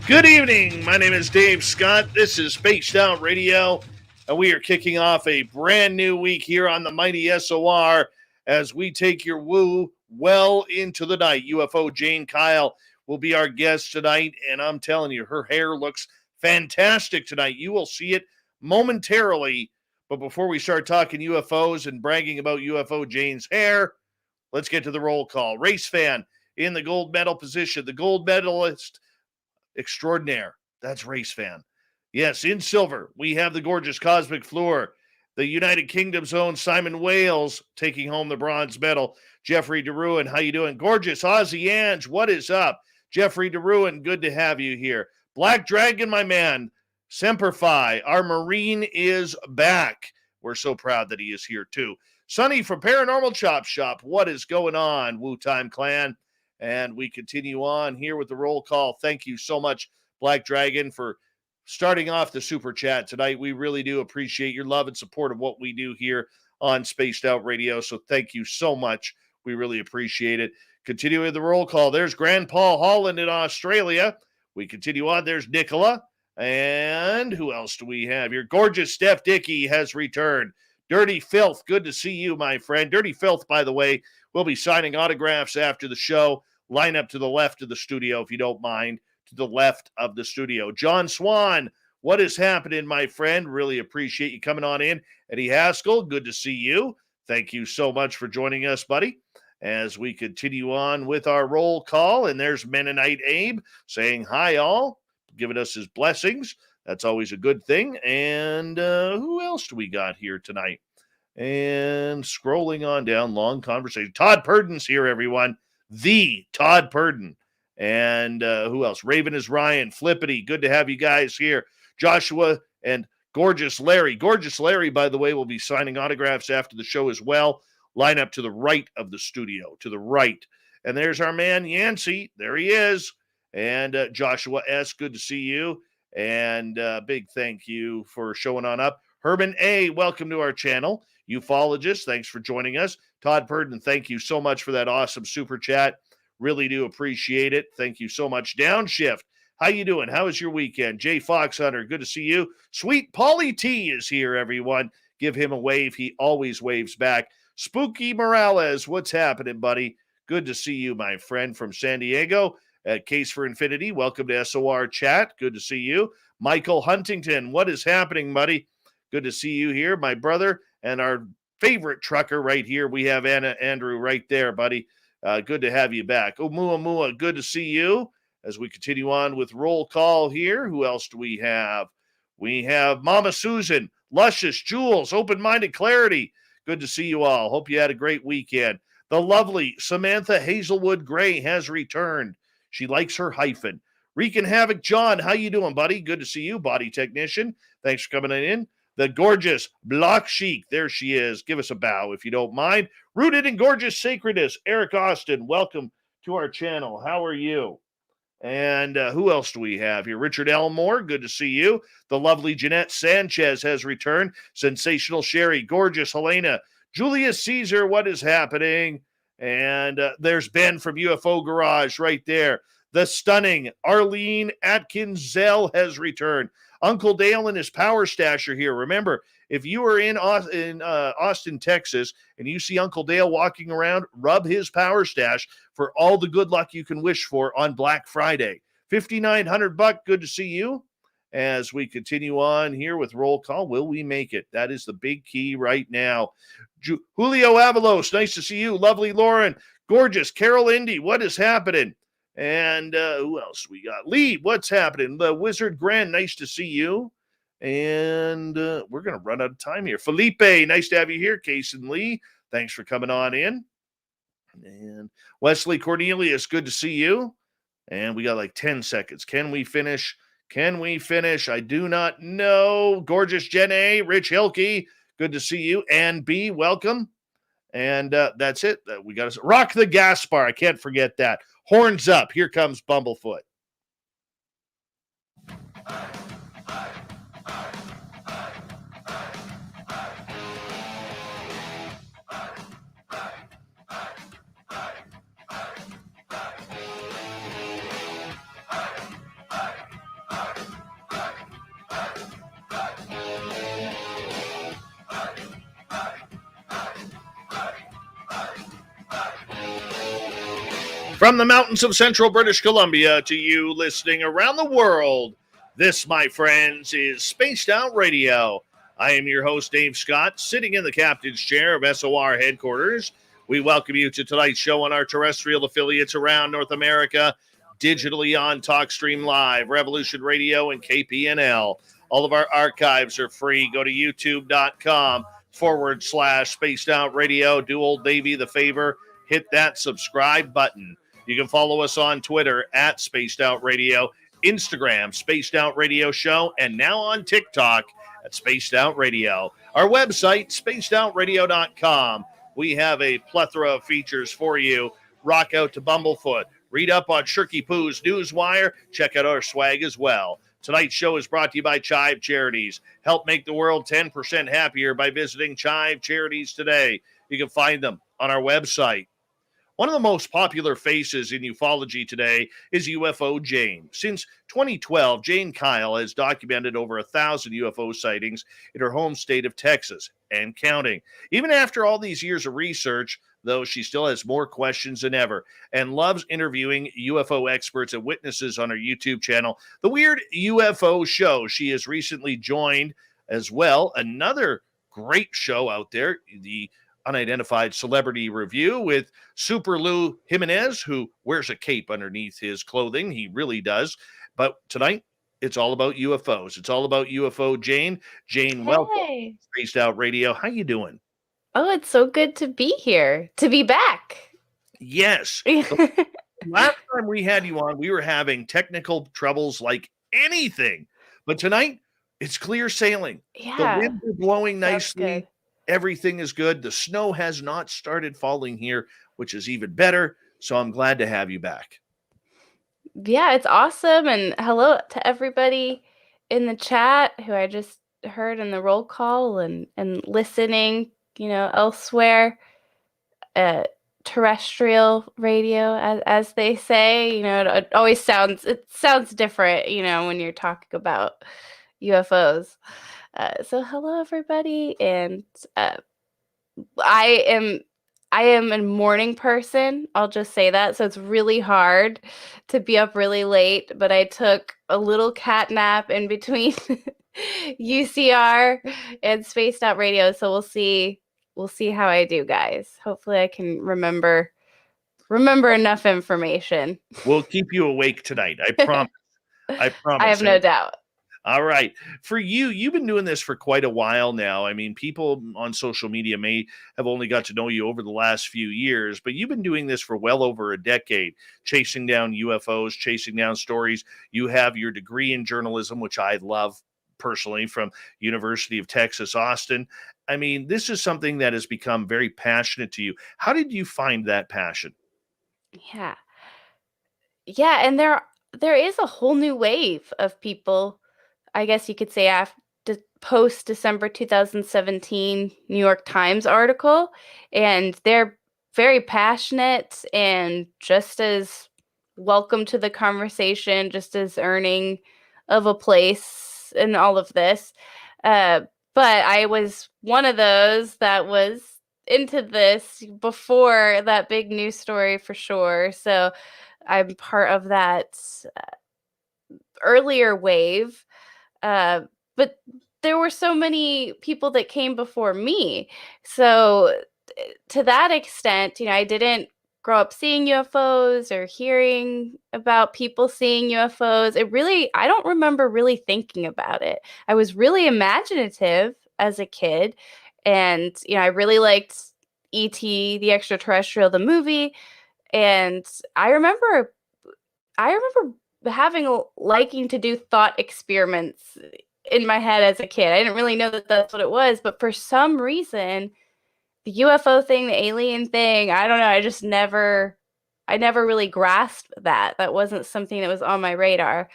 Good evening. My name is Dave Scott. This is Spaced Out Radio, and we are kicking off a brand new week here on the mighty SOR as we take your woo well into the night. UFOJane Kyle will be our guest tonight, and I'm telling you, her hair looks fantastic tonight. You will see it momentarily, but before we start talking UFOs and bragging about UFOJane's hair, let's get to the roll call. Race fan in the gold medal position, the gold medalist extraordinaire. That's Race fan. Yes, in silver, we have the gorgeous Cosmic Floor, the United Kingdom's own Simon Wales taking home the bronze medal. Jeffrey DeRuin, how you doing? Gorgeous Aussie Ange, what is up? Jeffrey DeRuin, good to have you here. Black Dragon, my man, Semper Fi, our Marine is back. We're so proud that he is here too. Sonny from Paranormal Chop Shop, what is going on, Wu Time Clan? And we continue on here with the roll call. Thank you so much, Black Dragon, for starting off the super chat tonight. We really do appreciate your love and support of what we do here on Spaced Out Radio. So thank you so much. We really appreciate it. Continuing the roll call, there's Grand Paul Holland in Australia. We continue on. There's Nicola. And who else do we have here? Gorgeous Steph Dickey has returned. Dirty Filth, good to see you, my friend. Dirty Filth, by the way, we'll be signing autographs after the show. Line up to the left of the studio, if you don't mind, to the left of the studio. John Swan, what is happening, my friend? Really appreciate you coming on in. Eddie Haskell, good to see you. Thank you so much for joining us, buddy, as we continue on with our roll call. And there's Mennonite Abe saying hi, all, giving us his blessings. That's always a good thing. And who else do we got here tonight? And scrolling on down, long conversation. Todd Purden's here, everyone. The Todd Purden. And who else? Raven is Ryan. Flippity, good to have you guys here. Joshua and Gorgeous Larry. Gorgeous Larry, by the way, will be signing autographs after the show as well. Line up to the right of the studio, to the right. And there's our man, Yancey. There he is. And Joshua S., good to see you. And big thank you for showing on up. Herman A., welcome to our channel. Ufologist, thanks for joining us. Todd Purden, thank you so much for that awesome super chat. Really do appreciate it. Thank you so much. Downshift, how you doing? How was your weekend? Jay Foxhunter, good to see you. Sweet Polly T is here, everyone. Give him a wave. He always waves back. Spooky Morales, what's happening, buddy? Good to see you, my friend, from San Diego. Case for Infinity, welcome to SOR Chat. Good to see you. Michael Huntington, what is happening, buddy? Good to see you here, my brother, and our favorite trucker right here. We have Andrew right there, buddy. Good to have you back. Oumuamua, good to see you. As we continue on with roll call here, who else do we have? We have Mama Susan, Luscious, Jules, Open-Minded Clarity. Good to see you all. Hope you had a great weekend. The lovely Samantha Hazelwood Gray has returned. She likes her hyphen. Wreaking Havoc John, how you doing, buddy? Good to see you, body technician. Thanks for coming in. The gorgeous Block Chic, there she is. Give us a bow if you don't mind. Rooted in Gorgeous Sacredness, Eric Austin, welcome to our channel. How are you? And who else do we have here? Richard Elmore, good to see you. The lovely Jeanette Sanchez has returned. Sensational Sherry, gorgeous Helena. Julius Caesar, what is happening? And there's Ben from UFO Garage right there. The stunning Arlene Atkins Zell has returned. Uncle Dale and his power stasher here. Remember, if you are in Austin, Texas, and you see Uncle Dale walking around, rub his power stash for all the good luck you can wish for on Black Friday. $5,900. Good to see you. As we continue on here with roll call, will we make it? That is the big key right now. Julio Avalos, nice to see you. Lovely Lauren, gorgeous Carol Indy, what is happening? And who else we got? Lee, what's happening? The Wizard Grand, nice to see you. And we're going to run out of time here. Felipe, nice to have you here. Case and Lee, thanks for coming on in. And Wesley Cornelius, good to see you. And we got like 10 seconds. Can we finish? Can we finish? I do not know. Gorgeous Jen A, Rich Hilke, good to see you. Ann B, welcome. And that's it. We got to rock the Gaspar. I can't forget that. Horns up. Here comes Bumblefoot. From the mountains of central British Columbia to you listening around the world, this, my friends, is Spaced Out Radio. I am your host, Dave Scott, sitting in the captain's chair of SOR headquarters. We welcome you to tonight's show on our terrestrial affiliates around North America, digitally on TalkStream Live, Revolution Radio, and KPNL. All of our archives are free. Go to youtube.com/Spaced Out Radio. Do old Davey the favor. Hit that subscribe button. You can follow us on Twitter at Spaced Out Radio, Instagram, Spaced Out Radio Show, and now on TikTok at Spaced Out Radio. Our website, spacedoutradio.com. We have a plethora of features for you. Rock out to Bumblefoot. Read up on Shirky Poo's Newswire. Check out our swag as well. Tonight's show is brought to you by Chive Charities. Help make the world 10% happier by visiting Chive Charities today. You can find them on our website. One of the most popular faces in ufology today is UFOJane. Since 2012, Jane Kyle has documented over 1,000 UFO sightings in her home state of Texas and counting. Even after all these years of research, though, she still has more questions than ever and loves interviewing UFO experts and witnesses on her YouTube channel, The Weird UFO Show. She has recently joined as well another great show out there, the Unidentified Celebrity Review, with Super Lou Jimenez, who wears a cape underneath his clothing. He really does. But tonight, it's all about UFOs. It's all about UFOJane. Jane, welcome to Spaced Out Radio. How you doing? Oh, it's so good to be here, to be back. Yes. Last time we had you on, we were having technical troubles like anything. But tonight, it's clear sailing. Yeah. The wind is blowing nicely. Everything is good. The snow has not started falling here, which is even better. So I'm glad to have you back. Yeah, it's awesome. And hello to everybody in the chat who I just heard in the roll call and listening, elsewhere. Terrestrial radio, as they say, it always sounds different, when you're talking about UFOs. So hello everybody, and I am a morning person. I'll just say that. So it's really hard to be up really late, but I took a little cat nap in between UCR and Spaced Out Radio. So we'll see how I do, guys. Hopefully I can remember enough information. We'll keep you awake tonight. I promise. I promise. I have no doubt. All right. For you, you've been doing this for quite a while now. I mean, people on social media may have only got to know you over the last few years, but you've been doing this for well over a decade, chasing down UFOs, chasing down stories. You have your degree in journalism, which I love personally, from University of Texas, Austin. I mean, this is something that has become very passionate to you. How did you find that passion? Yeah. And there is a whole new wave of people, I guess you could say, after post December 2017 New York Times article, and they're very passionate and just as welcome to the conversation, just as earning of a place in all of this. But I was one of those that was into this before that big news story, for sure. So I'm part of that earlier wave. But there were so many people that came before me. So to that extent, I didn't grow up seeing UFOs or hearing about people seeing UFOs. I don't remember really thinking about it. I was really imaginative as a kid. And, I really liked E.T., the Extraterrestrial, the movie. And I remember liking to do thought experiments in my head as a kid. I didn't really know that that's what it was, but for some reason, the UFO thing, the alien thing, I don't know, I never really grasped that. That wasn't something that was on my radar.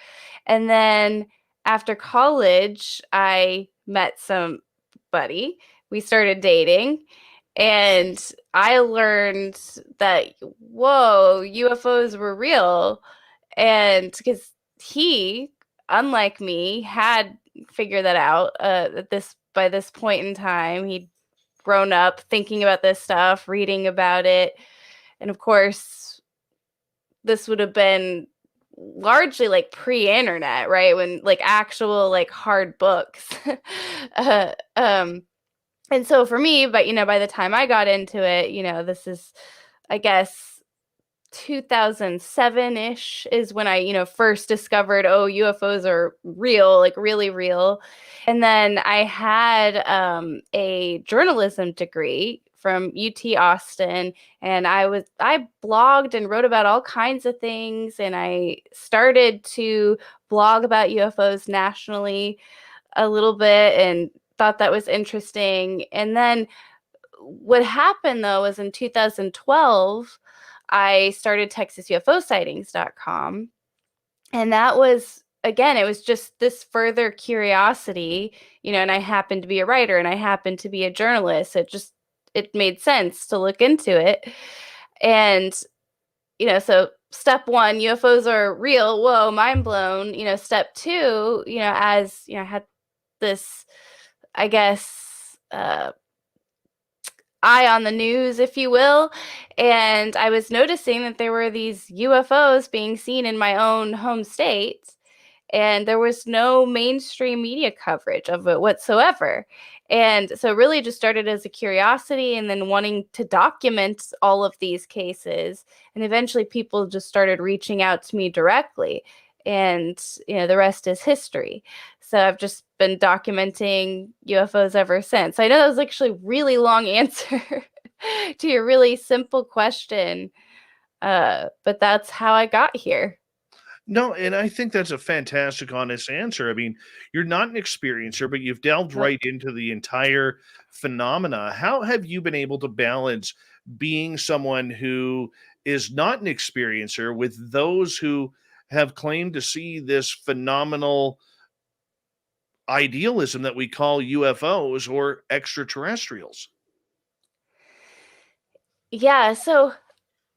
And then after college, I met somebody. We started dating, and I learned that, whoa, UFOs were real. And because he, unlike me, had figured that out by this point in time. He'd grown up thinking about this stuff, reading about it. And of course, this would have been largely like pre-internet, right? When like actual like hard books. uh, um, and so for me, but by the time I got into it, this is, I guess, 2007-ish is when I, first discovered, oh, UFOs are real, like really real. And then I had a journalism degree from UT Austin, and I blogged and wrote about all kinds of things, and I started to blog about UFOs nationally a little bit and thought that was interesting. And then what happened though was in 2012, I started TexasUFOsightings.com. And that was, again, it was just this further curiosity, and I happened to be a writer and I happened to be a journalist. It made sense to look into it. And, so step one, UFOs are real. Whoa, mind blown. Step two, as, I had this, I guess, eye on the news, if you will. And I was noticing that there were these UFOs being seen in my own home state, and there was no mainstream media coverage of it whatsoever. And so really just started as a curiosity and then wanting to document all of these cases. And eventually people just started reaching out to me directly. And, the rest is history. So I've just been documenting UFOs ever since. I know that was actually a really long answer to your really simple question, but that's how I got here. No, and I think that's a fantastic, honest answer. I mean, you're not an experiencer, but you've delved Nope. right into the entire phenomena. How have you been able to balance being someone who is not an experiencer with those who have claimed to see this phenomenal idealism that we call UFOs or extraterrestrials? Yeah, so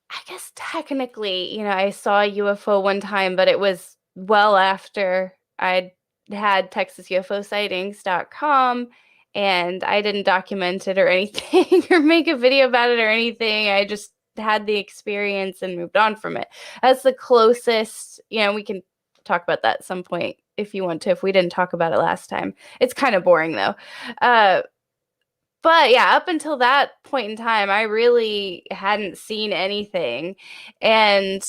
I guess technically, I saw a UFO one time, but it was well after I'd had TexasUFOsightings.com, and I didn't document it or anything or make a video about it or anything. I just had the experience and moved on from it. That's the closest, we can talk about that at some point if you want to, if we didn't talk about it last time. It's kind of boring though. But yeah, up until that point in time, I really hadn't seen anything. And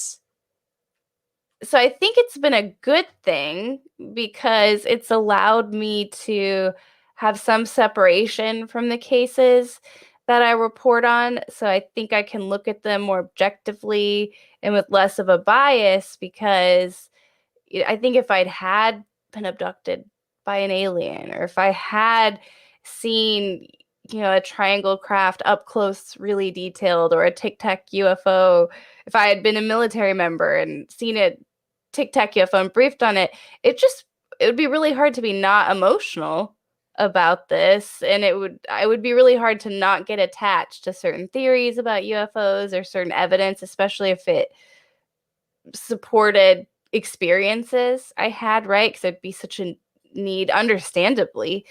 so I think it's been a good thing because it's allowed me to have some separation from the cases that I report on. So I think I can look at them more objectively and with less of a bias because I think if I'd had been abducted by an alien, or if I had seen, a triangle craft up close, really detailed, or a Tic Tac UFO, if I had been a military member and seen a Tic Tac UFO and briefed on it, it would be really hard to be not emotional about this, and I would be really hard to not get attached to certain theories about UFOs or certain evidence, especially if it supported experiences I had, right? Because it'd be such a need, understandably,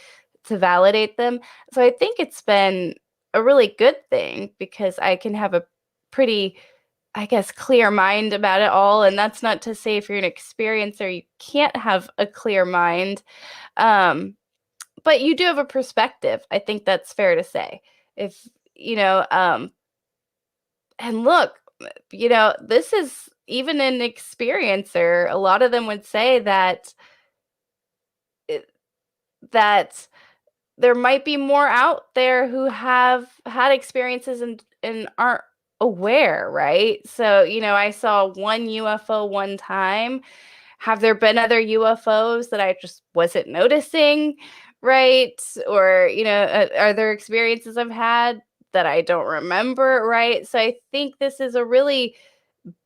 to validate them. So I think it's been a really good thing because I can have a pretty, I guess, clear mind about it all. And that's not to say if you're an experiencer, you can't have a clear mind. But you do have a perspective. I think that's fair to say. If, and look, this is even an experiencer. A lot of them would say that that there might be more out there who have had experiences and aren't aware, right? So, I saw one UFO one time. Have there been other UFOs that I just wasn't noticing, right? Or, are there experiences I've had that I don't remember, right? So I think this is a really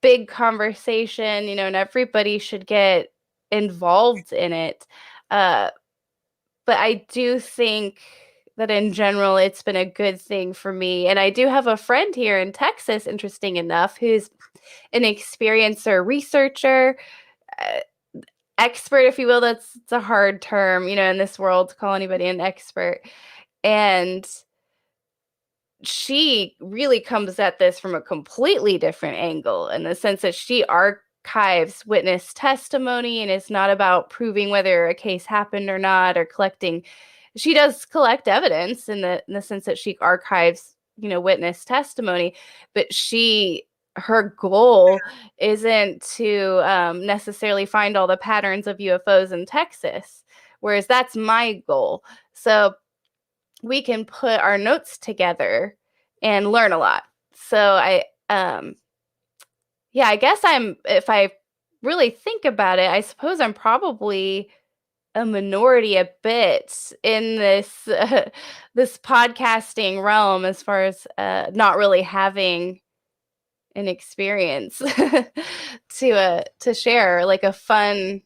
big conversation, and everybody should get involved in it. Uh, but I do think that in general, it's been a good thing for me. And I do have a friend here in Texas, interesting enough, who's an experiencer researcher, uh, expert, if you will. It's a hard term, in this world to call anybody an expert. And she really comes at this from a completely different angle, in the sense that she archives witness testimony, and it's not about proving whether a case happened or not, or collecting. She does collect evidence in the sense that she archives, witness testimony, but her goal isn't to necessarily find all the patterns of UFOs in Texas, whereas that's my goal. So we can put our notes together and learn a lot. So I guess if I really think about it, I suppose I'm probably a minority a bit in this this podcasting realm, as far as not really having an experience to share, like a fun,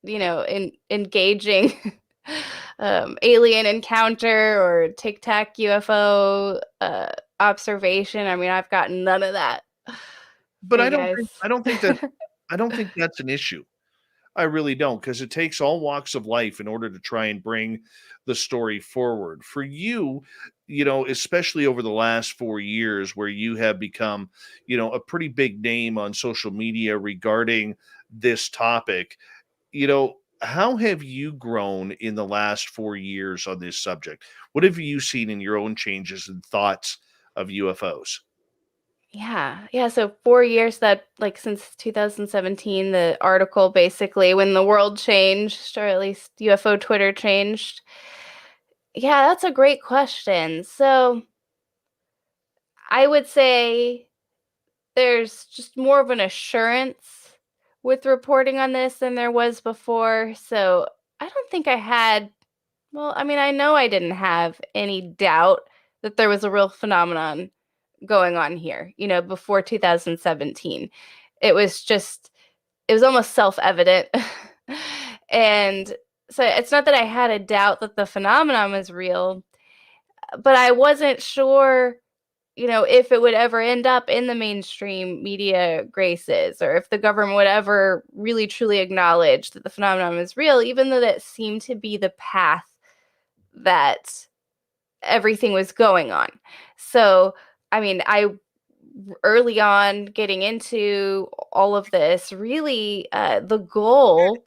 engaging alien encounter or Tic Tac UFO observation. I mean, I've got none of that. But You guys. I don't think that's an issue. I really don't, because it takes all walks of life in order to try and bring the story forward. For you, especially over the last 4 years, where you have become, a pretty big name on social media regarding this topic, how have you grown in the last 4 years on this subject? What have you seen in your own changes and thoughts of UFOs? Yeah. So 4 years, that, like, since 2017, the article, basically when the world changed, or at least UFO Twitter changed. Yeah, that's a great question. So I would say there's just more of an assurance with reporting on this than there was before. So I don't think I had, well, I mean, I know I didn't have any doubt that there was a real phenomenon going on here, before 2017. It was almost self-evident. And so it's not that I had a doubt that the phenomenon was real, but I wasn't sure, if it would ever end up in the mainstream media graces, or if the government would ever really truly acknowledge that the phenomenon was real, even though that seemed to be the path that everything was going on. So, I mean, early on, getting into all of this, really, the goal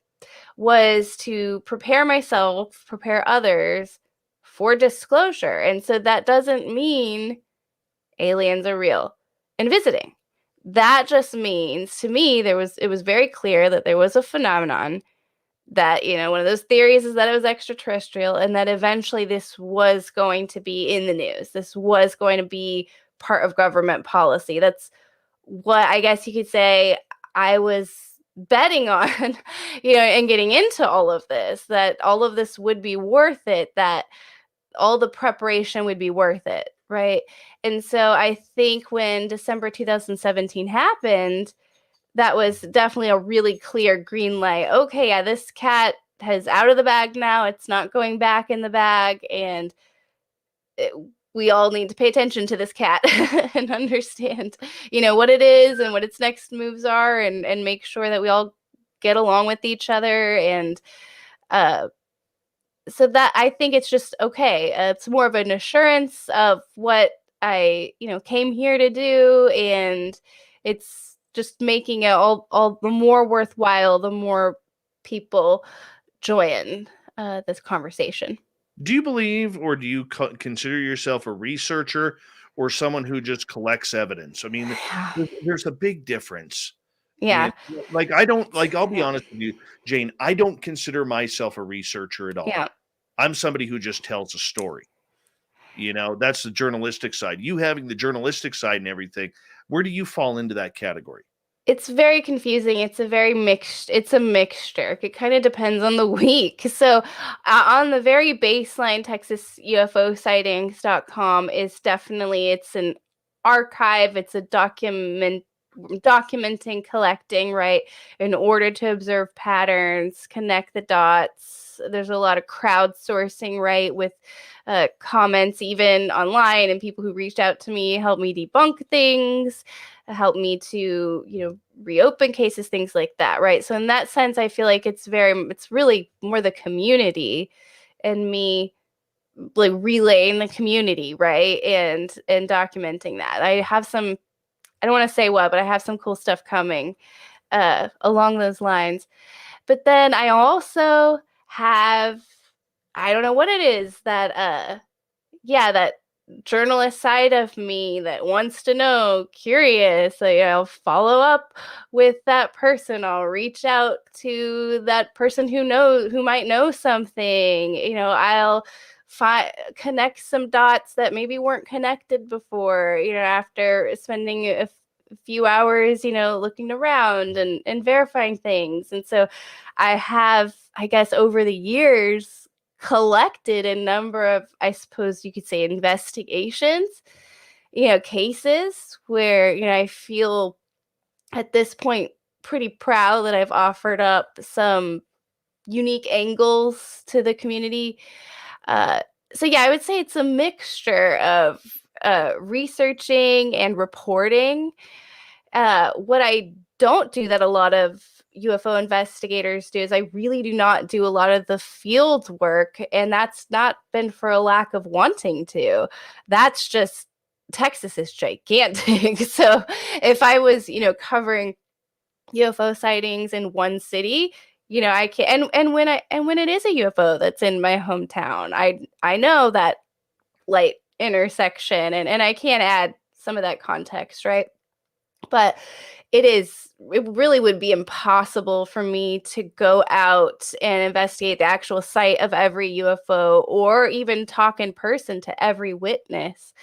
was to prepare myself, prepare others for disclosure. And so that doesn't mean aliens are real and visiting. That just means, to me, it was very clear that there was a phenomenon, that, one of those theories is that it was extraterrestrial, and that eventually this was going to be in the news. This was going to be part of government policy. That's what, I guess you could say, I was betting on, and getting into all of this, that all of this would be worth it, that all the preparation would be worth it, right? And so I think when December 2017 happened, that was definitely a really clear green light. Okay, yeah, this cat is out of the bag now. It's not going back in the bag, and we all need to pay attention to this cat and understand, what it is and what its next moves are, and make sure that we all get along with each other. And so that, I think it's just okay. It's more of an assurance of what I, came here to do, and it's just making it all the more worthwhile the more people join this conversation. Do you believe, or do you consider yourself a researcher or someone who just collects evidence? I mean, there's a big difference. Yeah. Like, I'll be honest with you, Jane, I don't consider myself a researcher at all. Yeah. I'm somebody who just tells a story. That's the journalistic side. You having the journalistic side and everything, where do you fall into that category? It's very confusing. It's a mixture. It kind of depends on the week. So on the very baseline, Texas UFO sightings.com is definitely, it's an archive. It's a documenting, collecting, right, in order to observe patterns, connect the dots. There's a lot of crowdsourcing, right, with comments even online, and people who reached out to me help me debunk things, help me to reopen cases, things like that, right? So in that sense, I feel like it's really more the community and me like relay in the community, right? And documenting that. I have some, I don't want to say what, but I have some cool stuff coming along those lines. But then I also have, I don't know what it is that that journalist side of me that wants to know, curious. So, I'll follow up with that person. I'll reach out to that person who might know something. I'll connect some dots that maybe weren't connected before, after spending a few hours, looking around and verifying things. And so I have, I guess, over the years, collected a number of, I suppose you could say, investigations, cases where, I feel at this point pretty proud that I've offered up some unique angles to the community. So yeah, I would say it's a mixture of researching and reporting. What I don't do that a lot of UFO investigators do is I really do not do a lot of the field work, and that's not been for a lack of wanting to. That's just, Texas is gigantic. So if I was, covering UFO sightings in one city, I can, and when it is a UFO that's in my hometown, I know that light intersection, and I can add some of that context, right? But it really would be impossible for me to go out and investigate the actual site of every UFO or even talk in person to every witness.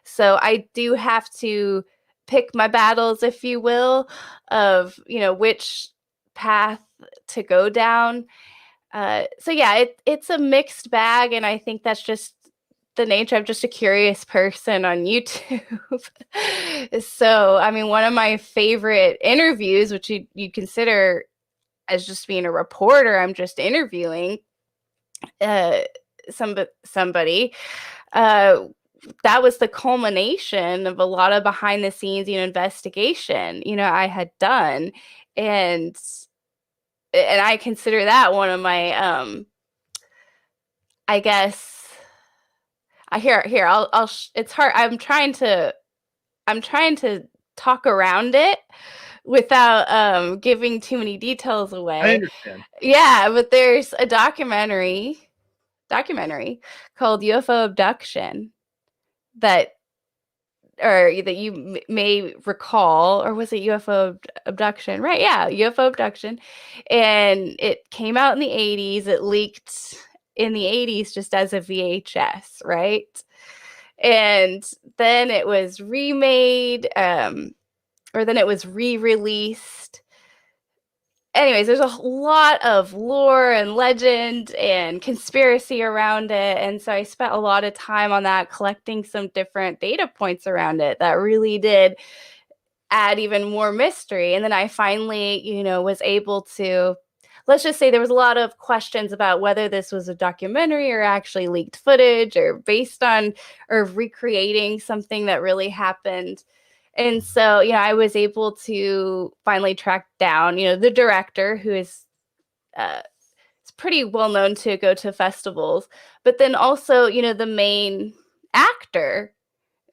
So I do have to pick my battles, if you will, of, which path to go down. So yeah, it's a mixed bag, and I think that's just the nature. I'm just a curious person on YouTube. So, I mean, one of my favorite interviews, which you consider as just being a reporter, I'm just interviewing somebody. That was the culmination of a lot of behind the scenes, investigation, I had done. And I consider that one of my, I guess, I'll it's hard. I'm trying to talk around it without giving too many details away. I understand. Yeah, but there's a documentary called UFO Abduction that you may recall, or was it UFO Abduction? Right, yeah, UFO Abduction. And it came out in the 80s. It leaked in the 80s just as a VHS, right? And then it was remade, or then it was re-released. Anyways, there's a lot of lore and legend and conspiracy around it. And so I spent a lot of time on that, collecting some different data points around it that really did add even more mystery. And then I finally, was able to, let's just say there was a lot of questions about whether this was a documentary or actually leaked footage or based on or recreating something that really happened. And so, I was able to finally track down, the director, who is it's pretty well known to go to festivals, but then also, the main actor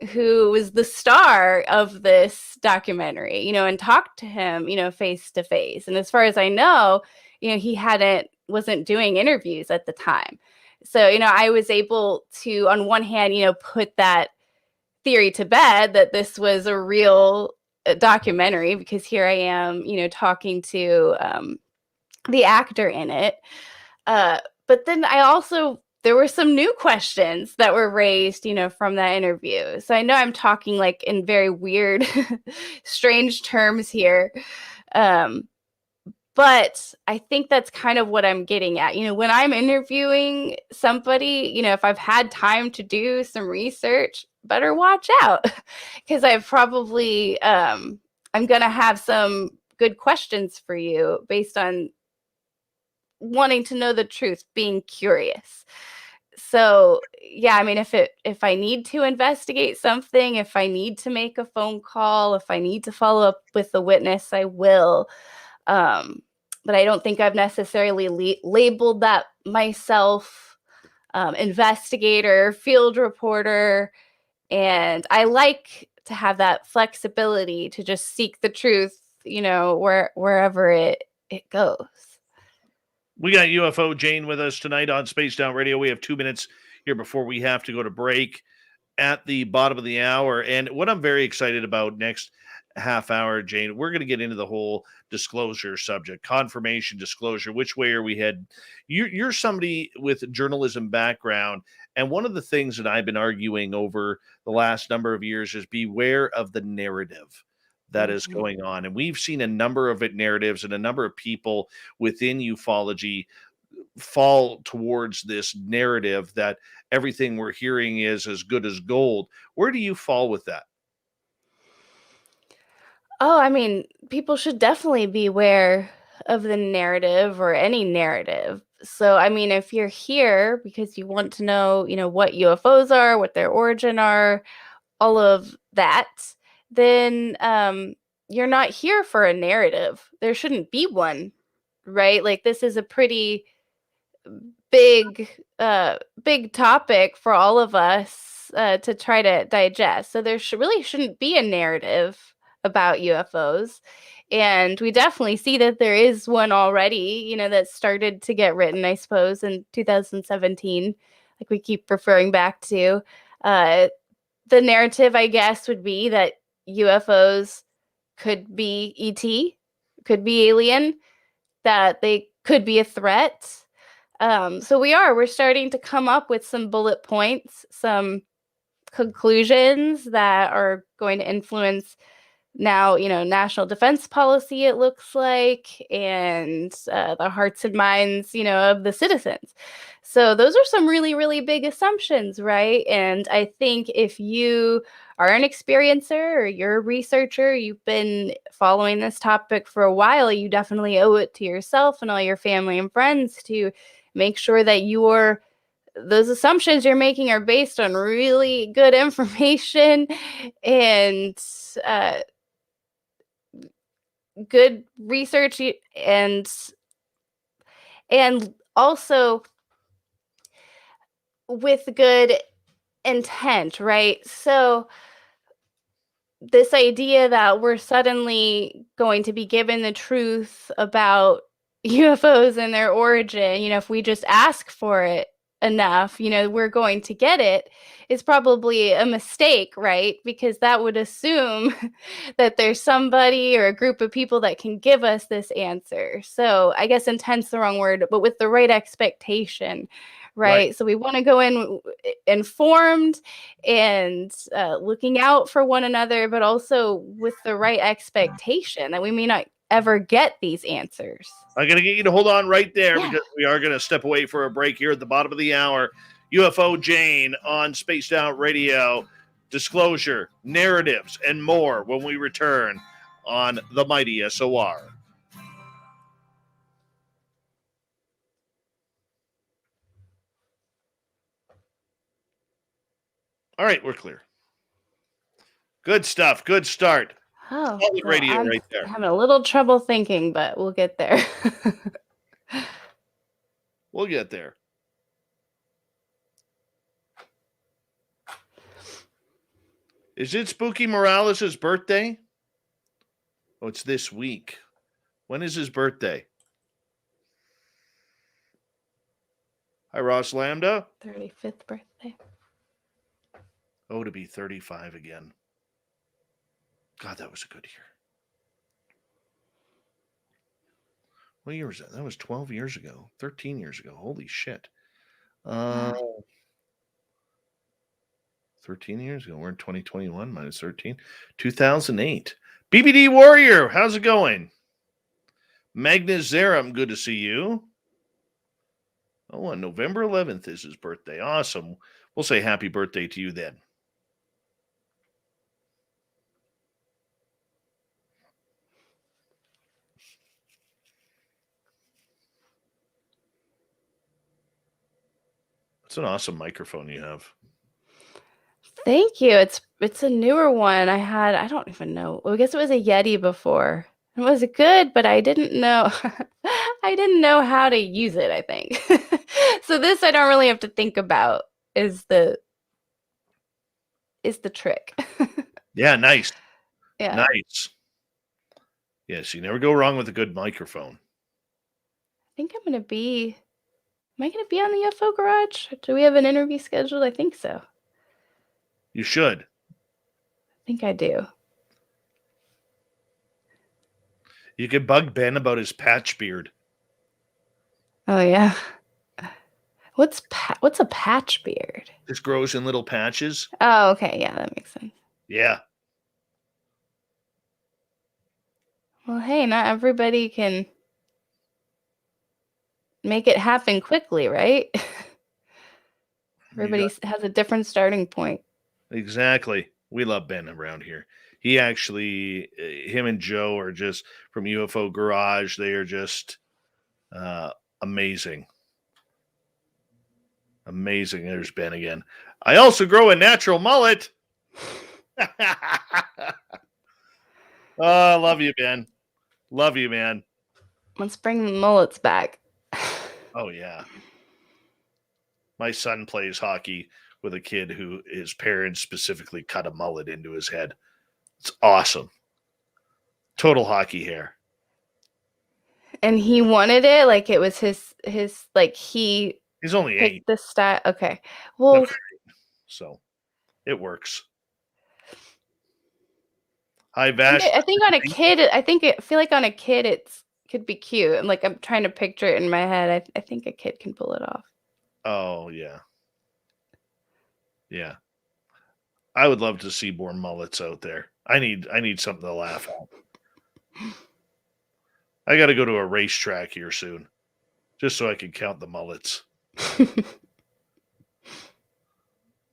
who was the star of this documentary, and talked to him, face to face. And as far as I know, he wasn't doing interviews at the time. So, I was able to, on one hand, put that theory to bed that this was a real documentary, because here I am, talking to the actor in it. But then there were some new questions that were raised, from that interview. So I know I'm talking like in very weird, strange terms here. But I think that's kind of what I'm getting at. When I'm interviewing somebody, if I've had time to do some research, better watch out, because I've probably, I'm going to have some good questions for you based on wanting to know the truth, being curious. So yeah, I mean, if I need to investigate something, if I need to make a phone call, if I need to follow up with the witness, I will. But I don't think I've necessarily labeled that myself investigator, field reporter, and I like to have that flexibility to just seek the truth, wherever it goes. We got UFOJane with us tonight on Space Down Radio. We have 2 minutes here before we have to go to break at the bottom of the hour. And what I'm very excited about next half hour, Jane, we're going to get into the whole disclosure subject, confirmation, disclosure. Which way are we headed? You're somebody with journalism background. And one of the things that I've been arguing over the last number of years is beware of the narrative that is going on. And we've seen a number of narratives and a number of people within ufology fall towards this narrative that everything we're hearing is as good as gold. Where do you fall with that? Oh, I mean, people should definitely beware of the narrative or any narrative. So, I mean, if you're here because you want to know, what UFOs are, what their origin are, all of that, then you're not here for a narrative. There shouldn't be one, right? Like, this is a pretty big topic for all of us to try to digest. So there really shouldn't be a narrative about UFOs. And we definitely see that there is one already, that started to get written, I suppose, in 2017, like we keep referring back to. The narrative, I guess, would be that UFOs could be ET, could be alien, that they could be a threat. So we're starting to come up with some bullet points, some conclusions that are going to influence now, national defense policy, it looks like, and the hearts and minds, of the citizens. So those are some really, really big assumptions, right? And I think if you are an experiencer or you're a researcher, you've been following this topic for a while, you definitely owe it to yourself and all your family and friends to make sure that those assumptions you're making are based on really good information and good research and also with good intent, right? So this idea that we're suddenly going to be given the truth about UFOs and their origin, if we just ask for it enough, we're going to get it, is probably a mistake, right? Because that would assume that there's somebody or a group of people that can give us this answer. So I guess intent's the wrong word, but with the right expectation, right? So we want to go in informed and looking out for one another, but also with the right expectation that we may not ever get these answers. I'm going to get you to hold on right there because we are going to step away for a break here at the bottom of the hour. UFOJane on Spaced Out Radio. Disclosure, narratives, and more when we return on the mighty SOR. All right, we're clear. Good stuff. Good start. Oh, solid radio right there. I'm having a little trouble thinking, but we'll get there. We'll get there. Is it Spooky Morales' birthday? Oh, it's this week. When is his birthday? Hi, Ross Lambda. 35th birthday. Oh, to be 35 again. God, that was a good year. What year was that? That was 12 years ago. 13 years ago. Holy shit. 13 years ago. We're in 2021 minus 13. 2008. BBD Warrior, how's it going? Magnus Zerum, good to see you. Oh, on November 11th is his birthday. Awesome. We'll say happy birthday to you then. It's an awesome microphone you have. Thank you. It's a newer one. I don't even know. Well, I guess it was a Yeti before. It was good, but I didn't know I didn't know how to use it, I think. So this I don't really have to think about is the trick. Yeah, nice. Yeah. Nice. Yes, you never go wrong with a good microphone. I think am I going to be on the UFO Garage? Do we have an interview scheduled? I think so. You should. I think I do. You could bug Ben about his patch beard. Oh yeah. What's a patch beard? Just grows in little patches. Oh, okay. Yeah, that makes sense. Yeah. Well, hey, not everybody can make it happen quickly, right? Everybody has a different starting point. Exactly. We love Ben around here. He actually, him and Joe are just from UFO Garage. They are just amazing. Amazing. There's Ben again. I also grow a natural mullet. Oh, love you, Ben. Love you, man. Let's bring the mullets back. Oh, yeah. My son plays hockey with a kid who his parents specifically cut a mullet into his head. It's awesome. Total hockey hair. And he wanted it like it was his like he's only 8. Picked the style. Okay. Well, so it works. Hi, Vash. I think on a kid, I feel like on a kid it's could be cute. And like I'm trying to picture it in my head. I think a kid can pull it off. Oh yeah. Yeah. I would love to see more mullets out there. I need something to laugh at. I got to go to a racetrack here soon, just so I can count the mullets.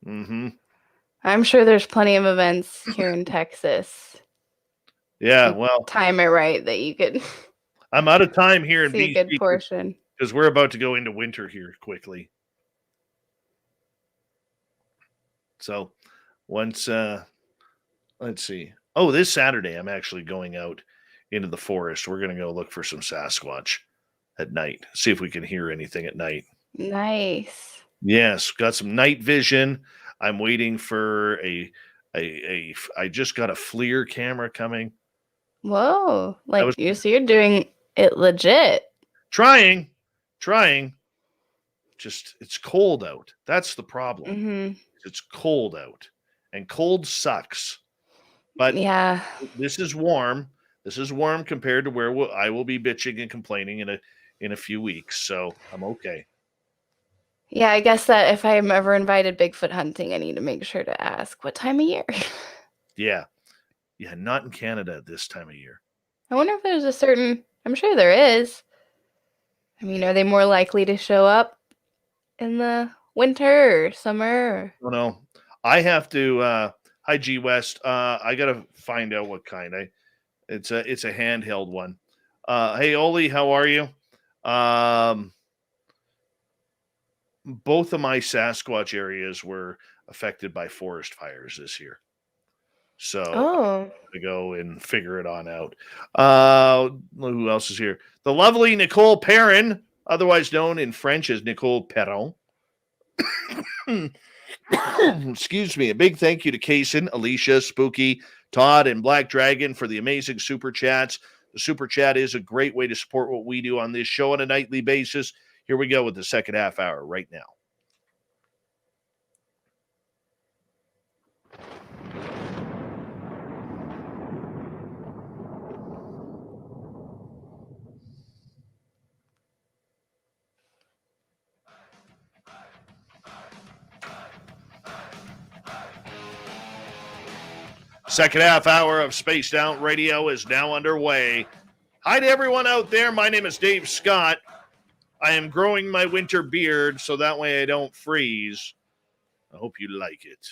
Mm-hmm. I'm sure there's plenty of events here in Texas. Yeah, well, time it right that you could. I'm out of time here in BC, a good portion because we're about to go into winter here quickly. So once, let's see. Oh, this Saturday I'm actually going out into the forest. We're going to go look for some Sasquatch at night. See if we can hear anything at night. Nice. Yes, got some night vision. I'm waiting for I just got a FLIR camera coming. Whoa. Like so you're doing it legit. Trying. Just it's cold out. That's the problem. Mm-hmm. It's cold out. And cold sucks. But yeah, this is warm. This is warm compared to where I will be bitching and complaining in a few weeks. So I'm okay. Yeah, I guess that if I'm ever invited Bigfoot hunting, I need to make sure to ask what time of year. Yeah, not in Canada at this time of year. I wonder if there's a certain. I'm sure there is. I mean, are they more likely to show up in the winter or summer? Oh no, I have to. Hi, G West. I gotta find out what kind. It's a handheld one. Hey, Oli, how are you? Both of my Sasquatch areas were affected by forest fires this year. So I'm going to go and figure it on out. Who else is here? The lovely Nicole Perrin, otherwise known in French as Nicole Perron. Excuse me. A big thank you to Kaysen, Alicia, Spooky, Todd, and Black Dragon for the amazing super chats. The super chat is a great way to support what we do on this show on a nightly basis. Here we go with the second half hour right now. Second half hour of Spaced Out Radio is now underway. Hi to everyone out there. My name is Dave Scott. I am growing my winter beard so that way I don't freeze. I hope you like it,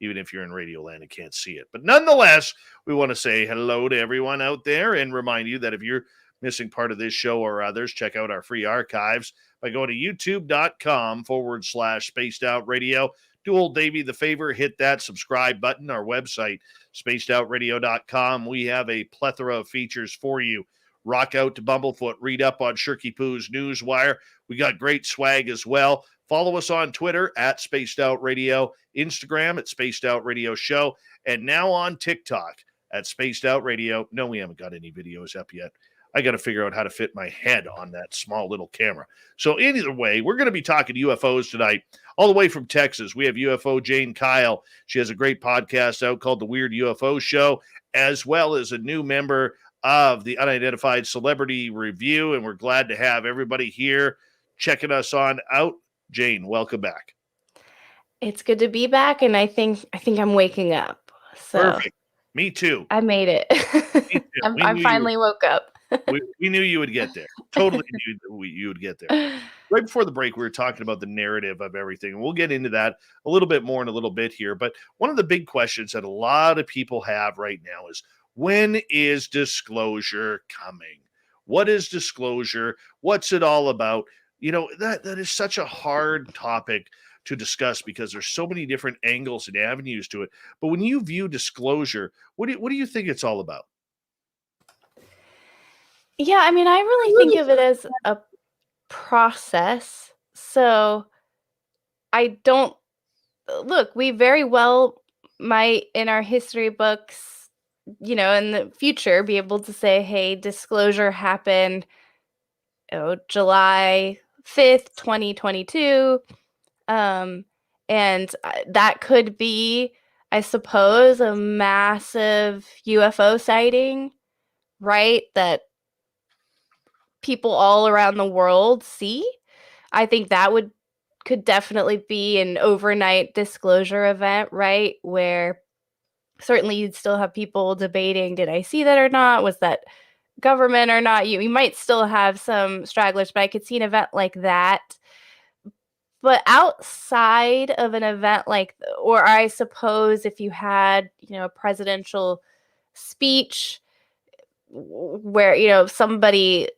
even if you're in Radio Land and can't see it. But nonetheless, we want to say hello to everyone out there and remind you that if you're missing part of this show or others, check out our free archives by going to youtube.com/Spaced Out Radio. Do old Davey the favor, hit that subscribe button. Our website, spacedoutradio.com. We have a plethora of features for you rock out to Bumblefoot, read up on Shirky Poo's Newswire. We got great swag as well. Follow us on Twitter at Spaced Out Radio, Instagram at Spaced Out Radio Show, and now on TikTok at Spaced Out Radio. No, we haven't got any videos up yet. I got to figure out how to fit my head on that small little camera. So either way, we're going to be talking UFOs tonight, all the way from Texas. We have UFOJane Kyle. She has a great podcast out called The Weird UFO Show, as well as a new member of the Unidentified Celebrity Review, and we're glad to have everybody here checking us on out. Jane, welcome back. It's good to be back, and I think I'm waking up. So perfect. Me too. I made it. Me too. I finally woke up. we knew you would get there. Totally knew you would get there. Right before the break, we were talking about the narrative of everything, and we'll get into that a little bit more in a little bit here. But one of the big questions that a lot of people have right now is, when is disclosure coming? What is disclosure? What's it all about? You know, that is such a hard topic to discuss because there's so many different angles and avenues to it. But when you view disclosure, what do you think it's all about? Yeah, I mean, I really think of it as a process. So I don't look, we very well might in our history books, you know, in the future be able to say, hey, disclosure happened July 5th, 2022. And that could be, I suppose, a massive UFO sighting, right? That people all around the world see. I think that could definitely be an overnight disclosure event, right? Where certainly you'd still have people debating, did I see that or not? Was that government or not? You might still have some stragglers, but I could see an event like that. But outside of an event like, or I suppose if you had, you know, a presidential speech where, you know, somebody,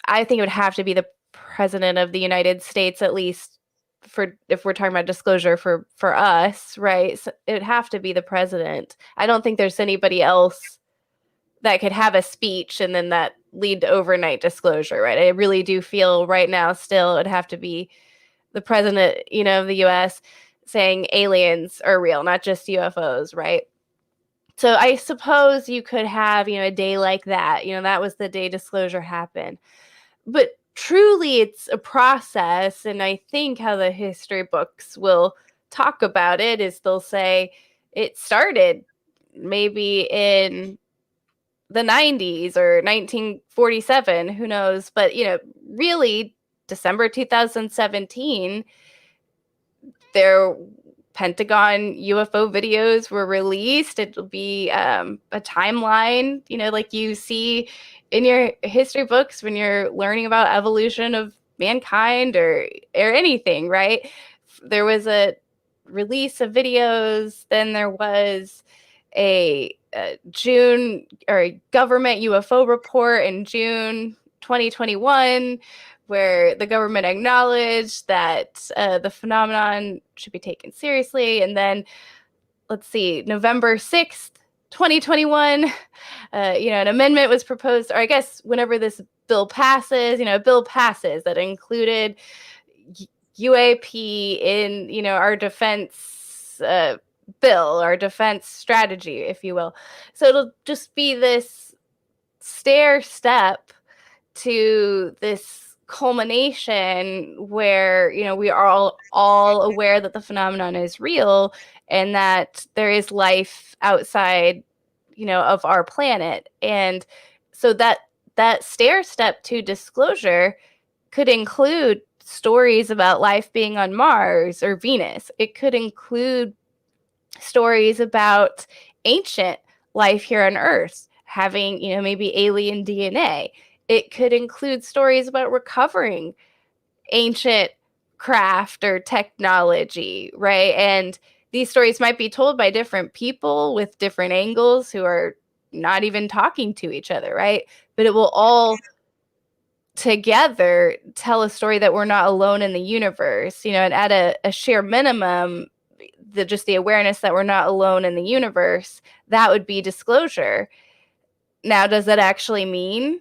I think it would have to be the president of the United States, at least for, if we're talking about disclosure for us, right? So it would have to be the president. I don't think there's anybody else that could have a speech and then that lead to overnight disclosure, right? I really do feel right now still it'd have to be the president, you know, of the US saying aliens are real, not just UFOs, right? So I suppose you could have, you know, a day like that. You know, that was the day disclosure happened. But truly it's a process, and I think how the history books will talk about it is they'll say it started maybe in the 90s or 1947, who knows, but you know, really December 2017 their Pentagon UFO videos were released. It'll be a timeline, you know, like you see in your history books when you're learning about evolution of mankind or anything, right? There was a release of videos, then there was a June or a government UFO report in June 2021 where the government acknowledged that the phenomenon should be taken seriously. And then, let's see, November 6th, 2021, you know, an amendment was proposed, or I guess whenever this bill passes, you know, a bill passes that included UAP in, you know, our defense bill, our defense strategy, if you will. So it'll just be this stair step to this culmination where, you know, we are all aware that the phenomenon is real and that there is life outside, you know, of our planet. And so that stair step to disclosure could include stories about life being on Mars or Venus. It could include stories about ancient life here on Earth having, you know, maybe alien DNA. It could include stories about recovering ancient craft or technology, right? And these stories might be told by different people with different angles who are not even talking to each other, right? But it will all together tell a story that we're not alone in the universe, you know, and at a sheer minimum, just the awareness that we're not alone in the universe, that would be disclosure. Now, does that actually mean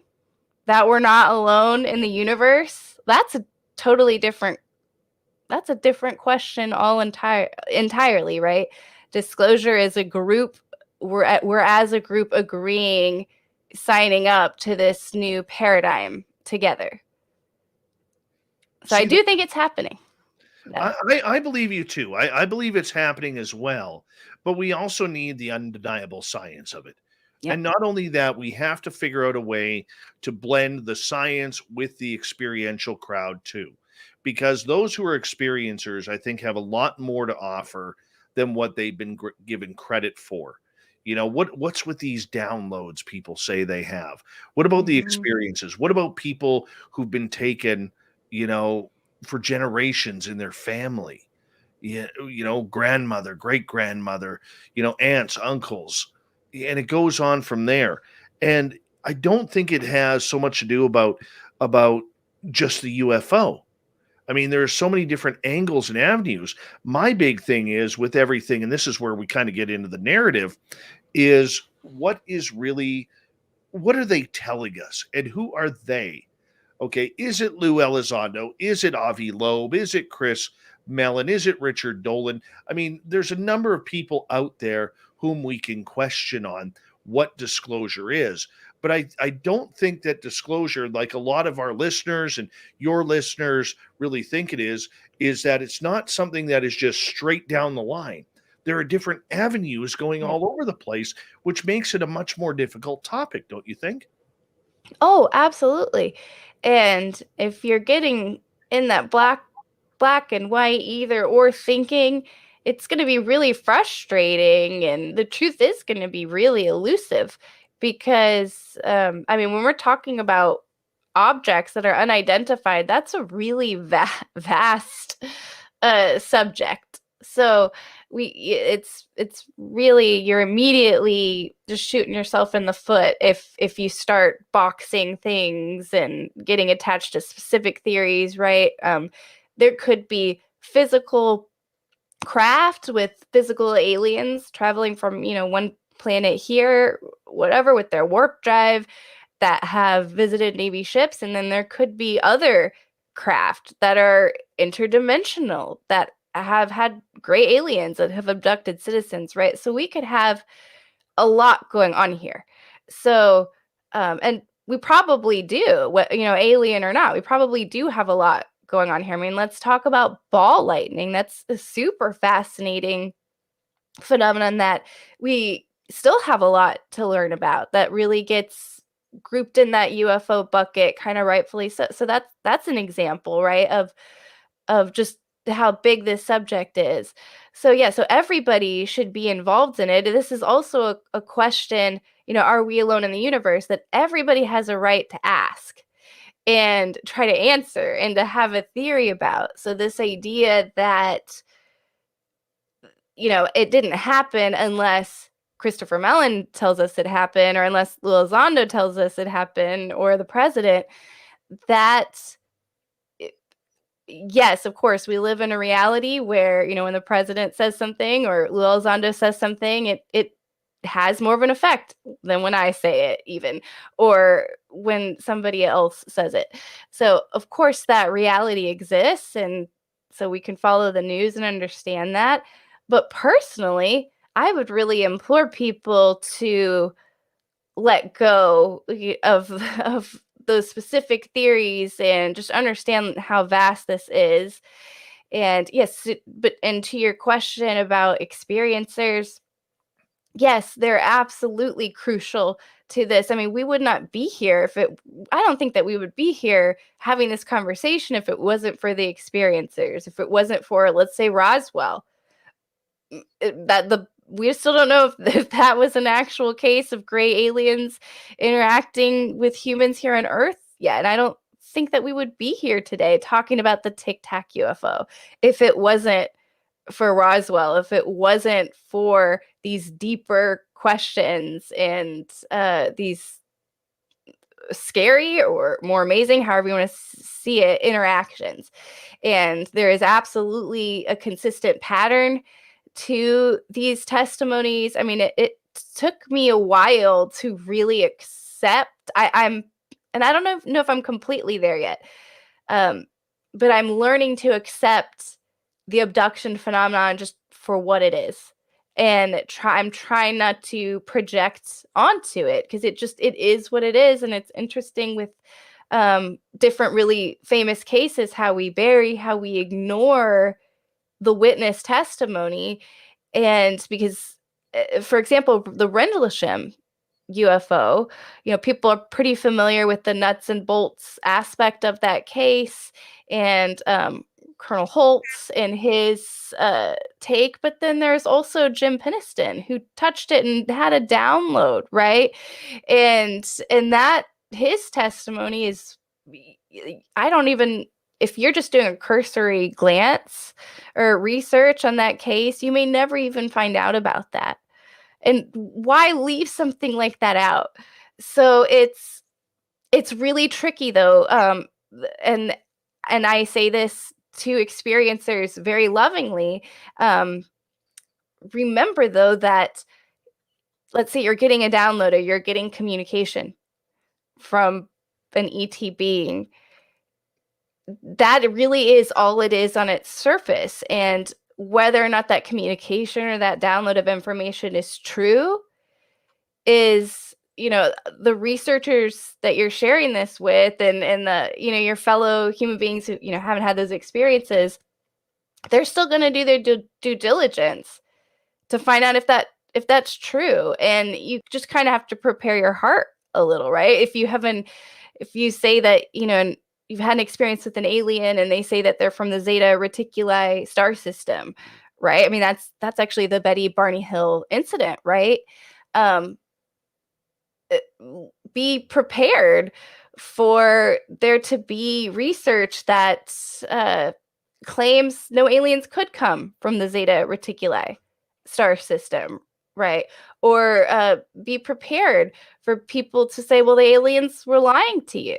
that we're not alone in the universe, that's a totally different question entirely, right? Disclosure is a group, we're as a group agreeing, signing up to this new paradigm together. So I do think it's happening. I believe you too. I believe it's happening as well, but we also need the undeniable science of it. Yep. And not only that, we have to figure out a way to blend the science with the experiential crowd too. Because those who are experiencers, I think, have a lot more to offer than what they've been given credit for. You know, what's with these downloads people say they have? What about the experiences? What about people who've been taken, you know, for generations in their family? Yeah, you know, grandmother, great grandmother, you know, aunts, uncles, and it goes on from there. And I don't think it has so much to do about just the UFO. I mean, there are so many different angles and avenues. My big thing is with everything, and this is where we kind of get into the narrative, is what are they telling us, and who are they? Okay, is it Lou Elizondo? Is it Avi Loeb? Is it Chris Mellon? Is it Richard Dolan? I mean, there's a number of people out there whom we can question on what disclosure is. But I don't think that disclosure, like a lot of our listeners and your listeners really think it is that it's not something that is just straight down the line. There are different avenues going all over the place, which makes it a much more difficult topic, don't you think? Oh, absolutely. And if you're getting in that black and white either or thinking, it's going to be really frustrating, and the truth is going to be really elusive because I mean, when we're talking about objects that are unidentified, that's a really vast subject. So it's really, you're immediately just shooting yourself in the foot if you start boxing things and getting attached to specific theories, right? There could be physical craft with physical aliens traveling from, one planet here, whatever, with their warp drive that have visited Navy ships. And then there could be other craft that are interdimensional that have had gray aliens that have abducted citizens, right? So we could have a lot going on here. So, and we probably do, alien or not, we probably do have a lot going on here. I mean, let's talk about ball lightning. That's a super fascinating phenomenon that we still have a lot to learn about, that really gets grouped in that UFO bucket, kind of rightfully so. So that's an example, right, of just how big this subject is. So yeah, so everybody should be involved in it. This is also a question, are we alone in the universe, that everybody has a right to ask and try to answer and to have a theory about. So this idea that, it didn't happen unless Christopher Mellon tells us it happened, or unless Elizondo tells us it happened, or the president, that yes, of course, we live in a reality where, when the president says something or Lou Elizondo says something, it has more of an effect than when I say it, even, or when somebody else says it. So, of course, that reality exists, and so we can follow the news and understand that. But personally, I would really implore people to let go of those specific theories and just understand how vast this is. And yes, and to your question about experiencers, yes, they're absolutely crucial to this. I mean, we would not be here I don't think that we would be here having this conversation if it wasn't for the experiencers, if it wasn't for, let's say, Roswell. We still don't know if that was an actual case of gray aliens interacting with humans here on Earth yet. And I don't think that we would be here today talking about the Tic Tac UFO if it wasn't for Roswell, if it wasn't for these deeper questions and these scary or more amazing, however you want to see it, interactions. And there is absolutely a consistent pattern to these testimonies. I mean, it took me a while to really accept. I'm and I don't know if I'm completely there yet. But I'm learning to accept the abduction phenomenon just for what it is. And I'm trying not to project onto it, because it is what it is. And it's interesting with different really famous cases, how we bury, how we ignore the witness testimony. And because, for example, the Rendlesham UFO, people are pretty familiar with the nuts and bolts aspect of that case, and Colonel Holtz and his take. But then there's also Jim Peniston, who touched it and had a download, right? And that his testimony is, I don't even, if you're just doing a cursory glance or research on that case, you may never even find out about that. And why leave something like that out? So it's really tricky, though. And I say this to experiencers very lovingly. Remember, though, that let's say you're getting a download, or you're getting communication from an ET being. That really is all it is on its surface. And whether or not that communication or that download of information is true is, the researchers that you're sharing this with, and the, your fellow human beings who, haven't had those experiences, they're still going to do their due diligence to find out if that's true. And you just kind of have to prepare your heart a little, right? If you say that, and you've had an experience with an alien, and they say that they're from the Zeta Reticuli star system, right? I mean, that's actually the Betty Barney Hill incident, right? Be prepared for there to be research that claims no aliens could come from the Zeta Reticuli star system, right? Or be prepared for people to say, well, the aliens were lying to you,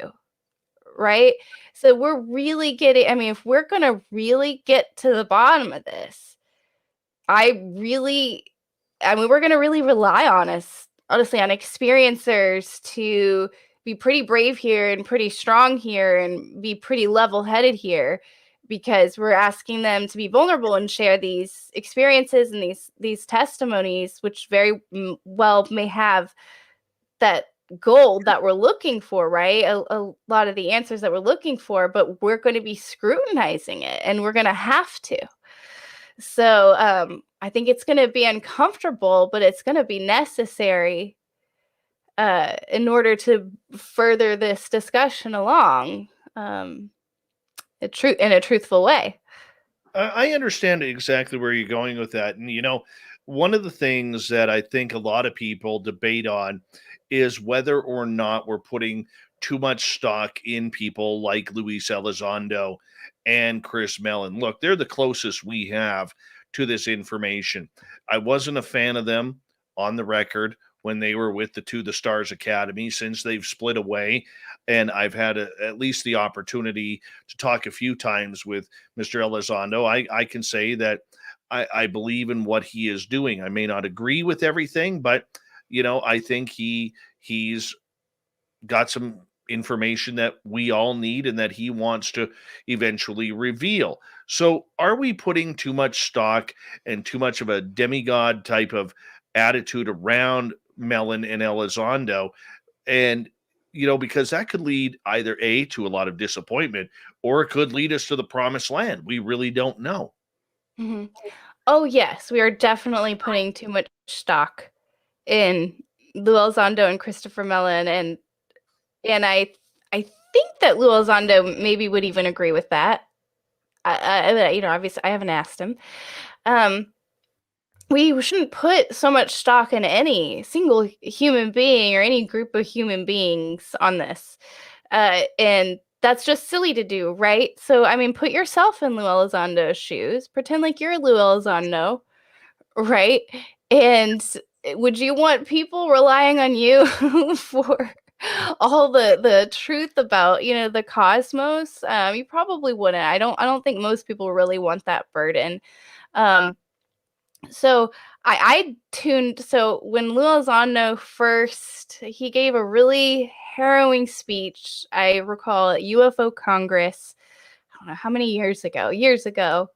right? So we're really getting, I mean, if we're going to really get to the bottom of this, we're going to really rely honestly on experiencers to be pretty brave here and pretty strong here and be pretty level-headed here, because we're asking them to be vulnerable and share these experiences and these testimonies, which very well may have that gold that we're looking for, right? A lot of the answers that we're looking for, but we're going to be scrutinizing it, and we're going to have to. So I think it's going to be uncomfortable, but it's going to be necessary in order to further this discussion along in a truthful way. I understand exactly where you're going with that. And, one of the things that I think a lot of people debate on is whether or not we're putting too much stock in people like Luis Elizondo and Chris Mellon. Look, they're the closest we have to this information. I wasn't a fan of them on the record when they were with the Stars Academy. Since they've split away, and I've had at least the opportunity to talk a few times with Mr. Elizondo, I can say that I believe in what he is doing. I may not agree with everything, but I think he's got some information that we all need and that he wants to eventually reveal. So are we putting too much stock and too much of a demigod type of attitude around Mellon and Elizondo? And because that could lead either to a lot of disappointment, or it could lead us to the promised land. We really don't know. Mm-hmm. Oh, yes, we are definitely putting too much stock in Lou Elizondo and Christopher Mellon, and I think that Lou Elizondo maybe would even agree with that. Obviously I haven't asked him. We shouldn't put so much stock in any single human being or any group of human beings on this, and that's just silly to do, right? So, I mean, put yourself in Lou Elizondo's shoes. Pretend like you're Lou Elizondo, right? And would you want people relying on you for all the truth about the cosmos? You probably wouldn't. I don't think most people really want that burden. So I tuned. So when Lou Elizondo first, he gave a really harrowing speech. I recall at UFO Congress. I don't know how many years ago.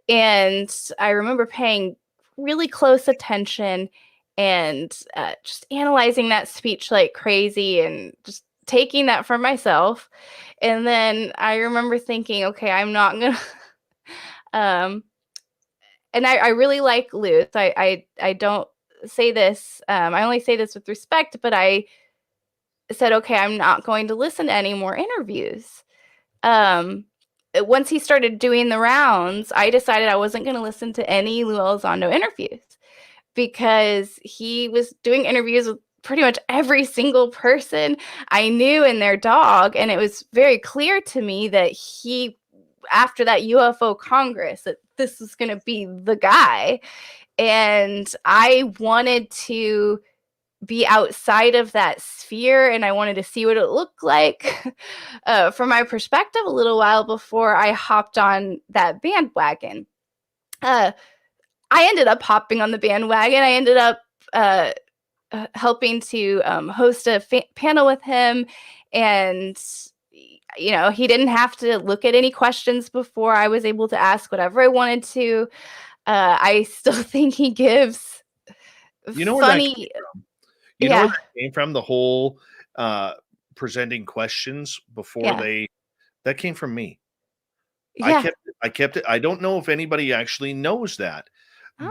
And I remember paying really close attention and just analyzing that speech like crazy and just taking that for myself. And then I remember thinking, okay, I'm not gonna. um, and I really like Lutz. I don't say this. I only say this with respect, but I said, okay, I'm not going to listen to any more interviews. Once he started doing the rounds, I decided I wasn't going to listen to any Lou Elizondo interviews because he was doing interviews with pretty much every single person I knew and their dog. And it was very clear to me that he, after that UFO Congress, that this was going to be the guy. And I wanted to be outside of that sphere and I wanted to see what it looked like from my perspective a little while before I hopped on that bandwagon. I ended up hopping on the bandwagon. I ended up helping to host a panel with him. And, you know, he didn't have to look at any questions before I was able to ask whatever I wanted to. I still think he gives You know where that came from? You know where that came from? The whole presenting questions before that came from me. Yeah. I kept it. I don't know if anybody actually knows that,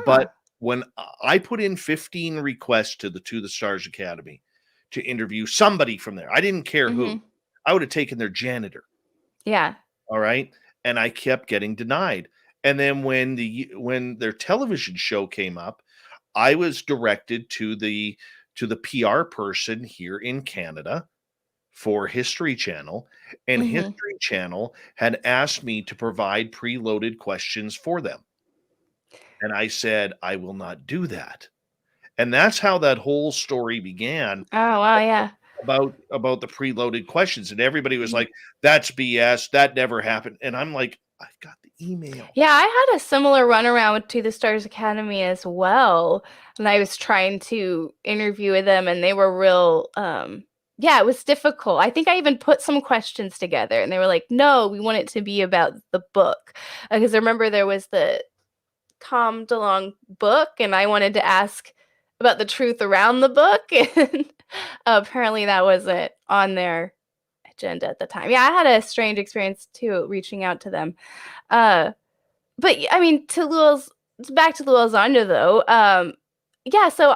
but when I put in 15 requests to the Stars Academy to interview somebody from there, I didn't care who. I would have taken their janitor. Yeah. All right. And I kept getting denied. And then when their television show came up, I was directed to the PR person here in Canada for History Channel, and History Channel had asked me to provide preloaded questions for them. And I said, I will not do that. And that's how that whole story began. Oh, wow, yeah. About the preloaded questions. And everybody was like, that's BS. That never happened. And I'm like, I've got the email. Yeah, I had a similar runaround to the Stars Academy as well. And I was trying to interview with them and they were real yeah, it was difficult. I think I even put some questions together and they were like, no, we want it to be about the book. Because I remember there was the Tom DeLonge book and I wanted to ask about the truth around the book. And apparently that wasn't on their agenda at the time. Yeah, I had a strange experience too, reaching out to them. But I mean, back to Lou Elizondo though. Yeah, so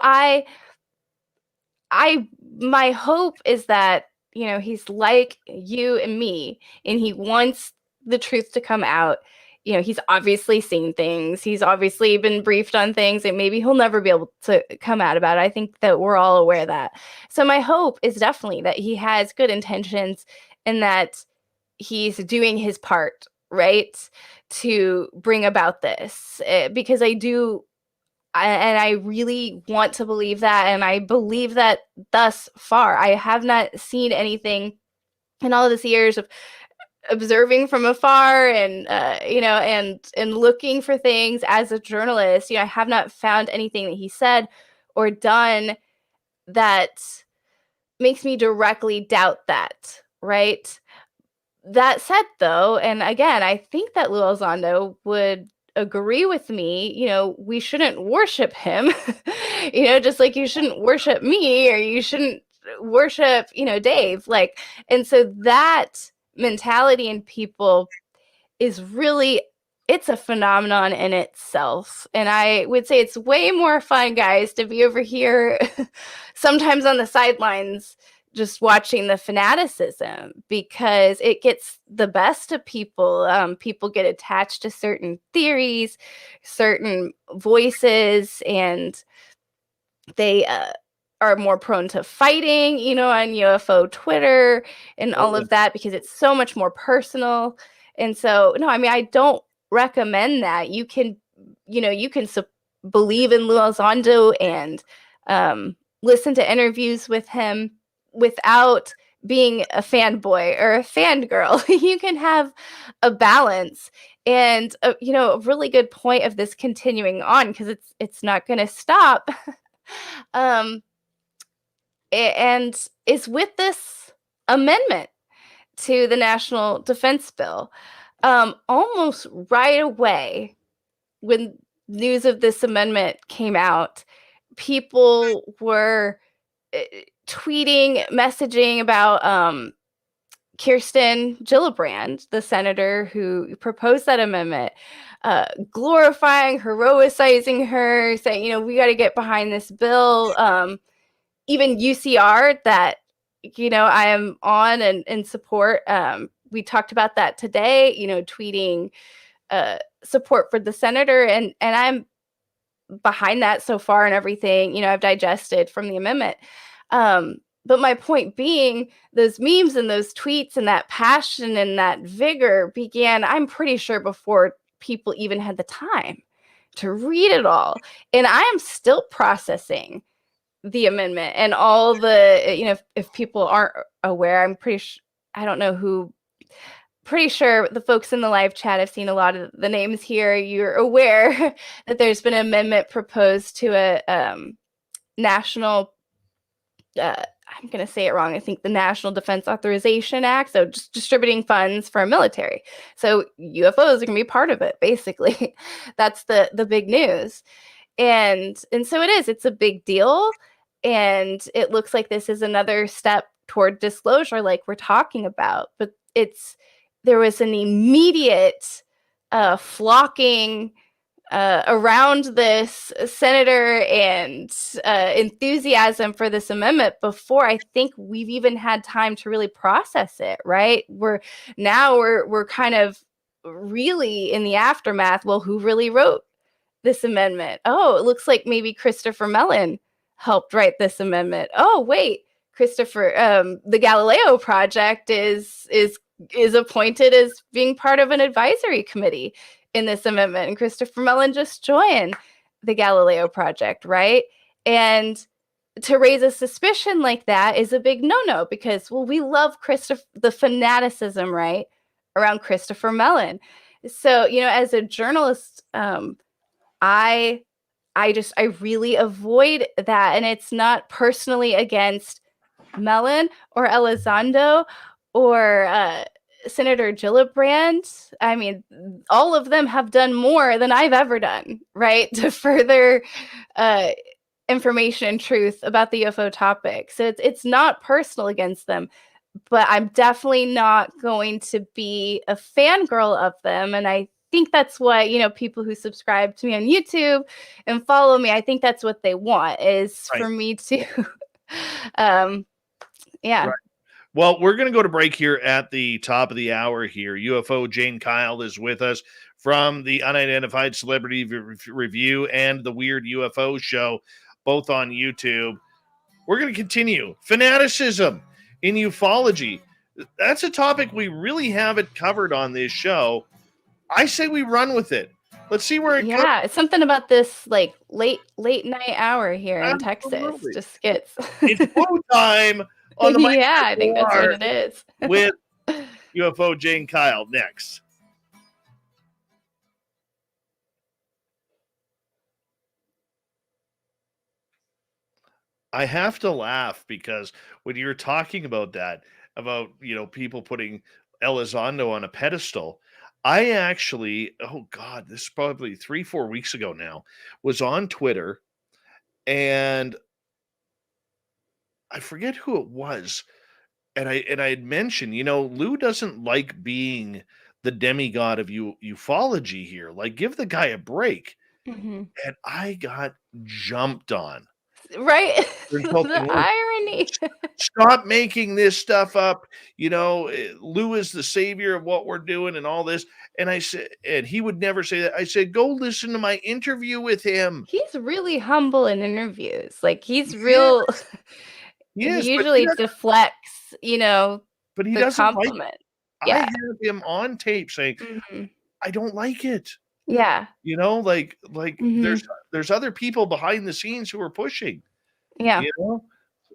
my hope is that, you know, he's like you and me, and he wants the truth to come out. You know, he's obviously seen things. He's obviously been briefed on things, and maybe he'll never be able to come out about it. I think that we're all aware of that. So my hope is definitely that he has good intentions and that he's doing his part, right, to bring about this. Because I really want to believe that, and I believe that thus far. I have not seen anything in all of this years of observing from afar and you know, and looking for things as a journalist. You know, I have not found anything that he said or done that makes me directly doubt that, right? That said, though, and again, I think that Lou Elizondo would agree with me, you know, we shouldn't worship him, you know, just like you shouldn't worship me or you shouldn't worship, you know, Dave. Like, and so that mentality in people is really, it's a phenomenon in itself. And I would say it's way more fun, guys, to be over here sometimes on the sidelines just watching the fanaticism, because it gets the best of people. People get attached to certain theories, certain voices, and they are more prone to fighting, you know, on UFO Twitter and all of that, because it's so much more personal. And so, no, I mean, I don't recommend that. You can, you know, you can believe in Lou Elizondo and listen to interviews with him without being a fanboy or a fangirl. You can have a balance. And a really good point of this continuing on, because it's not going to stop. um, and is with this amendment to the National Defense Bill. Almost right away, when news of this amendment came out, people were tweeting, messaging about Kirsten Gillibrand, the senator who proposed that amendment, glorifying, heroicizing her, saying, we got to get behind this bill. Even UCR, that I am on and support. We talked about that today. Tweeting support for the senator, and I'm behind that so far and everything. I've digested from the amendment. But my point being, those memes and those tweets and that passion and that vigor began, I'm pretty sure, before people even had the time to read it all. And I am still processing the amendment and all the, if people aren't aware, I'm pretty sure, I don't know who, pretty sure the folks in the live chat have seen a lot of the names here. You're aware that there's been an amendment proposed to a national, I'm going to say it wrong, I think the National Defense Authorization Act, so just distributing funds for our military. So UFOs are going to be part of it, basically. That's the big news. And so it's a big deal. And it looks like this is another step toward disclosure, like we're talking about. But there was an immediate flocking around this senator and enthusiasm for this amendment before I think we've even had time to really process it, right? We're kind of really in the aftermath. Well, who really wrote this amendment? Oh, it looks like maybe Christopher Mellon helped write this amendment. Oh, wait, Christopher, the Galileo Project is appointed as being part of an advisory committee in this amendment, and Christopher Mellon just joined the Galileo Project, right? And to raise a suspicion like that is a big no-no, because, well, we love the fanaticism, right, around Christopher Mellon. So, as a journalist, I really avoid that, and it's not personally against Mellon or Elizondo or Senator Gillibrand. I mean, all of them have done more than I've ever done, right, to further information and truth about the UFO topic. So it's not personal against them, but I'm definitely not going to be a fangirl of them. And I think that's what, people who subscribe to me on YouTube and follow me, I think that's what they want, is for me to, yeah. Right. Well, we're going to go to break here at the top of the hour here. UFOJane Kyle is with us from the Unidentified Celebrity Review and the Weird UFO Show, both on YouTube. We're going to continue fanaticism in ufology. That's a topic we really haven't covered on this show. I say we run with it. Let's see where it goes. Yeah, it's something about this like late night hour here in Texas. Just gets it's full time on the mic. Yeah, I think that's what it is. With UFOJane Kyle next. I have to laugh because when you're talking about that, about, people putting Elizondo on a pedestal, I actually, oh God, this is probably 3-4 weeks ago now, was on Twitter, and I forget who it was. And I had mentioned, Lou doesn't like being the demigod of ufology here. Like, give the guy a break. Mm-hmm. And I got jumped on. Right? The irony. Stop making this stuff up. Lou is the savior of what we're doing and all this. And I said, and he would never say that. I said, go listen to my interview with him. He's really humble in interviews. Like, he's real. He usually deflects, but he doesn't compliment. I have him on tape saying, I don't like it. Yeah. There's other people behind the scenes who are pushing. Yeah.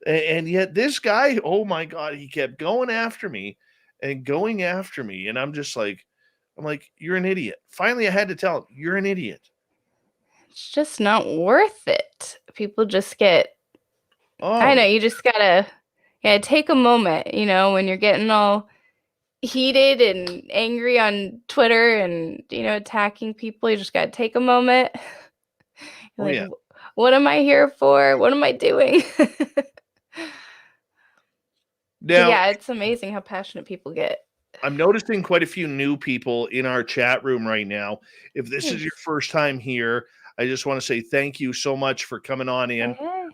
And yet this guy, oh my God, he kept going after me and going after me. And I'm like, you're an idiot. Finally, I had to tell him, you're an idiot. It's just not worth it. People just get, I know, you just gotta take a moment, when you're getting all heated and angry on Twitter and, attacking people, you just gotta take a moment. You're like, what am I here for? What am I doing? Now, yeah, it's amazing how passionate people get. I'm noticing quite a few new people in our chat room right now. If this is your first time here, I just want to say thank you so much for coming on in. Hey.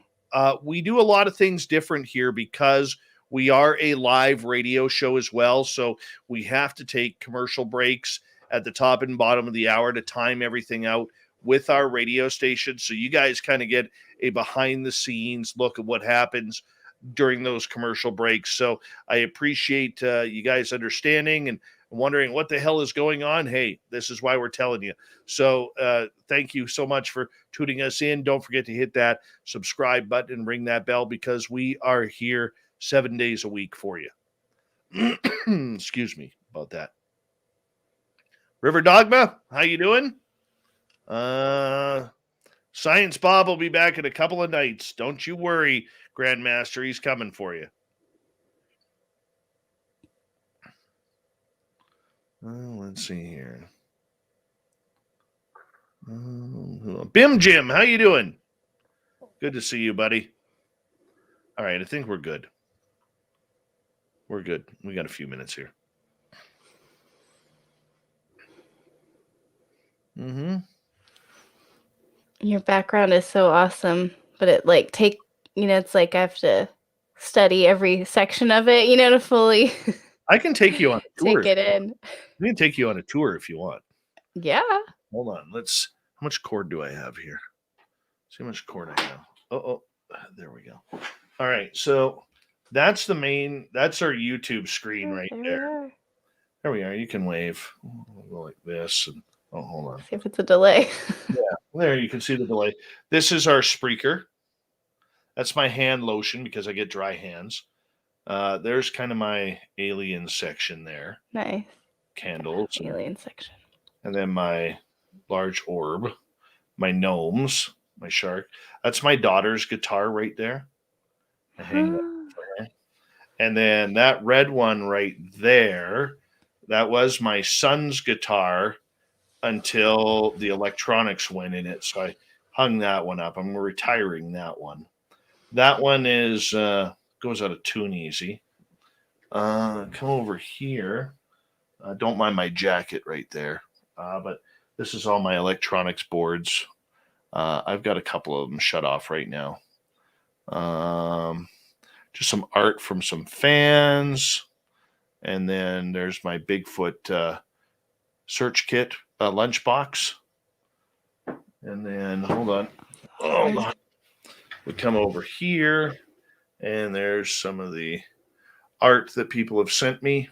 We do a lot of things different here because we are a live radio show as well. So we have to take commercial breaks at the top and bottom of the hour to time everything out with our radio station. So you guys kind of get a behind the scenes look at what happens during those commercial breaks. So I appreciate you guys understanding and wondering what the hell is going on. Hey, this is why we're telling you. So thank you so much for tuning us in. Don't forget to hit that subscribe button and ring that bell because we are here 7 days a week for you. Excuse me about that. River Dogma, how you doing? Science Bob will be back in a couple of nights. Don't you worry, Grandmaster. He's coming for you. Let's see here. Bim Jim, how you doing? Good to see you, buddy. All right, I think we're good. We're good. We got a few minutes here. Your background is so awesome, but it it's like I have to study every section of it, to fully I can take you on a tour. Take it in. I can take you on a tour if you want. Yeah. Hold on. How much cord do I have here? See how much cord I have. Oh, there we go. All right. So that's our YouTube screen right there. There we are. You can wave. We'll go like this. And hold on. See if it's a delay. Yeah. There you can see the delay. This is our Spreaker. That's my hand lotion because I get dry hands. There's kind of my alien section there. Nice. Candles. Alien section. And then my large orb, my gnomes, my shark. That's my daughter's guitar right there. I hang that there. And then that red one right there, that was my son's guitar until the electronics went in it. So I hung that one up. I'm retiring that one. That one is goes out of tune easy. Come over here. Don't mind my jacket right there. But this is all my electronics boards. I've got a couple of them shut off right now. Just some art from some fans. And then there's my Bigfoot search kit lunchbox. And then, hold on. We come over here. And there's some of the art that people have sent me.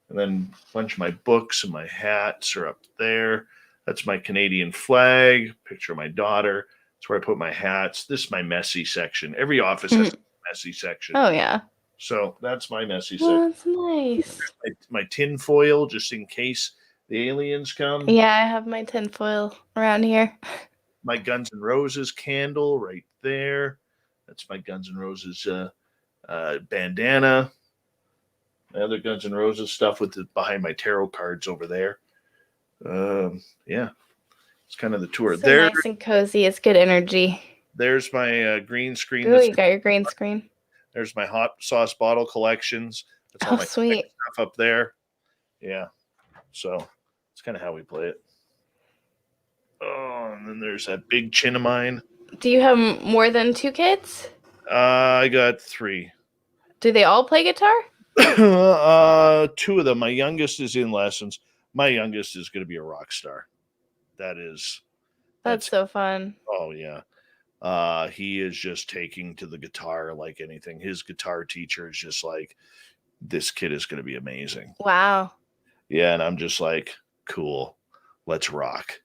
And then a bunch of my books and my hats are up there. That's my Canadian flag, picture of my daughter. That's where I put my hats. This is my messy section. Every office has a messy section. Oh, yeah. So that's my messy section. That's nice. My tin foil, just in case the aliens come. Yeah, I have my tin foil around here. My Guns N' Roses candle right there. That's my Guns N' Roses bandana. My other Guns N' Roses stuff behind my tarot cards over there. Yeah, it's kind of the tour. So nice and cozy. It's good energy. There's my green screen. Oh, you got your green screen. There's my hot sauce bottle collections. That's all my sweet stuff up there. Yeah, so it's kind of how we play it. Oh, and then there's that big chin of mine. Do you have more than 2 kids? I got 3. Do they all play guitar? 2 of them. My youngest is in lessons. My youngest is going to be a rock star. That's so fun. Oh yeah. He is just taking to the guitar like anything. His guitar teacher is just like, this kid is going to be amazing. Wow. Yeah, and I'm just like, cool. Let's rock.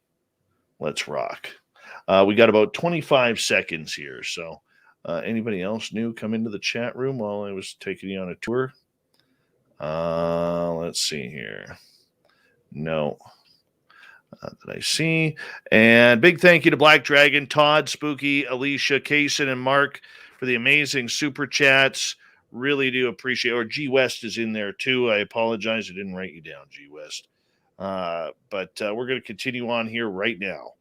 We got about 25 seconds here, so Anybody else new come into the chat room while I was taking you on a tour? Let's see here. No. That I see. And big thank you to Black Dragon, Todd, Spooky, Alicia, Kaysen, and Mark for the amazing super chats. Really do appreciate it. Or G West is in there too. I apologize. I didn't write you down, G West. But we're going to continue on here right now.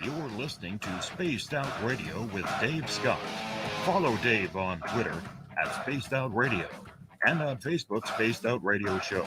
You're listening to Spaced Out Radio with Dave Scott. Follow Dave on Twitter at Spaced Out Radio and on Facebook, Spaced Out Radio Show.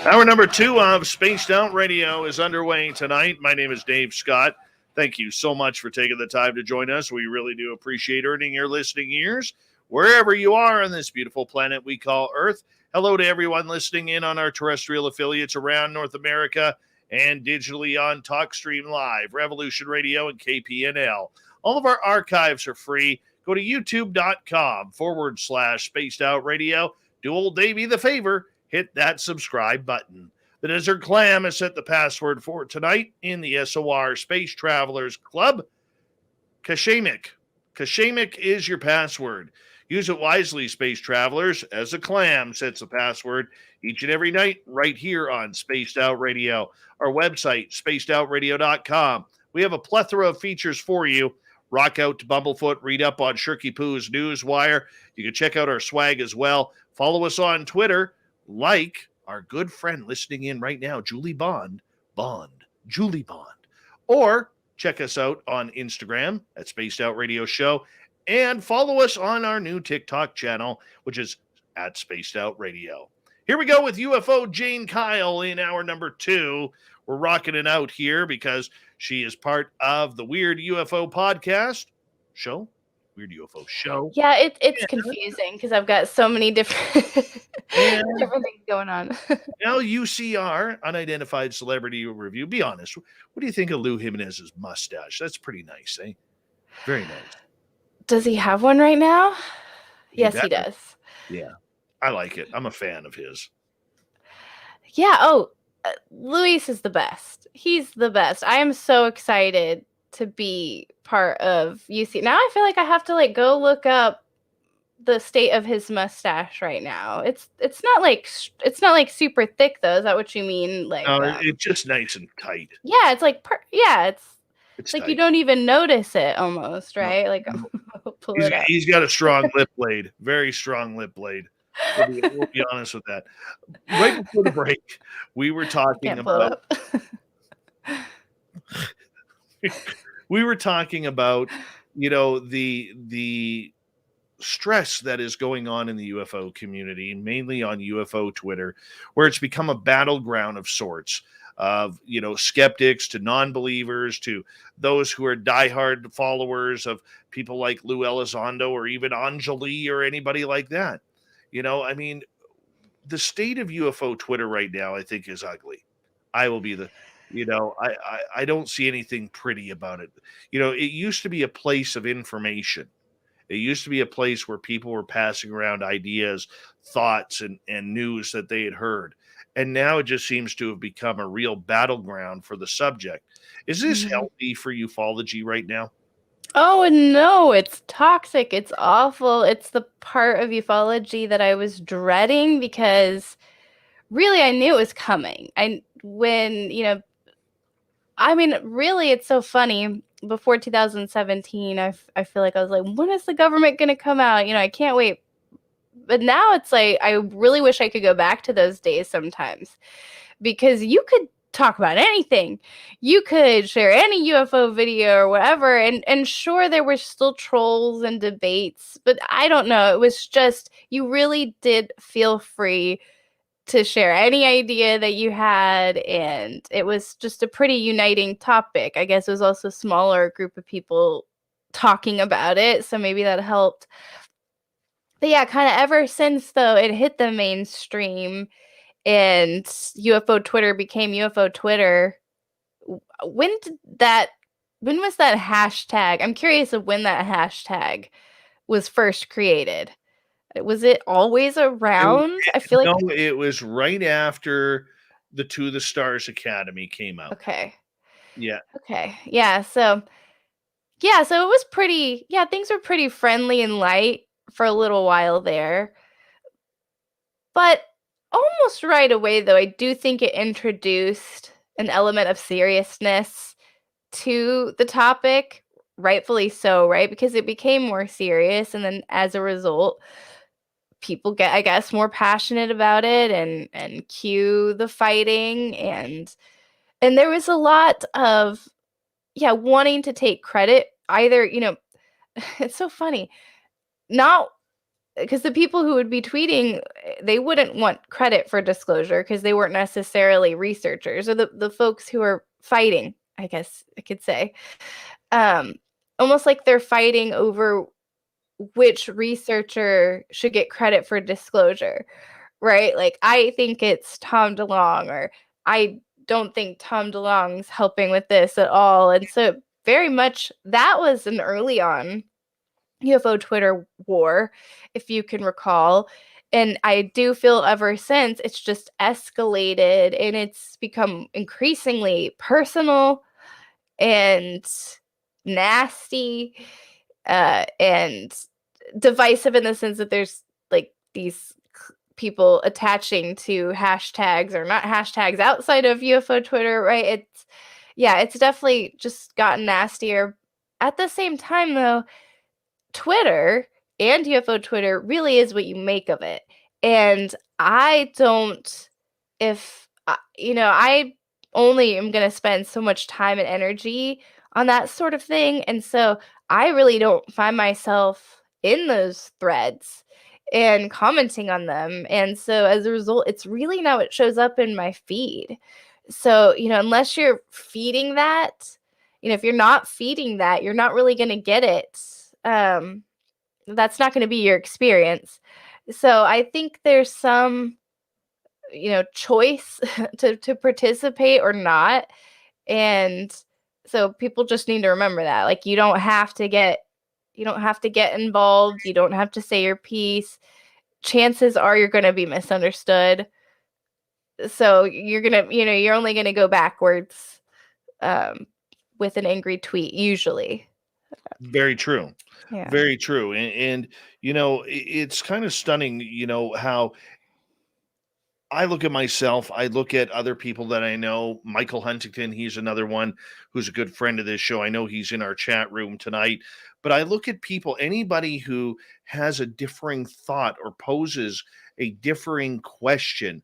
Hour number 2 of Spaced Out Radio is underway tonight. My name is Dave Scott. Thank you so much for taking the time to join us. We really do appreciate earning your listening ears wherever you are on this beautiful planet we call Earth. Hello to everyone listening in on our terrestrial affiliates around North America and digitally on TalkStream Live, Revolution Radio, and KPNL. All of our archives are free. Go to youtube.com/Spaced Out Radio. Do old Davey the favor. Hit that subscribe button. The Desert Clam has set the password for tonight in the SOR Space Travelers Club. Kashamik. Kashamik is your password. Use it wisely, Space Travelers, as a clam sets the password each and every night right here on Spaced Out Radio. Our website, spacedoutradio.com. We have a plethora of features for you. Rock out to Bumblefoot, read up on Shirky Poo's Newswire. You can check out our swag as well. Follow us on Twitter, like our good friend listening in right now, Julie Bond, Julie Bond. Or check us out on Instagram at Spaced Out Radio Show. And follow us on our new TikTok channel, which is at Spaced Out Radio. Here we go with UFOJane Kyle in hour number 2. We're rocking it out here because she is part of the Weird UFO podcast show. Weird UFO show. Yeah, it's confusing because I've got so many different different things going on. Now, UCR, Unidentified Celebrity Review. Be honest. What do you think of Lou Jimenez's mustache? That's pretty nice, eh? Very nice. Does he have one right now? Yes, he does. Yeah, I like it. I'm a fan of his. Yeah. Oh, Luis is the best. He's the best. I am so excited to be part of UC. Now I feel like I have to go look up the state of his mustache right now. It's not like super thick though. Is that what you mean? No, it's just nice and tight. Yeah, it's like it's like tight. you don't even notice it almost, right? No. Like pull he's, it up. He's got a strong lip blade, very strong lip blade. We'll be honest with that. Right before the break, we were talking about the stress that is going on in the UFO community, mainly on UFO Twitter, where it's become a battleground of sorts. Of skeptics to non-believers to those who are diehard followers of people like Lou Elizondo or even Anjali or anybody like that. I mean, the state of UFO Twitter right now, I think, is ugly. I will be I don't see anything pretty about it. It used to be a place of information. It used to be a place where people were passing around ideas, thoughts, and news that they had heard. And now it just seems to have become a real battleground for the subject. Is this healthy for ufology right now? Oh, no, it's toxic. It's awful. It's the part of ufology that I was dreading because really I knew it was coming. Really, it's so funny. Before 2017, I feel like I was like, when is the government going to come out? I can't wait. But now it's like, I really wish I could go back to those days sometimes because you could talk about anything. You could share any UFO video or whatever. And sure, there were still trolls and debates, but I don't know. It was just, you really did feel free to share any idea that you had. And it was just a pretty uniting topic. I guess it was also a smaller group of people talking about it. So maybe that helped. But yeah, kind of ever since, though, it hit the mainstream and UFO Twitter became UFO Twitter. When was that hashtag? I'm curious of when that hashtag was first created. Was it always around? I feel like it was right after the To the Stars Academy came out. Okay. Yeah. Okay. Yeah. So it was pretty. Yeah, things were pretty friendly and light for a little while there. But almost right away, though, I do think it introduced an element of seriousness to the topic, rightfully so, right? Because it became more serious, and then as a result, people get, I guess, more passionate about it and cue the fighting, and there was a lot of wanting to take credit. Either, it's so funny, not because the people who would be tweeting, they wouldn't want credit for disclosure because they weren't necessarily researchers, or the folks who are fighting, I guess I could say, almost like they're fighting over which researcher should get credit for disclosure, right? Like, I think it's Tom DeLonge, or I don't think Tom DeLonge's helping with this at all. And so very much that was an early on UFO Twitter war, if you can recall. And I do feel ever since it's just escalated and it's become increasingly personal and nasty, and divisive, in the sense that there's like these people attaching to hashtags or not hashtags outside of UFO Twitter, right? It's definitely just gotten nastier. At the same time, though, Twitter and UFO Twitter really is what you make of it. And I don't, if, I only am going to spend so much time and energy on that sort of thing. And so I really don't find myself in those threads and commenting on them. And so as a result, it's really not what shows up in my feed. So, unless you're feeding that, if you're not feeding that, you're not really going to get it. That's not going to be your experience. So I think there's some, choice to participate or not. And so people just need to remember that, like, you don't have to get involved. You don't have to say your piece. Chances are you're going to be misunderstood. So you're only going to go backwards, with an angry tweet, usually. Very true. Yeah. Very true. And it's kind of stunning, how I look at myself, I look at other people that I know. Michael Huntington, he's another one who's a good friend of this show. I know he's in our chat room tonight. But I look at people, anybody who has a differing thought or poses a differing question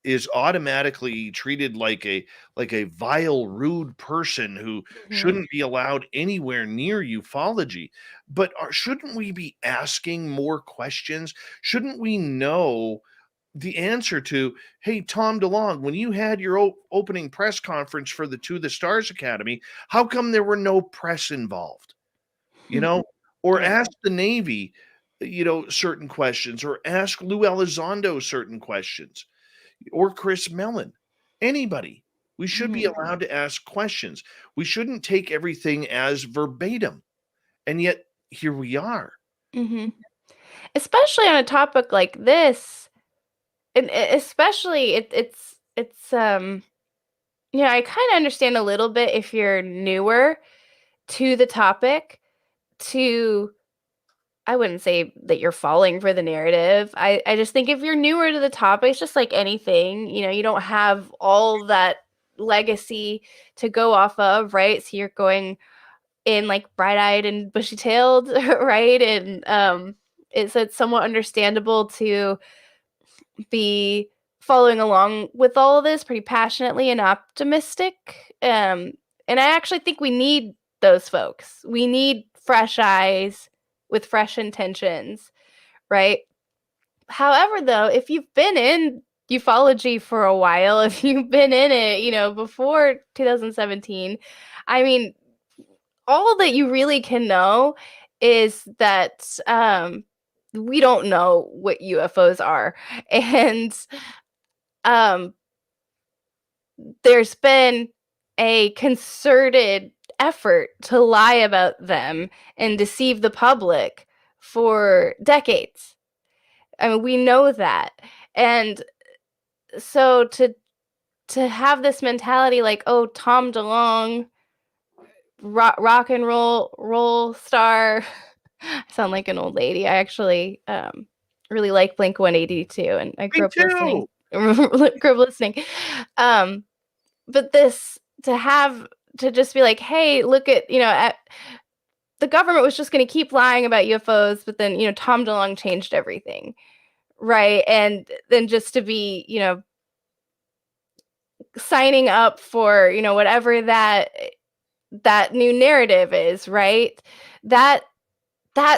is automatically treated like a vile, rude person who shouldn't be allowed anywhere near ufology. But shouldn't we be asking more questions? Shouldn't we know the answer to, hey, Tom DeLonge, when you had your opening press conference for the To the Stars Academy, how come there were no press involved? Or Yeah. ask the Navy, certain questions, or ask Lou Elizondo certain questions, or Chris Mellon, anybody. We should be allowed to ask questions. We shouldn't take everything as verbatim. And yet here we are. Especially on a topic like this. And especially it's I kind of understand a little bit if you're newer to the topic, I wouldn't say that you're falling for the narrative. I just think if you're newer to the topic, it's just like anything, you don't have all that legacy to go off of, right? So you're going in like bright-eyed and bushy-tailed, right? And it's somewhat understandable to be following along with all of this pretty passionately and optimistic. And I actually think we need those folks. We need fresh eyes with fresh intentions, right? However, though, if you've been in ufology for a while, if you've been in it, before 2017, I mean, all that you really can know is that we don't know what UFOs are. And there's been a concerted effort to lie about them and deceive the public for decades. I mean, we know that. And so to to have this mentality like, oh, Tom DeLonge, rock and roll star. I sound like an old lady. I actually really like Blink 182, and I grew Me up listening. But this to just be like, hey, look at the government was just going to keep lying about UFOs, but then Tom DeLonge changed everything, right? And then just to be signing up for whatever that new narrative is, right? That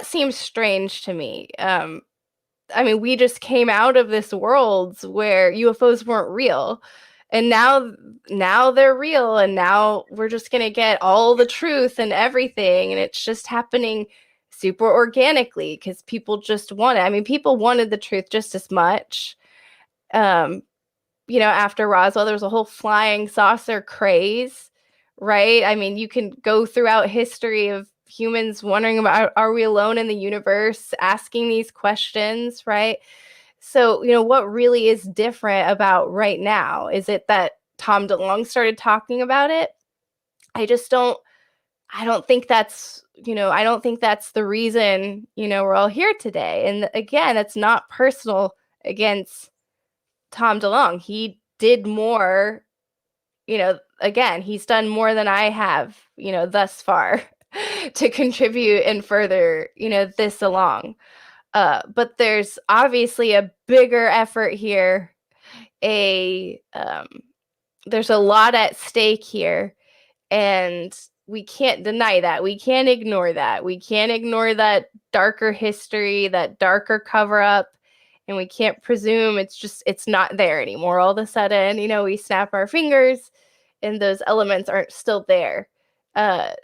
seems strange to me. I mean, we just came out of this world where UFOs weren't real, and now they're real, and now we're just gonna get all the truth and everything, and it's just happening super organically because people just want it. I mean, people wanted the truth just as much. After Roswell, there was a whole flying saucer craze, right? I mean, you can go throughout history of humans wondering about, are we alone in the universe, asking these questions, right? So, what really is different about right now? Is it that Tom DeLonge started talking about it? I don't think that's the reason, we're all here today. And again, that's not personal against Tom DeLonge. He did more, again, he's done more than I have, thus far to contribute and further, this along. But there's obviously a bigger effort here. There's a lot at stake here, and we can't deny that. We can't ignore that. We can't ignore that darker history, that darker cover up. And we can't presume it's not there anymore. All of a sudden, we snap our fingers and those elements aren't still there.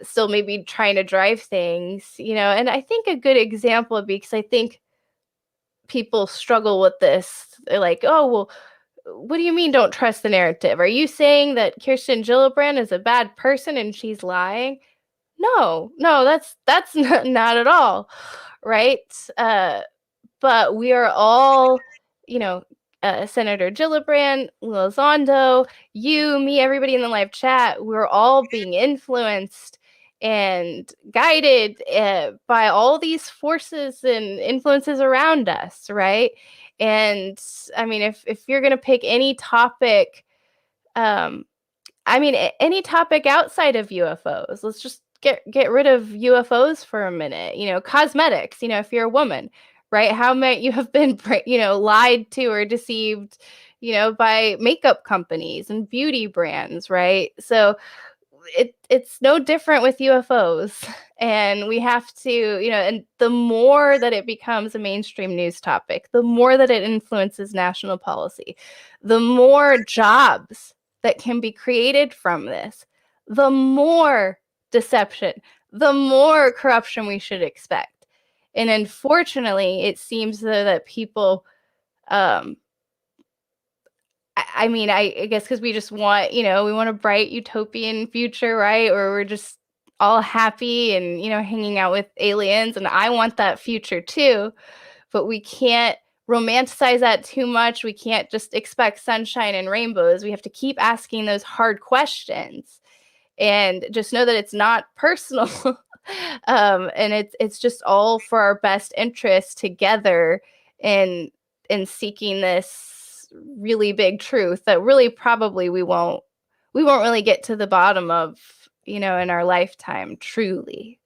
Still maybe trying to drive things, and I think a good example would be, because I think people struggle with this. They're like, oh, well, what do you mean don't trust the narrative? Are you saying that Kirsten Gillibrand is a bad person and she's lying? No, that's not at all, right? But we are all, Senator Gillibrand, Elizondo, you, me, everybody in the live chat, we're all being influenced and guided by all these forces and influences around us, right? And I mean, if you're going to pick any topic, any topic outside of UFOs, let's just get rid of UFOs for a minute. Cosmetics, if you're a woman, right? How might you have been, lied to or deceived, by makeup companies and beauty brands, right? So it's no different with UFOs. And we have to, and the more that it becomes a mainstream news topic, the more that it influences national policy, the more jobs that can be created from this, the more deception, the more corruption we should expect. And unfortunately, it seems though that people, I guess because we just want, we want a bright utopian future, right? Or we're just all happy and, hanging out with aliens. And I want that future too, but we can't romanticize that too much. We can't just expect sunshine and rainbows. We have to keep asking those hard questions and just know that it's not personal. And it's just all for our best interest together in seeking this really big truth that really probably we won't really get to the bottom of, in our lifetime. Truly.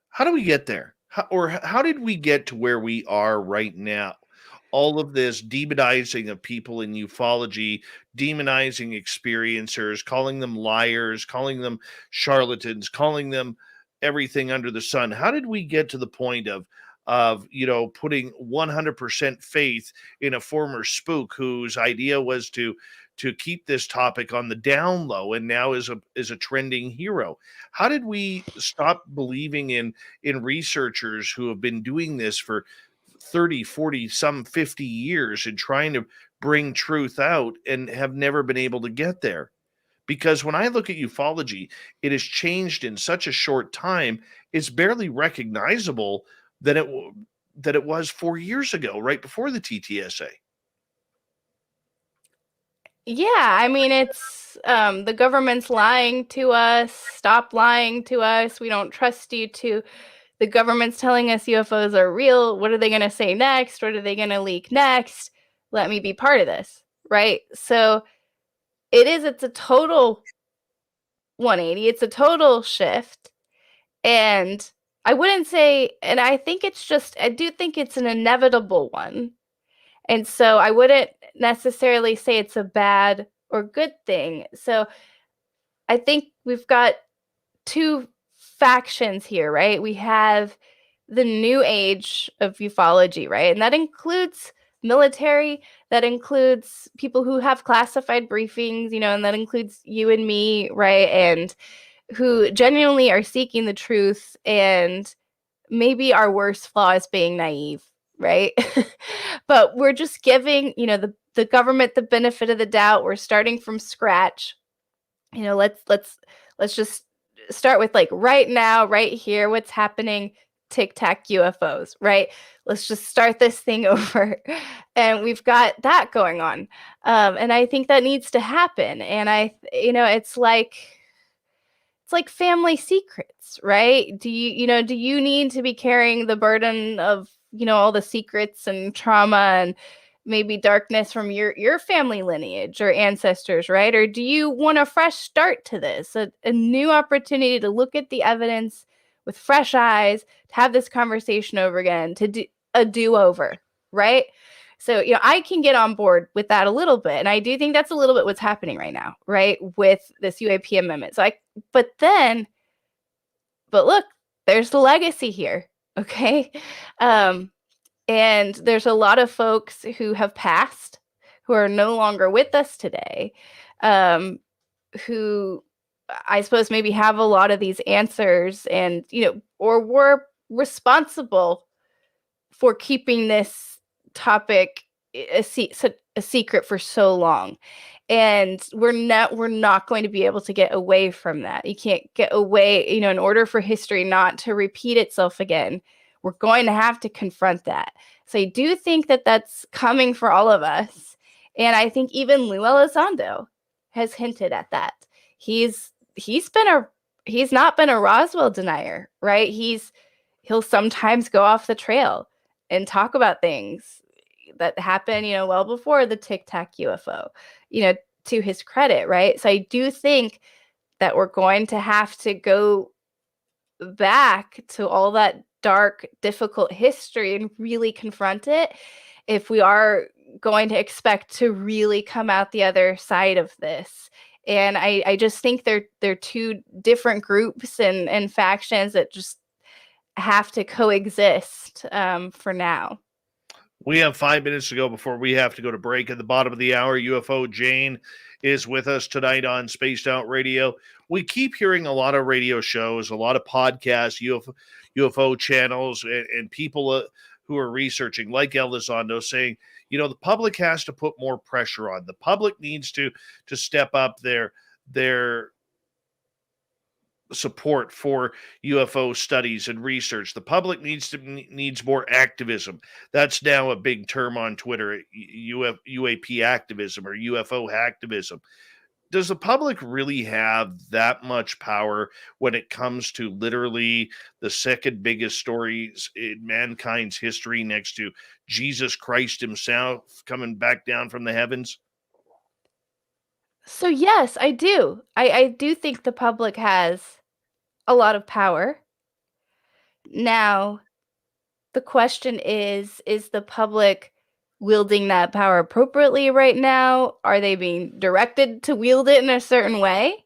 How do we get there? How did we get to where we are right now? All of this demonizing of people in ufology, demonizing experiencers, calling them liars, calling them charlatans, calling them everything under the sun. How did we get to the point of putting 100% faith in a former spook whose idea was to keep this topic on the down low, and now is a trending hero? How did we stop believing in researchers who have been doing this for 30, 40, some 50 years and trying to bring truth out and have never been able to get there? Because when I look at ufology, it has changed in such a short time. It's barely recognizable that it was 4 years ago, right before the TTSA. Yeah, I mean, it's the government's lying to us. Stop lying to us. We don't trust you to. The government's telling us UFOs are real. What are they going to say next? What are they going to leak next? Let me be part of this, right? So it's a total 180. It's a total shift. And I wouldn't say, and I think I do think it's an inevitable one. And so I wouldn't necessarily say it's a bad or good thing. So I think we've got two factions here, right? We have the new age of ufology, right? And that includes military, that includes people who have classified briefings, and that includes you and me, right? And who genuinely are seeking the truth, and maybe our worst flaw is being naive, right? But we're just giving, the government the benefit of the doubt. We're starting from scratch. Let's just start with like right now, right here, what's happening. Tic Tac UFOs, right? Let's just start this thing over. And we've got that going on. And I think that needs to happen. And it's like family secrets, right? Do you need to be carrying the burden of, all the secrets and trauma and maybe darkness from your family lineage or ancestors, right? Or do you want a fresh start to this, a new opportunity to look at the evidence with fresh eyes, to have this conversation over again, to do a do-over, right? So, I can get on board with that a little bit. And I do think that's a little bit what's happening right now, right? With this UAP amendment. But look, there's the legacy here. Okay. And there's a lot of folks who have passed, who are no longer with us today, who I suppose maybe have a lot of these answers and, or were responsible for keeping this topic a secret for so long. And we're not going to be able to get away from that. You can't get away, in order for history not to repeat itself again, we're going to have to confront that. So I do think that that's coming for all of us. And I think even Lou Elizondo has hinted at that. He's not been a Roswell denier, right? He'll sometimes go off the trail and talk about things that happened, well before the Tic Tac UFO, to his credit, right? So I do think that we're going to have to go back to all that dark, difficult history and really confront it if we are going to expect to really come out the other side of this. And I just think they're two different groups and factions that just have to coexist for now. We have 5 minutes to go before we have to go to break. At the bottom of the hour, UFOJane is with us tonight on Spaced Out Radio. We keep hearing a lot of radio shows, a lot of podcasts, UFO channels, and people who are researching, like Elizondo, saying, the public has to put more pressure on. The public needs to step up their support for UFO studies and research. The public needs more activism. That's now a big term on Twitter, UAP activism or UFO hacktivism. Does the public really have that much power when it comes to literally the second biggest stories in mankind's history, next to Jesus Christ himself coming back down from the heavens? So yes, I do. I do think the public has a lot of power. Now, the question is the public wielding that power appropriately right now? Are they being directed to wield it in a certain way?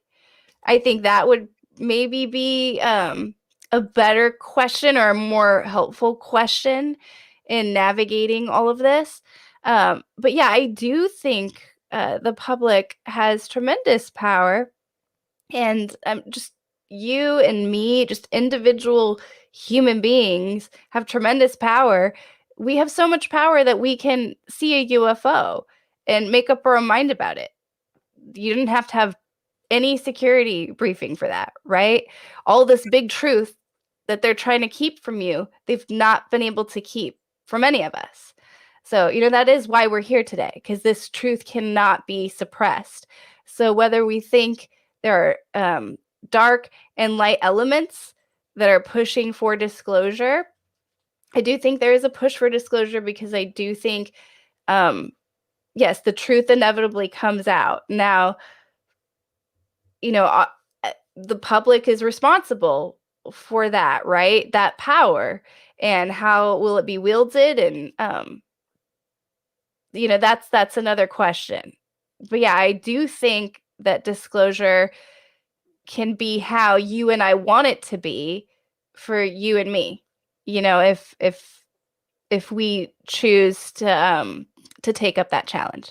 I think that would maybe be a better question or a more helpful question in navigating all of this. But yeah, I do think the public has tremendous power, and just you and me, just individual human beings, have tremendous power. We have so much power that we can see a UFO and make up our own mind about it. You didn't have to have any security briefing for that, right? All this big truth that they're trying to keep from you, they've not been able to keep from any of us. So, that is why we're here today, because this truth cannot be suppressed. So whether we think there are dark and light elements that are pushing for disclosure, I do think there is a push for disclosure, because I do think, yes, the truth inevitably comes out. Now, the public is responsible for that, right? That power, and how will it be wielded? And, that's another question. But yeah, I do think that disclosure can be how you and I want it to be for you and me. If we choose to take up that challenge.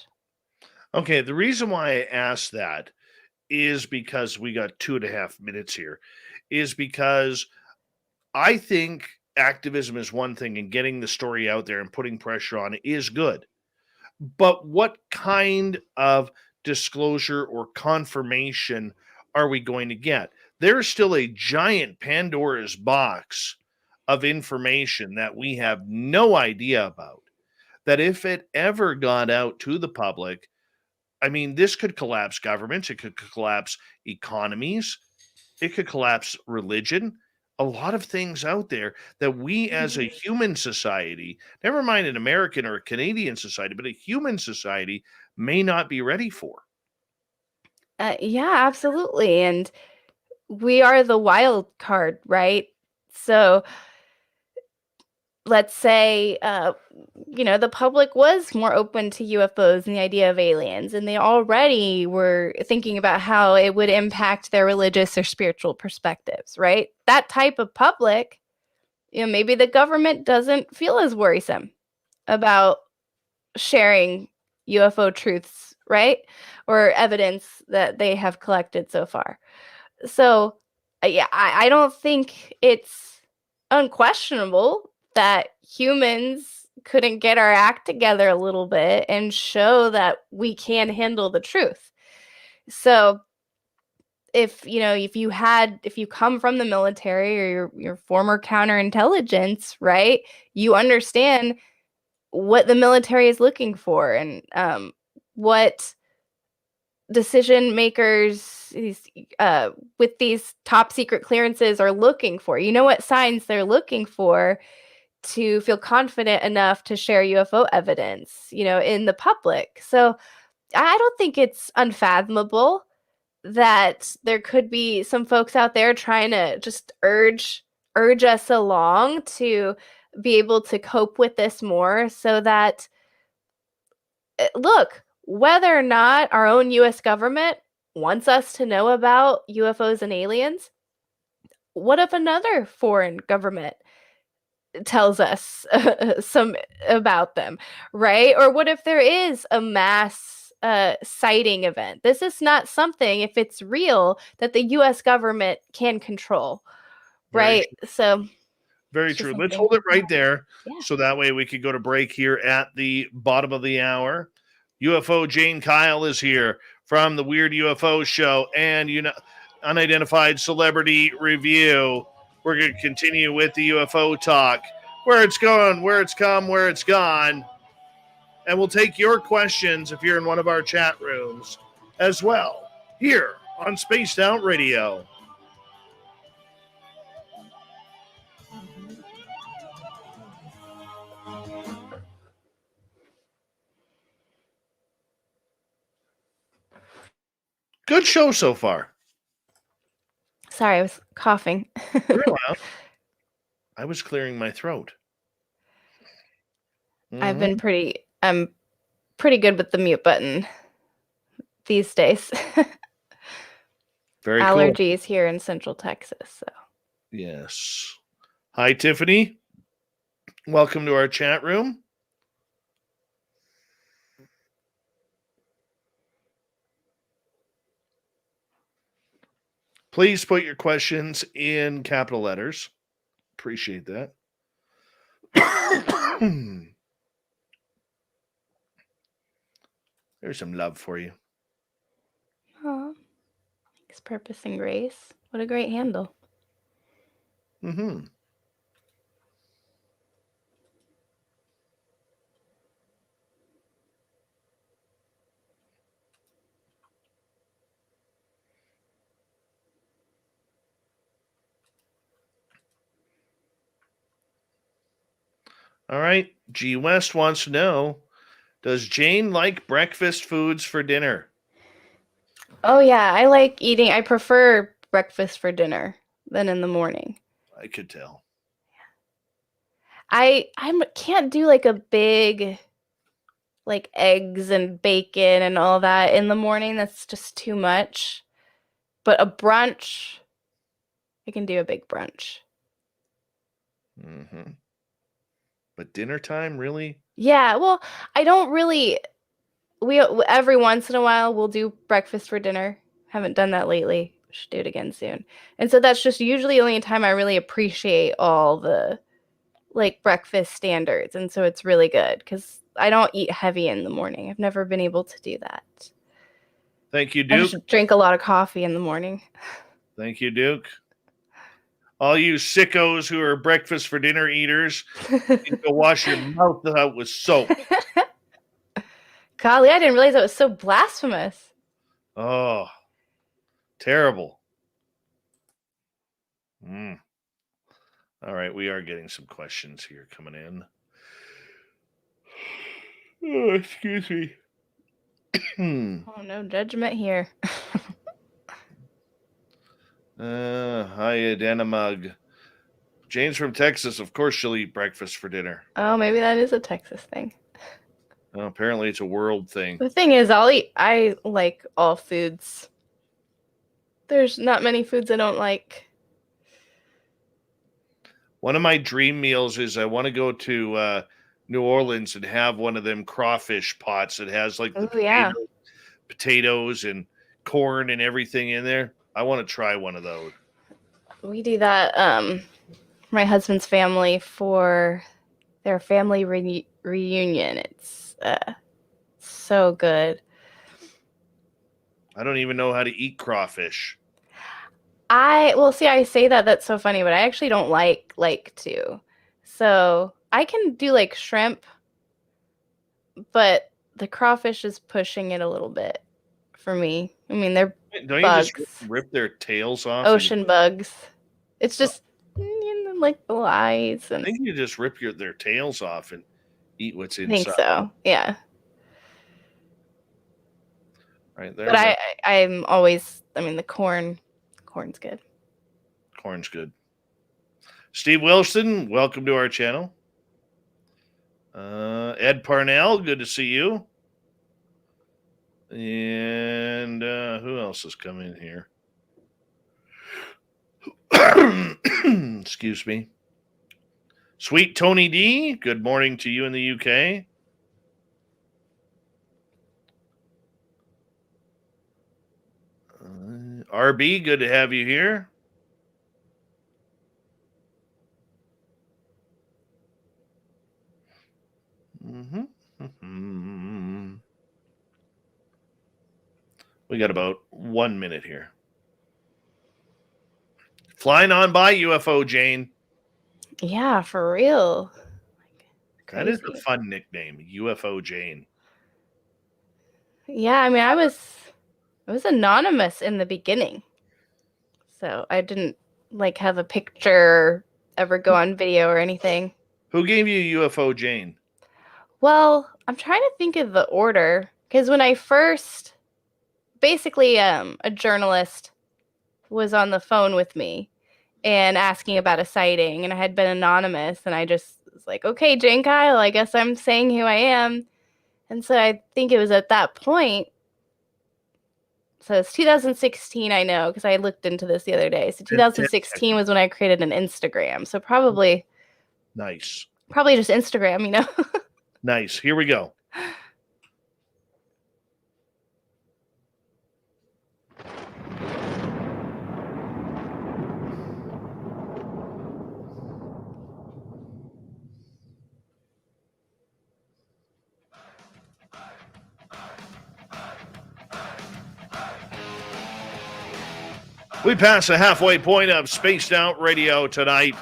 Okay, the reason why I asked that is because we got 2.5 minutes here, is because I think activism is one thing and getting the story out there and putting pressure on it is good. But what kind of disclosure or confirmation are we going to get? There's still a giant Pandora's box of information that we have no idea about, that if it ever got out to the public, I mean, this could collapse governments, it could collapse economies, it could collapse religion. A lot of things out there that we as a human society, never mind an American or a Canadian society, but a human society may not be ready for. Yeah, absolutely. And we are the wild card, right? So let's say, the public was more open to UFOs and the idea of aliens, and they already were thinking about how it would impact their religious or spiritual perspectives, right? That type of public, maybe the government doesn't feel as worrisome about sharing UFO truths, right? Or evidence that they have collected so far. So, yeah, I don't think it's unquestionable that humans couldn't get our act together a little bit and show that we can handle the truth. So, if you come from the military, or your former counterintelligence, right? You understand what the military is looking for, and what decision makers with these top secret clearances are looking for. You know what signs they're looking for to feel confident enough to share UFO evidence, in the public. So I don't think it's unfathomable that there could be some folks out there trying to just urge us along to be able to cope with this more, so that, look, whether or not our own US government wants us to know about UFOs and aliens, what if another foreign government tells us some about them, right? Or what if there is a mass sighting event? This is not something, if it's real, that the US government can control, right? So Very it's just true. Let's something. hold it right there. Yeah. So that way we could go to break here at the bottom of the hour. UFOJane Kyle is here from the Weird UFO Show and Unidentified Celebrity Review. We're going to continue with the UFO talk, where it's going, where it's come, where it's gone. And we'll take your questions if you're in one of our chat rooms as well, here on Spaced Out Radio. Good show so far. Sorry, I was coughing. Very well. I was clearing my throat. I'm pretty good with the mute button these days. Very Allergies cool. here in Central Texas. So. Yes. Hi, Tiffany. Welcome to our chat room. Please put your questions in capital letters. Appreciate that. There's some love for you. Oh, thanks, Purpose and Grace. What a great handle. Mm-hmm. All right. G West wants to know, does Jane like breakfast foods for dinner? Oh yeah, I prefer breakfast for dinner than in the morning. I could tell. I can't do like a big like eggs and bacon and all that in the morning. That's just too much. But a brunch, I can do a big brunch. Mm-hmm. But dinner time, really? Yeah, well, I don't really. We every once in a while we'll do breakfast for dinner. Haven't done that lately. Should do it again soon. And so that's just usually only a time I really appreciate all the like breakfast standards, and so it's really good because I don't eat heavy in the morning. I've never been able to do that. Thank you, I Duke. just drink a lot of coffee in the morning. Thank you, Duke. All you sickos who are breakfast for dinner eaters, you can go wash your mouth out with soap. Golly, I didn't realize that was so blasphemous. Oh, terrible. All right, we are getting some questions here coming in. Oh, excuse me. Oh, no judgment here. Hi, Adenamug. Jane's from Texas. Of course she'll eat breakfast for dinner. Oh, maybe that is a Texas thing. Well, apparently it's a world thing. The thing is, I like all foods. There's not many foods I don't like. One of my dream meals is I want to go to New Orleans and have one of them crawfish pots that has like the potatoes and corn and everything in there. I want to try one of those. We do that, my husband's family, for their family reunion. It's so good. I don't even know how to eat crawfish. I say that, that's so funny, but I actually don't like to. So I can do like shrimp, but the crawfish is pushing it a little bit for me. I mean, they're Don't bugs. you just rip their tails off? Ocean bugs. It's just like the eyes. And I think you just rip their tails off and eat what's inside. I think so. Yeah. Right there. But I'm always. I mean, the corn's good. Corn's good. Steve Wilson, welcome to our channel. Ed Parnell, good to see you. And who else has come in here? Excuse me. Sweet Tony D, good morning to you in the UK. RB, good to have you here. We got about 1 minute here. Flying on by, UFOJane. Yeah, for real. That is a fun nickname, UFOJane. Yeah, I mean, I was anonymous in the beginning, so I didn't have a picture ever go on video or anything. Who gave you UFOJane? Well, I'm trying to think of the order, because when I first, basically, a journalist was on the phone with me and asking about a sighting, and I had been anonymous, and I just was like, okay, Jane Kyle, I guess I'm saying who I am. And so I think it was at that point. So it's 2016, I know, because I looked into this the other day. So 2016 was when I created an Instagram. So probably. Nice. Probably just Instagram, you know. Nice. Here we go. We pass the halfway point of Spaced Out Radio tonight.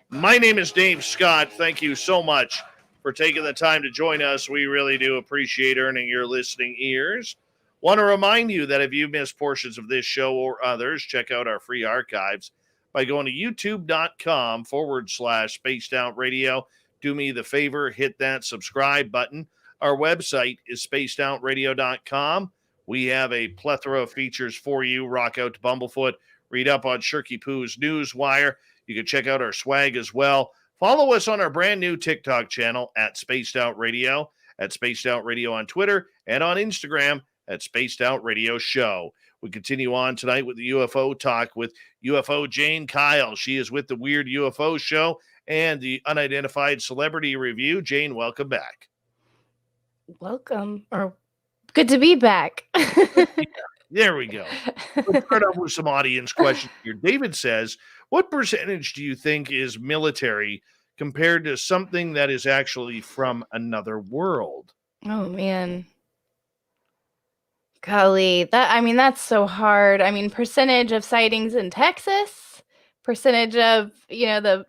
My name is Dave Scott. Thank you so much for taking the time to join us. We really do appreciate earning your listening ears. Want to remind you that if you missed portions of this show or others, check out our free archives by going to youtube.com/Spaced Out Radio. do me the favor, hit that subscribe button. Our website is spacedoutradio.com. We have a plethora of features for you. Rock out to Bumblefoot. Read up on Shirky Poo's Newswire. You can check out our swag as well. Follow us on our brand new TikTok channel at Spaced Out Radio, at Spaced Out Radio on Twitter, and on Instagram at Spaced Out Radio Show. We continue on tonight with the UFO talk with UFOJane Kyle. She is with the Weird UFO Show and the Unidentified Celebrity Review. Jane, welcome back. Welcome, or good to be back. There we go. Let's start off with some audience questions here. David says, what percentage do you think is military compared to something that is actually from another world? Oh, man. Golly, that's so hard. I mean, percentage of sightings in Texas, percentage of, the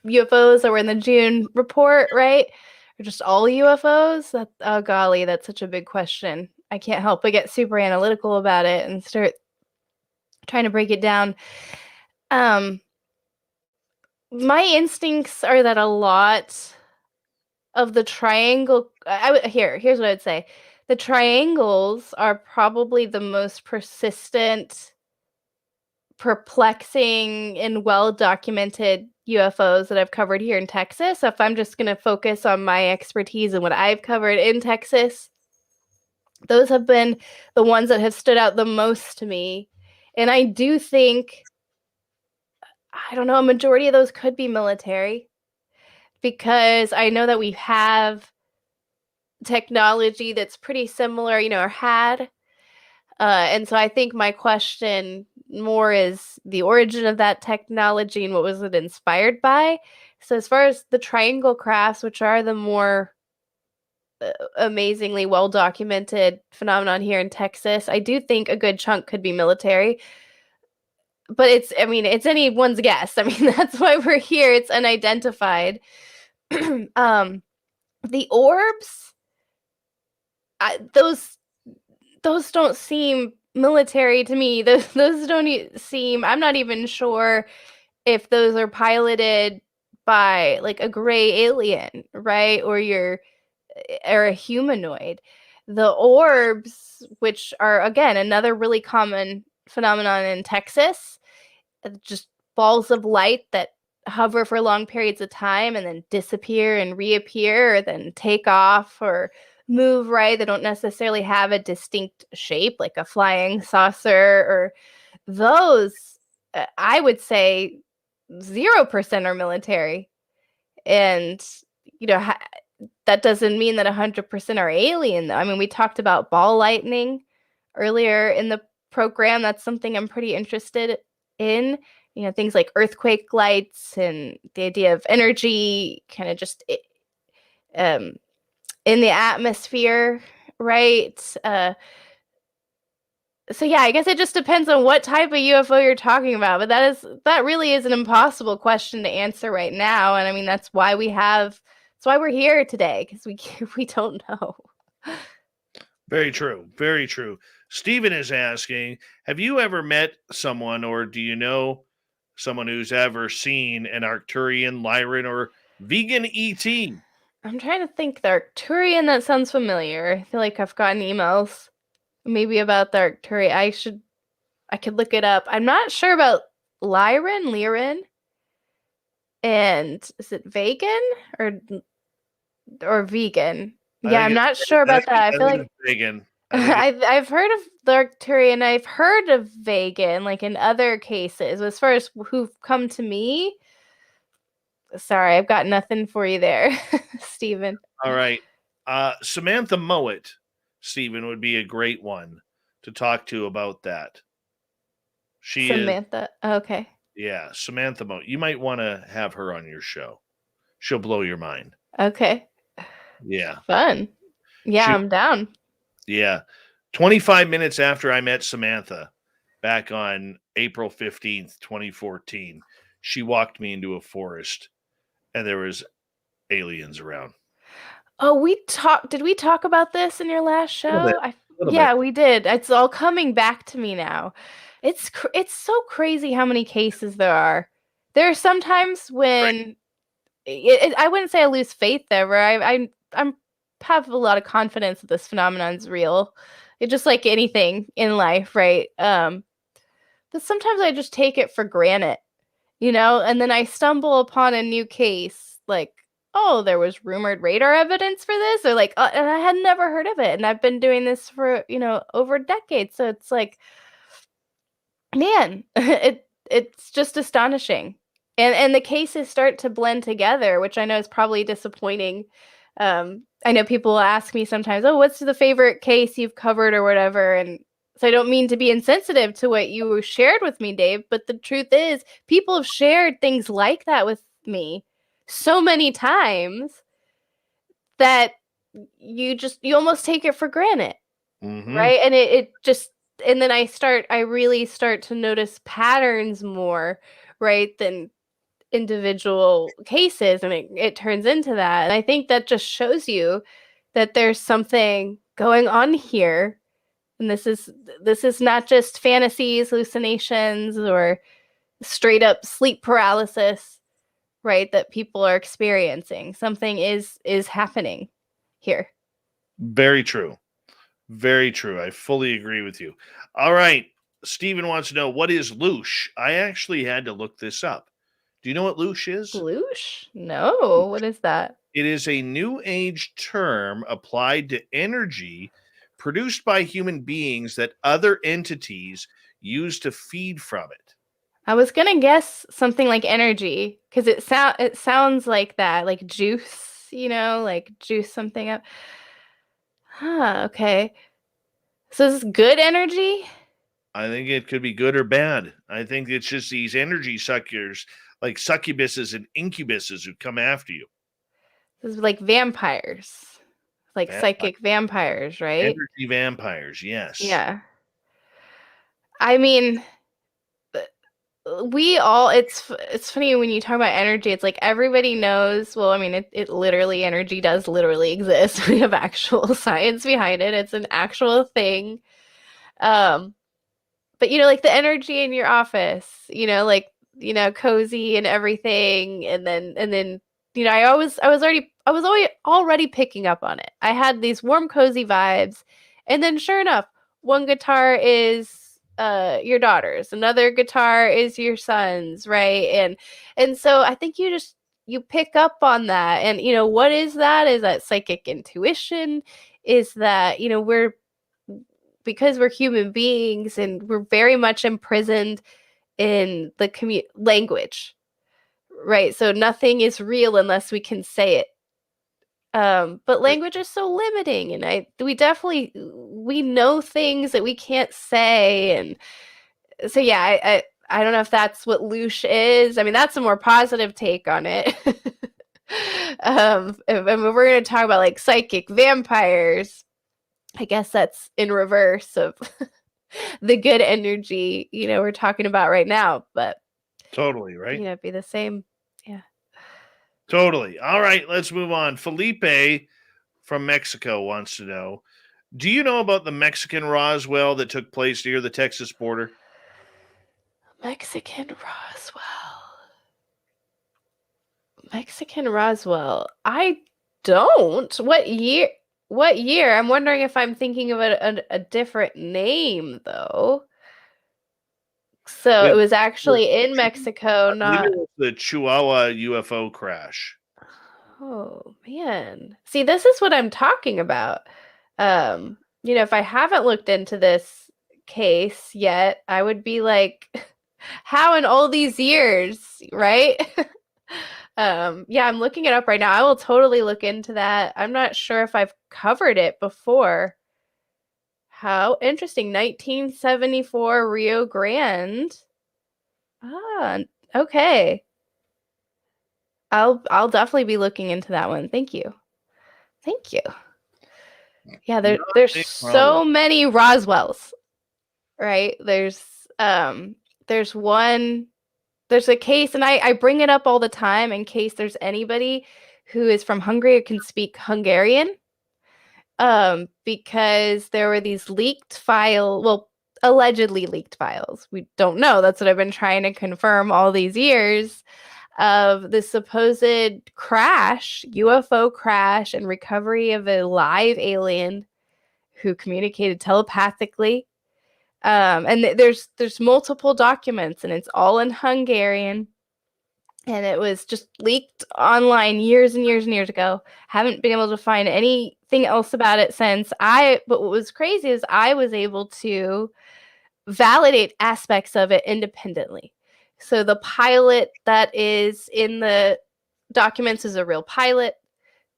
UFOs that were in the June report, right? Or just all UFOs? Oh, golly, that's such a big question. I can't help but get super analytical about it and start trying to break it down. My instincts are that a lot of the triangle, here's what I'd say. The triangles are probably the most persistent, perplexing, and well-documented UFOs that I've covered here in Texas. So if I'm just going to focus on my expertise and what I've covered in Texas, those have been the ones that have stood out the most to me. And I do think, I don't know, a majority of those could be military, because I know that we have technology that's pretty similar, or had. And so I think my question more is the origin of that technology and what was it inspired by. So as far as the triangle crafts, which are the more amazingly well-documented phenomenon here in Texas, I do think a good chunk could be military. But it's anyone's guess. I mean, that's why we're here. It's unidentified. The orbs, those don't seem military to me. Those don't seem, I'm not even sure if those are piloted by like a gray alien, right? Or a humanoid. The orbs, which are again another really common phenomenon in Texas, just balls of light that hover for long periods of time and then disappear and reappear, or then take off or move, right? They don't necessarily have a distinct shape like a flying saucer, or those, I would say 0% are military. And, that doesn't mean that 100% are alien, though. I mean, we talked about ball lightning earlier in the program. That's something I'm pretty interested in. Things like earthquake lights and the idea of energy kind of just in the atmosphere, right? So yeah, I guess it just depends on what type of UFO you're talking about. But that really is an impossible question to answer right now. And I mean, that's why we're here today, because we don't know. Very true. Very true. Stephen is asking, have you ever met someone, or do you know someone who's ever seen an Arcturian, Lyran, or vegan ET? I'm trying to think. The Arcturian, that sounds familiar. I feel like I've gotten emails maybe about the Arcturian. I could look it up. I'm not sure about Lyran, and is it vegan or vegan? Yeah, I'm not sure about that. I feel like vegan. I've heard of the Arcturian. I've heard of vegan, like in other cases. As far as who've come to me, sorry, I've got nothing for you there, Stephen. All right. Samantha Mowat, Stephen, would be a great one to talk to about that. Samantha. Okay. Yeah, Samantha Mowat. You might want to have her on your show. She'll blow your mind. Okay. Yeah. Fun. Yeah, I'm down. Yeah. 25 minutes after I met Samantha back on April 15th, 2014, she walked me into a forest and there was aliens around. Oh, did we talk about this in your last show? Yeah, we did. It's all coming back to me now. It's so crazy how many cases there are There are some times when I wouldn't say I lose faith ever. I'm have a lot of confidence that this phenomenon is real. It's just like anything in life, right? But sometimes I just take it for granted, and then I stumble upon a new case, like, oh, there was rumored radar evidence for this, or like, and I had never heard of it, and I've been doing this for over a decade, so it's like, man, it's just astonishing, and the cases start to blend together, which I know is probably disappointing. I know people ask me sometimes, oh, what's the favorite case you've covered or whatever, and so I don't mean to be insensitive to what you shared with me, Dave, but the truth is people have shared things like that with me so many times that you almost take it for granted. Mm-hmm. Right? And it just, and then I really start to notice patterns more, right, than individual cases, and it turns into that. And I think that just shows you that there's something going on here. And this is not just fantasies, hallucinations, or straight up sleep paralysis, right? That people are experiencing. Something is happening here. Very true. Very true. I fully agree with you. All right. Stephen wants to know, what is loosh? I actually had to look this up. Do you know what loosh is? Loosh? No. What is that? It is a new age term applied to energy produced by human beings that other entities use to feed from it. I was gonna guess something like energy, because it sounds like that, like juice, like juice something up. Huh, okay. So this is good energy? I think it could be good or bad. I think it's just these energy suckers, like succubuses and incubuses, who come after you. This is like vampires. Like psychic vampires, right? Energy vampires, yes. Yeah. I mean, we all, it's funny when you talk about energy, it's like everybody knows, well, I mean, it literally, energy does literally exist. We have actual science behind it. It's an actual thing. But like the energy in your office, like, cozy and everything. And then, I was already picking up on it. I had these warm, cozy vibes. And then sure enough, one guitar is your daughter's, another guitar is your son's, right? And so I think you pick up on that. And what is that? Is that psychic intuition? Is that because we're human beings and we're very much imprisoned in the language, right? So nothing is real unless we can say it. But language is so limiting, and we know things that we can't say, and so yeah, I don't know if that's what loosh is. I mean, that's a more positive take on it. And we're going to talk about like psychic vampires, I guess that's in reverse of the good energy, we're talking about right now, but totally, right? It'd be the same. Yeah. Totally. All right, let's move on. Felipe from Mexico wants to know, do you know about the Mexican Roswell that took place near the Texas border? Mexican Roswell. I don't. What year? I'm wondering if I'm thinking of a different name, though. So it was actually in Mexico, not the Chihuahua UFO crash. Oh, man. See, this is what I'm talking about. If I haven't looked into this case yet, I would be like, how in all these years, right? Yeah, I'm looking it up right now. I will totally look into that. I'm not sure if I've covered it before. How interesting. 1974 Rio Grande. Ah, okay. I'll definitely be looking into that one. Thank you. Yeah, there's so many Roswells, right? There's a case, and I bring it up all the time in case there's anybody who is from Hungary or can speak Hungarian. Because there were these leaked allegedly leaked files. We don't know. That's what I've been trying to confirm all these years, of the supposed crash, UFO crash, and recovery of a live alien who communicated telepathically. And there's multiple documents, and it's all in Hungarian. And it was just leaked online years and years and years ago. Haven't been able to find anything else about it since. But what was crazy is I was able to validate aspects of it independently. So the pilot that is in the documents is a real pilot.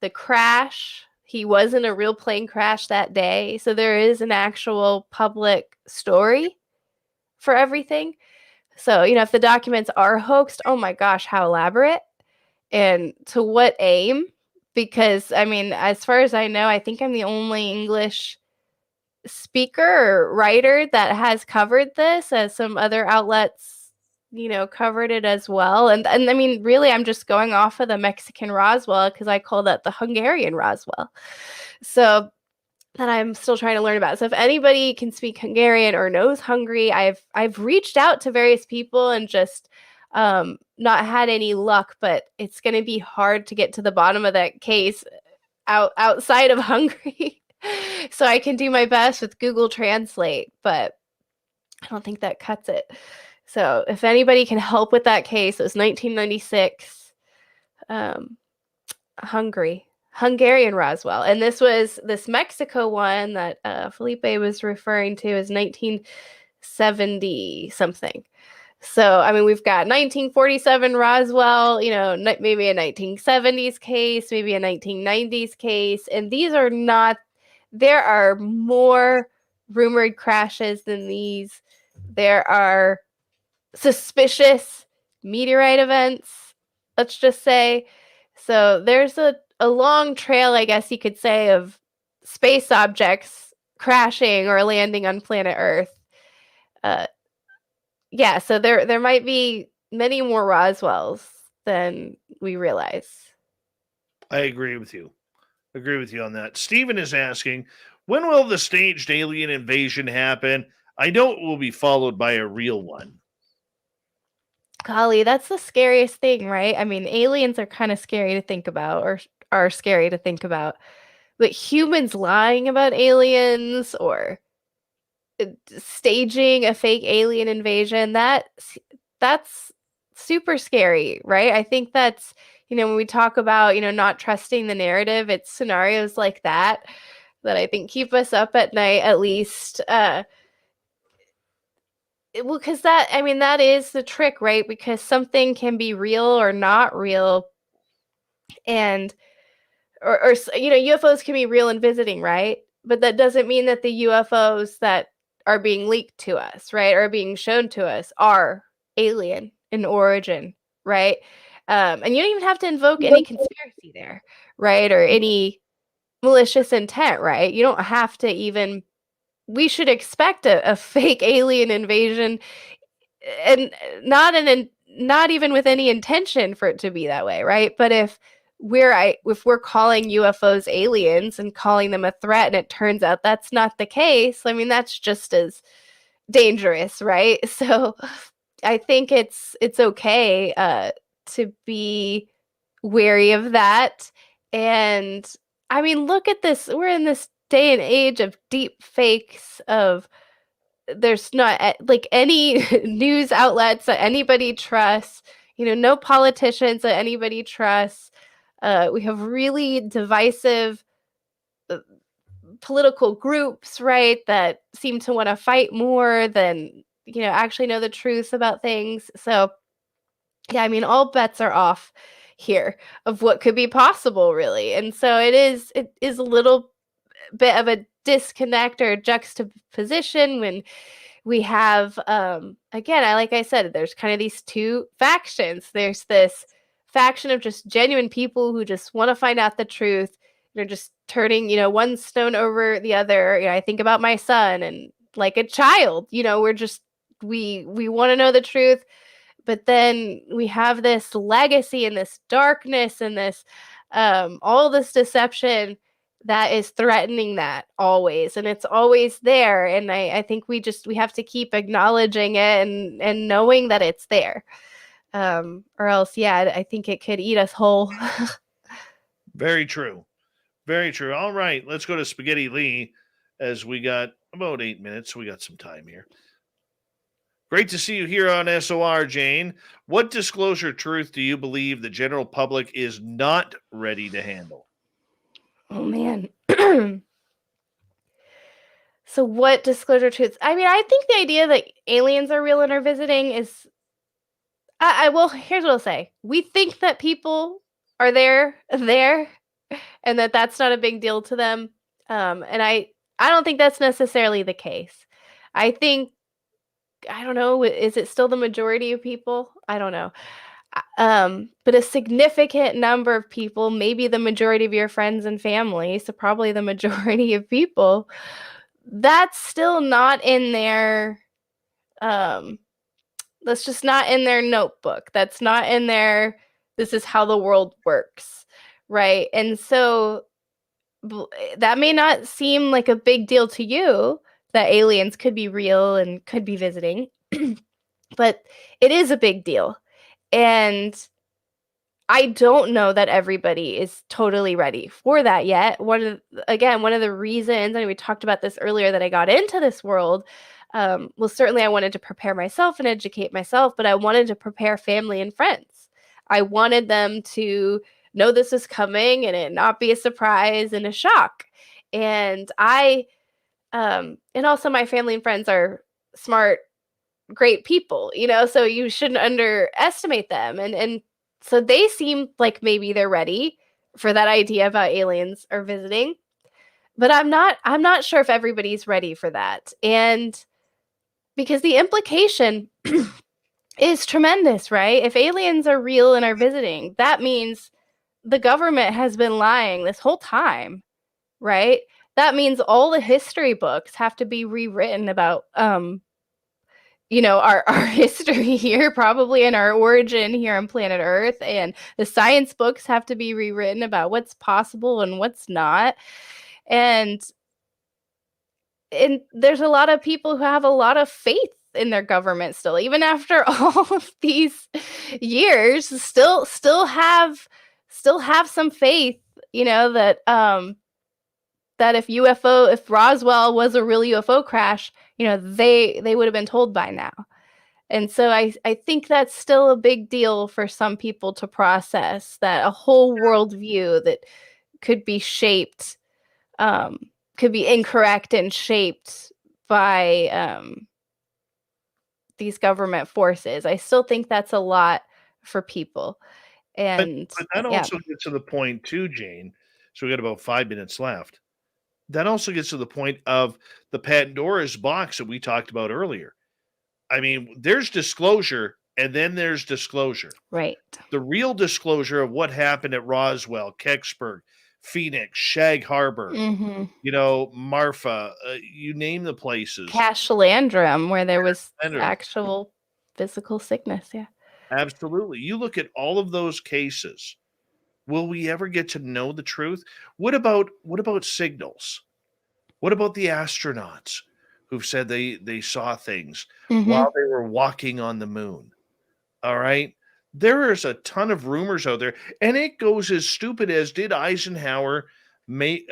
The crash, he wasn't a real plane crash that day. So there is an actual public story for everything. So, if the documents are hoaxed, oh my gosh, how elaborate, and to what aim? Because, as far as I know, I think I'm the only English speaker or writer that has covered this, as some other outlets, covered it as well. And really, I'm just going off of the Mexican Roswell, because I call that the Hungarian Roswell. So that I'm still trying to learn about. So if anybody can speak Hungarian or knows Hungary, I've reached out to various people and just not had any luck, but it's going to be hard to get to the bottom of that case outside of Hungary. So I can do my best with Google Translate, but I don't think that cuts it. So if anybody can help with that case, it was 1996, Hungarian Roswell. And this Mexico one that Felipe was referring to is 1970 something. So, we've got 1947 Roswell, maybe a 1970s case, maybe a 1990s case. And there are more rumored crashes than these. There are suspicious meteorite events, let's just say. So there's a long trail, I guess you could say, of space objects crashing or landing on planet Earth. So there might be many more Roswells than we realize. I agree with you. On that. Stephen is asking, when will the staged alien invasion happen? I know it will be followed by a real one. Golly, that's the scariest thing, right? Aliens are kind of scary to think about, or are scary to think about. But humans lying about aliens or staging a fake alien invasion, that's super scary, right? I think that's, when we talk about, not trusting the narrative, it's scenarios like that I think keep us up at night, at least. Because that is the trick, right? Because something can be real or not real, and or UFOs can be real and visiting, right? But that doesn't mean that the UFOs that are being leaked to us, right, or being shown to us are alien in origin, right? And you don't even have to invoke any conspiracy there, right, or any malicious intent, right? You don't have to even. We should expect a fake alien invasion, and not even with any intention for it to be that way, right? But if we're calling UFOs aliens and calling them a threat, and it turns out that's not the case, that's just as dangerous, right? So I think it's okay to be wary of that. And look at this. We're in this day and age of deep fakes, of there's not any news outlets that anybody trusts, no politicians that anybody trusts. We have really divisive political groups, right, that seem to want to fight more than, actually know the truth about things. So, yeah, all bets are off here of what could be possible, really. And so it is a little bit of a disconnect or juxtaposition when we have, again, like I said, there's kind of these two factions. There's this faction of just genuine people who just want to find out the truth. They're just turning, one stone over the other. I think about my son, and like a child, we want to know the truth. But then we have this legacy and this darkness and this, all this deception that is threatening that always, and it's always there. And I think we have to keep acknowledging it and knowing that it's there. Or else, yeah, I think it could eat us whole. Very true. Very true. All right, let's go to Spaghetti Lee, as we got about 8 minutes. So we got some time here. Great to see you here on SOR, Jane. What disclosure truth do you believe the general public is not ready to handle? Oh, man. So what disclosure truths? I mean, I think the idea that aliens are real and are visiting is, well, here's what I'll say. We think that people are there, and that's not a big deal to them. And I don't think that's necessarily the case. I think, I don't know, is it still the majority of people? I don't know. But a significant number of people, maybe the majority of your friends and family, so probably the majority of people, that's still not in their, that's just not in their notebook. That's not in their, this is how the world works, right? And so that may not seem like a big deal to you, that aliens could be real and could be visiting, but it is a big deal. And I don't know that everybody is totally ready for that yet. One of the reasons, and we talked about this earlier, that I got into this world, well, certainly I wanted to prepare myself and educate myself, but I wanted to prepare family and friends. I wanted them to know this is coming and it not be a surprise and a shock. And and also my family and friends are smart, great people, so you shouldn't underestimate them. And so they seem like maybe they're ready for that idea about aliens are visiting, but I'm not sure if everybody's ready for that. And because the implication is tremendous, right? If aliens are real and are visiting, that means the government has been lying this whole time, right? That means all the history books have to be rewritten about our history here, probably, and our origin here on planet Earth, and the science books have to be rewritten about what's possible and what's not. And there's a lot of people who have a lot of faith in their government still, even after all of these years, still have some faith, that if Roswell was a real UFO crash, they would have been told by now. And so I think that's still a big deal for some people to process, that a whole worldview that could be shaped, could be incorrect and shaped by these government forces. I still think that's a lot for people. And but that also gets to the point too, Jane. So we got about 5 minutes left. That also gets to the point of the Pandora's box that we talked about earlier. I mean, there's disclosure and then there's disclosure. Right. The real disclosure of what happened at Roswell, Kecksburg, Phoenix, Shag Harbor, Marfa, you name the places. Cash-Landrum, where there was actual physical sickness. Yeah. Absolutely. You look at all of those cases. Will we ever get to know the truth? What about signals? What about the astronauts who've said they saw things while they were walking on the moon? All right. There is a ton of rumors out there, and it goes as stupid as, did Eisenhower meet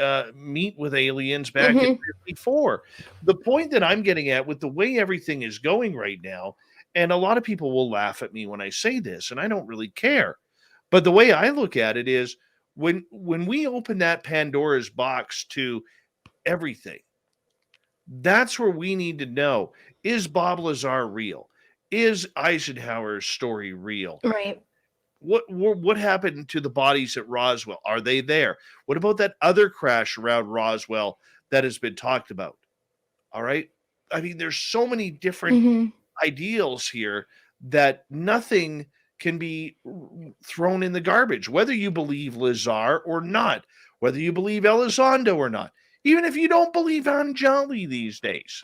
with aliens back in 1954? The point that I'm getting at, with the way everything is going right now, and a lot of people will laugh at me when I say this, and I don't really care. But the way I look at it is, when we open that Pandora's box to everything, that's where we need to know, is Bob Lazar real? Is Eisenhower's story real? Right. What happened to the bodies at Roswell? Are they there? What about that other crash around Roswell that has been talked about? All right. I mean, there's so many different ideals here that nothing can be thrown in the garbage, whether you believe Lazar or not, whether you believe Elizondo or not, even if you don't believe Anjali these days.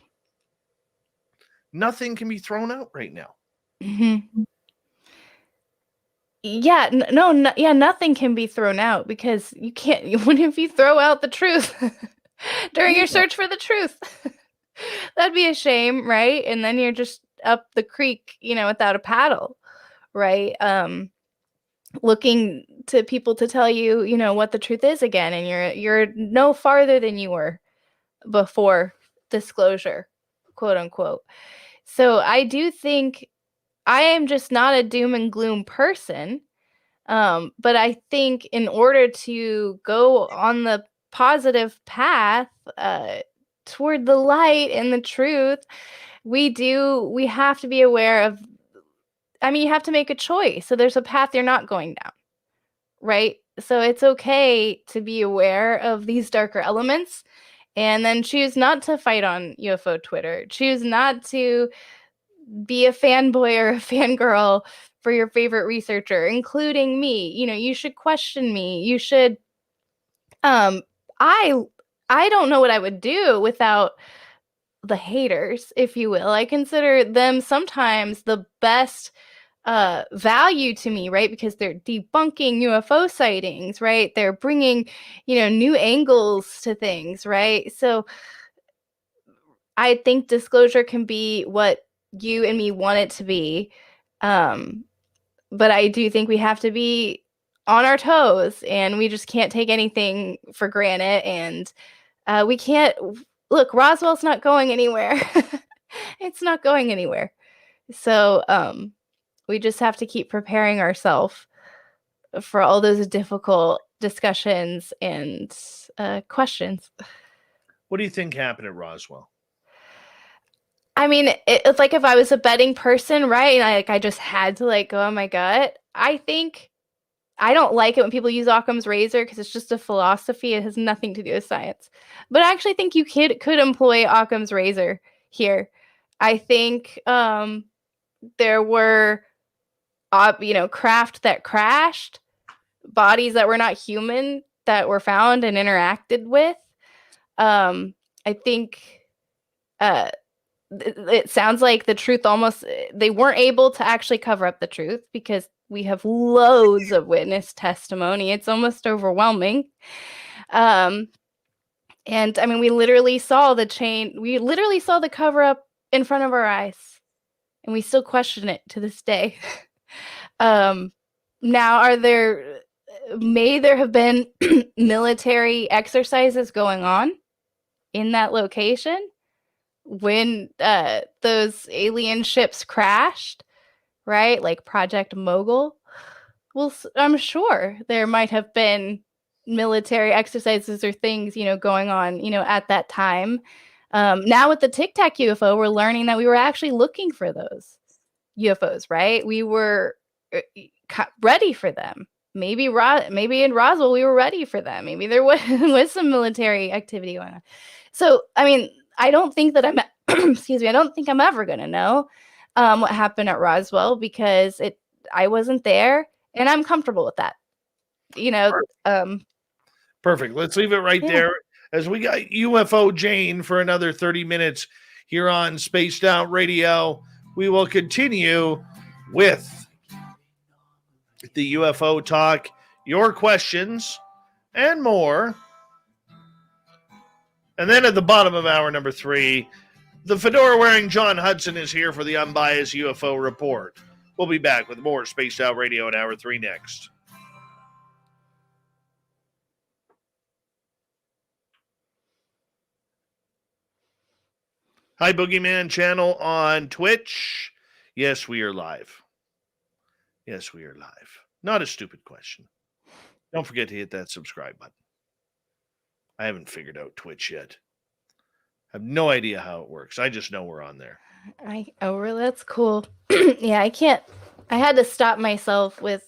Nothing can be thrown out right now. Yeah, yeah, nothing can be thrown out because you can't. What if you throw out the truth during your search for the truth? That'd be a shame, right? And then you're just up the creek, without a paddle, right? Looking to people to tell you, what the truth is again, and you're no farther than you were before disclosure, quote unquote. So I do think I am just not a doom and gloom person. But I think in order to go on the positive path toward the light and the truth, we have to be aware of, you have to make a choice. So there's a path you're not going down, right? So it's okay to be aware of these darker elements and then choose not to fight on UFO Twitter, choose not to be a fanboy or a fangirl for your favorite researcher, including me. You should question me. You should um I don't know what I would do without the haters, if you will. I consider them sometimes the best value to me, right? Because they're debunking UFO sightings, right? They're bringing, new angles to things, right? So I think disclosure can be what you and me want it to be. But I do think we have to be on our toes and we just can't take anything for granted. And we can't look, Roswell's not going anywhere. It's not going anywhere. So we just have to keep preparing ourselves for all those difficult discussions and questions. What do you think happened at Roswell? I mean, it's like if I was a betting person, right? And I just had to go on my gut. I think I don't like it when people use Occam's razor because it's just a philosophy. It has nothing to do with science. But I actually think you could employ Occam's razor here. I think there were, craft that crashed, bodies that were not human that were found and interacted with. I think it sounds like the truth they weren't able to actually cover up the truth because we have loads of witness testimony. It's almost overwhelming. And I mean, we literally saw the cover up in front of our eyes and we still question it to this day. Now may there have been military exercises going on in that location when those alien ships crashed, right? Like Project Mogul. Well, I'm sure there might have been military exercises or things, going on, at that time. Now with the Tic Tac UFO, we're learning that we were actually looking for those UFOs, right? We were ready for them. Maybe in Roswell we were ready for them. Maybe there was some military activity going on. So, I mean, I don't think that excuse me, I don't think I'm ever going to know what happened at Roswell because I wasn't there and I'm comfortable with that. Perfect. Let's leave it right there as we got UFOJane for another 30 minutes here on Spaced Out Radio. We will continue with the UFO talk, your questions, and more. And then at the bottom of hour number 3, the fedora-wearing John Hudson is here for the unbiased UFO report. We'll be back with more Spaced Out Radio in hour 3 next. Hi, Boogeyman channel on Twitch. Yes, we are live. Yes, we are live. Not a stupid question. Don't forget to hit that subscribe button. I haven't figured out Twitch yet. I have no idea how it works. I just know we're on there. Really? That's cool. Yeah, I had to stop myself with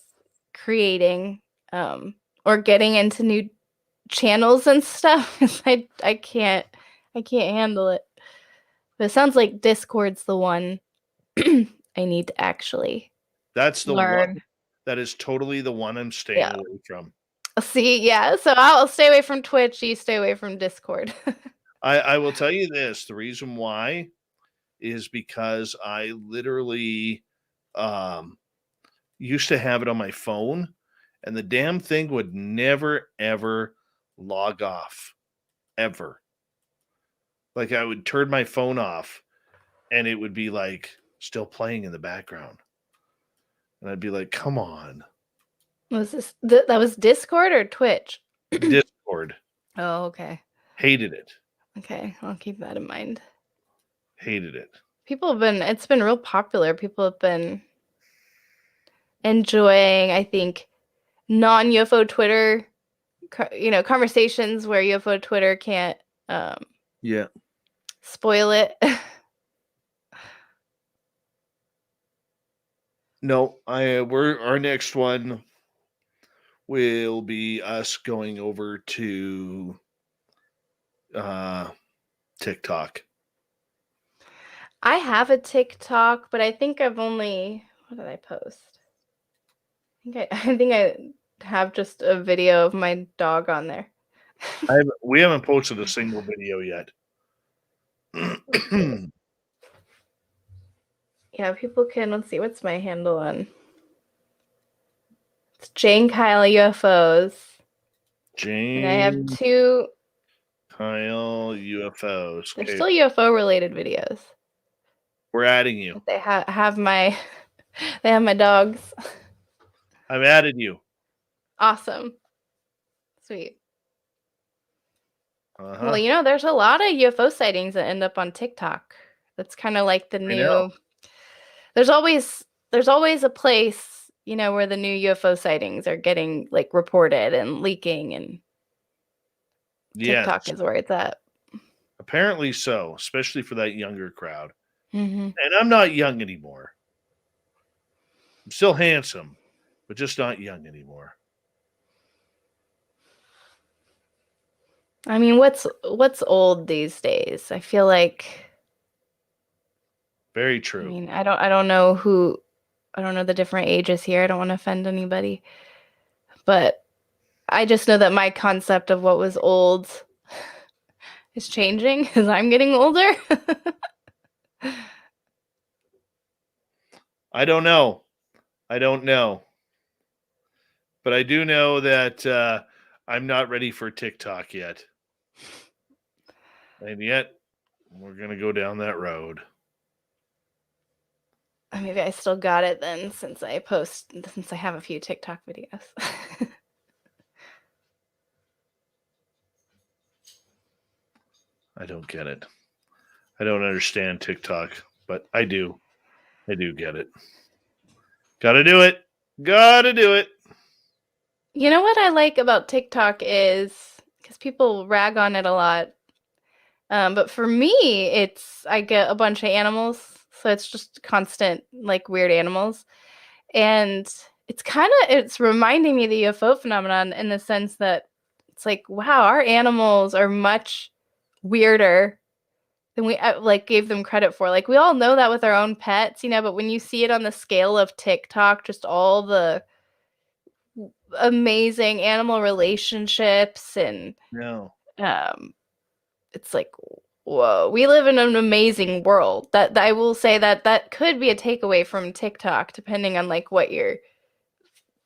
creating or getting into new channels and stuff because I can't handle it. But it sounds like Discord's the one I need to actually That's the learn. one. That is totally the one I'm staying away from. See, yeah. So I'll stay away from Twitch. You stay away from Discord. I will tell you this. The reason why is because I literally, used to have it on my phone, and the damn thing would never, ever log off. Ever. Like, I would turn my phone off, and it would be, like, still playing in the background. And I'd be like, come on. Was this that was Discord or Twitch? Discord. Oh, okay. Hated it. Okay, I'll keep that in mind. Hated it. It's been real popular. People have been enjoying, I think, non-UFO Twitter, conversations where UFO Twitter can't Yeah. spoil it. No, our next one will be us going over to TikTok. I have a TikTok, but I think I've only, what did I post? I think I have just a video of my dog on there. We haven't posted a single video yet. Yeah, people can, let's see, what's my handle on? It's Jane Kyle UFOs. Jane And I have 2. Kyle UFOs. They're Okay. still UFO related videos. We're adding you. But they have my dogs. I've added you. Awesome. Sweet. Uh-huh. Well, there's a lot of UFO sightings that end up on TikTok. That's kind of like the new. There's always a place, where the new UFO sightings are getting like reported and leaking, and TikTok is where it's at. Apparently so, especially for that younger crowd. Mm-hmm. And I'm not young anymore. I'm still handsome, but just not young anymore. I mean, what's old these days? I feel like. Very true. I mean, I don't know the different ages here. I don't want to offend anybody, but I just know that my concept of what was old is changing as I'm getting older. I don't know. But I do know that I'm not ready for TikTok yet. And yet, we're going to go down that road. Maybe I still got it then, since I have a few TikTok videos. I don't get it. I don't understand TikTok, but I do. I do get it. Gotta do it. You know what I like about TikTok is, because people rag on it a lot, but for me, I get a bunch of animals, so it's just constant, like, weird animals, and it's reminding me of the UFO phenomenon in the sense that it's like, wow, our animals are much weirder than we gave them credit for. Like, we all know that with our own pets, but when you see it on the scale of TikTok, just all the amazing animal relationships and it's like, whoa, we live in an amazing world. That I will say that could be a takeaway from TikTok, depending on like what you're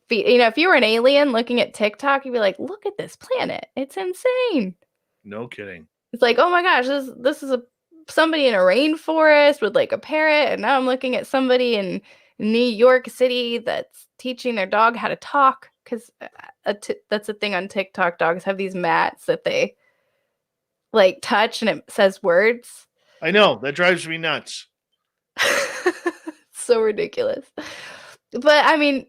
if you were an alien looking at TikTok, you'd be like, look at this planet, it's insane. No kidding. It's like, oh my gosh, this is somebody in a rainforest with like a parrot, and now I'm looking at somebody in New York City that's teaching their dog how to talk, because that's the thing on TikTok. Dogs have these mats that they like touch and it says words. I know, that drives me nuts. So ridiculous. But I mean,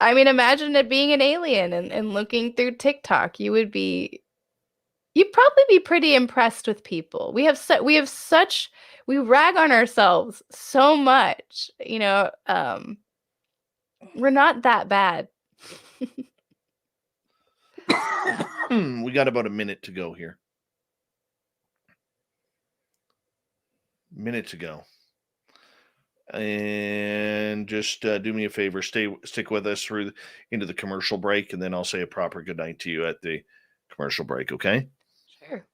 imagine it being an alien and looking through TikTok. You'd probably be pretty impressed with people. We rag on ourselves so much, we're not that bad. We got about a minute to go here. And just do me a favor, stick with us into the commercial break, and then I'll say a proper good night to you at the commercial break, okay? Sure.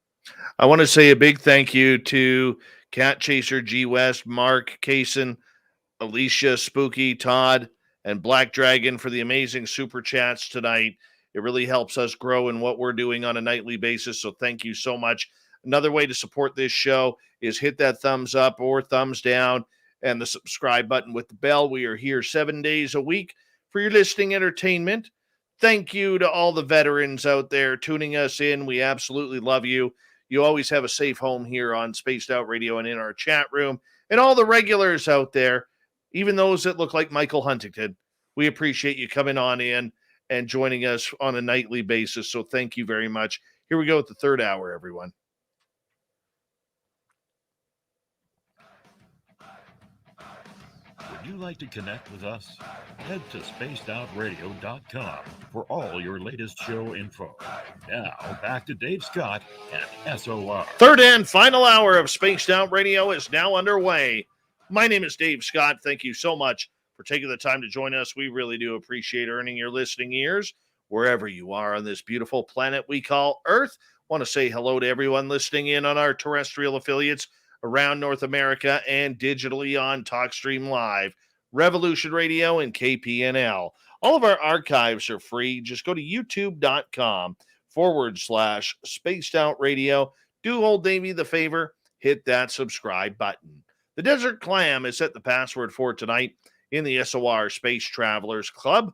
I want to say a big thank you to Cat Chaser, G West, Mark, Kaysen, Alicia, Spooky, Todd, and Black Dragon for the amazing super chats tonight. It really helps us grow in what we're doing on a nightly basis. So thank you so much. Another way to support this show is hit that thumbs up or thumbs down and the subscribe button with the bell. We are here 7 days a week for your listening entertainment. Thank you to all the veterans out there tuning us in. We absolutely love you. You always have a safe home here on Spaced Out Radio and in our chat room. And all the regulars out there, even those that look like Michael Huntington, we appreciate you coming on in and joining us on a nightly basis. So thank you very much. Here we go with the third hour, everyone. Would you like to connect with us? Head to spacedoutradio.com for all your latest show info. Now, back to Dave Scott and SOR. Third and final hour of Spaced Out Radio is now underway. My name is Dave Scott. Thank you so much for taking the time to join us. We really do appreciate earning your listening ears wherever you are on this beautiful planet we call Earth. Want to say hello to everyone listening in on our terrestrial affiliates around North America and digitally on TalkStream Live, Revolution Radio, and KPNL. All of our archives are free. Just go to youtube.com/Spaced Out Radio. Do old Davey the favor, hit that subscribe button. The Desert Clam is set the password for tonight in the SOR Space Travelers Club.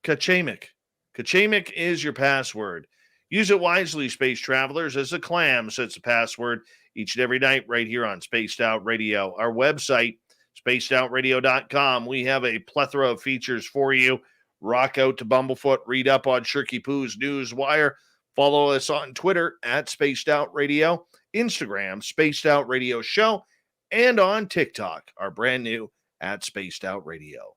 Kachemak. Kachemak is your password. Use it wisely, Space Travelers, as the clam sets the password each and every night right here on Spaced Out Radio. Our website, spacedoutradio.com. We have a plethora of features for you. Rock out to Bumblefoot. Read up on Shirky Poo's Newswire. Follow us on Twitter at Spaced Out Radio, Instagram, Spaced Out Radio Show, and on TikTok, our brand new at Spaced Out Radio.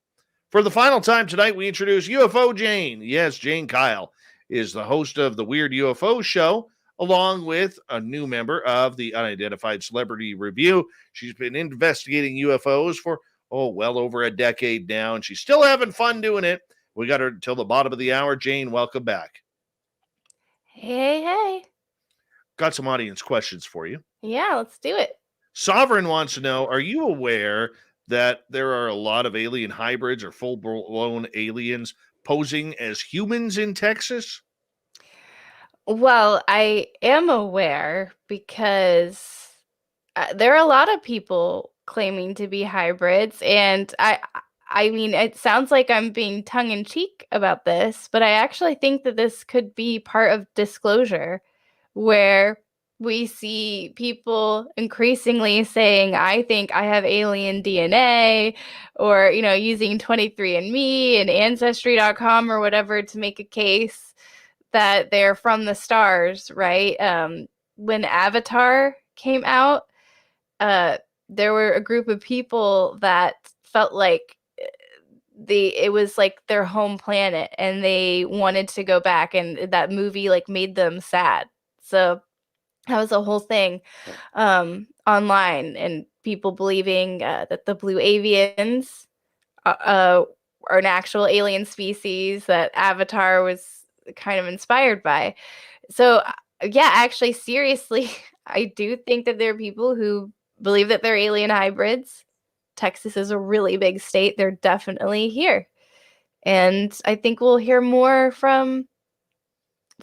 For the final time tonight, we introduce UFOJane. Yes, Jane Kyle is the host of the Weird UFO Show, along with a new member of the Unidentified Celebrity Review. She's been investigating UFOs for, well over a decade now, and she's still having fun doing it. We got her until the bottom of the hour. Jane, welcome back. Hey. Got some audience questions for you. Yeah, let's do it. Sovereign wants to know, are you aware that there are a lot of alien hybrids or full-blown aliens posing as humans in Texas? Well, I am aware because there are a lot of people claiming to be hybrids, and I mean, it sounds like I'm being tongue-in-cheek about this, but I actually think that this could be part of disclosure, where we see people increasingly saying, I think I have alien DNA, or, using 23andMe and Ancestry.com or whatever to make a case that they're from the stars, right? When Avatar came out, there were a group of people that felt like it was like their home planet and they wanted to go back, and that movie made them sad. So that was a whole thing online, and people believing that the blue avians are an actual alien species that Avatar was kind of inspired by. So yeah, actually, seriously, I do think that there are people who believe that they're alien hybrids. Texas is a really big state. They're definitely here. And I think we'll hear more from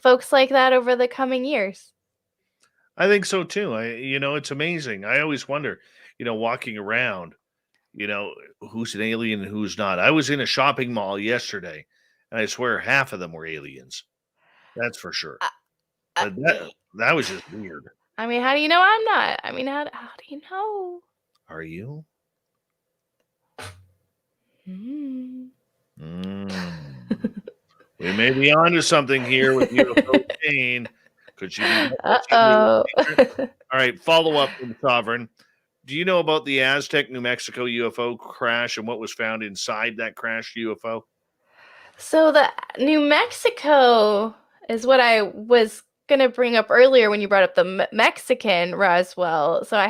folks like that over the coming years. I think so too. It's amazing. I always wonder, walking around, who's an alien and who's not. I was in a shopping mall yesterday, and I swear half of them were aliens. That's for sure. But that was just weird. I mean, how do you know I'm not? I mean, how do you know? Are you? We may be onto something here with UFOJane. Could you? Uh-oh. All right, follow up from Sovereign. Do you know about the Aztec, New Mexico UFO crash and what was found inside that crashed UFO? So the New Mexico is what I was going to bring up earlier when you brought up the Mexican Roswell. So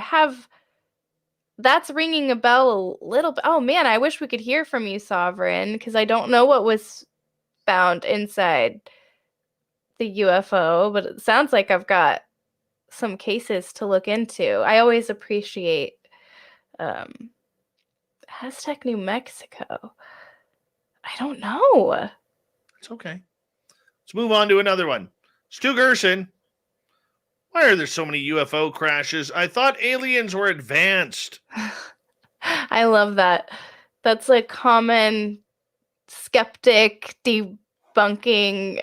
that's ringing a bell a little bit. Oh man, I wish we could hear from you, Sovereign, because I don't know what was found inside the UFO, but it sounds like I've got some cases to look into. I always appreciate Aztec, New Mexico. I don't know. It's okay. Let's move on to another one. Stu Gerson. Why are there so many UFO crashes? I thought aliens were advanced. I love that. That's a common skeptic debunking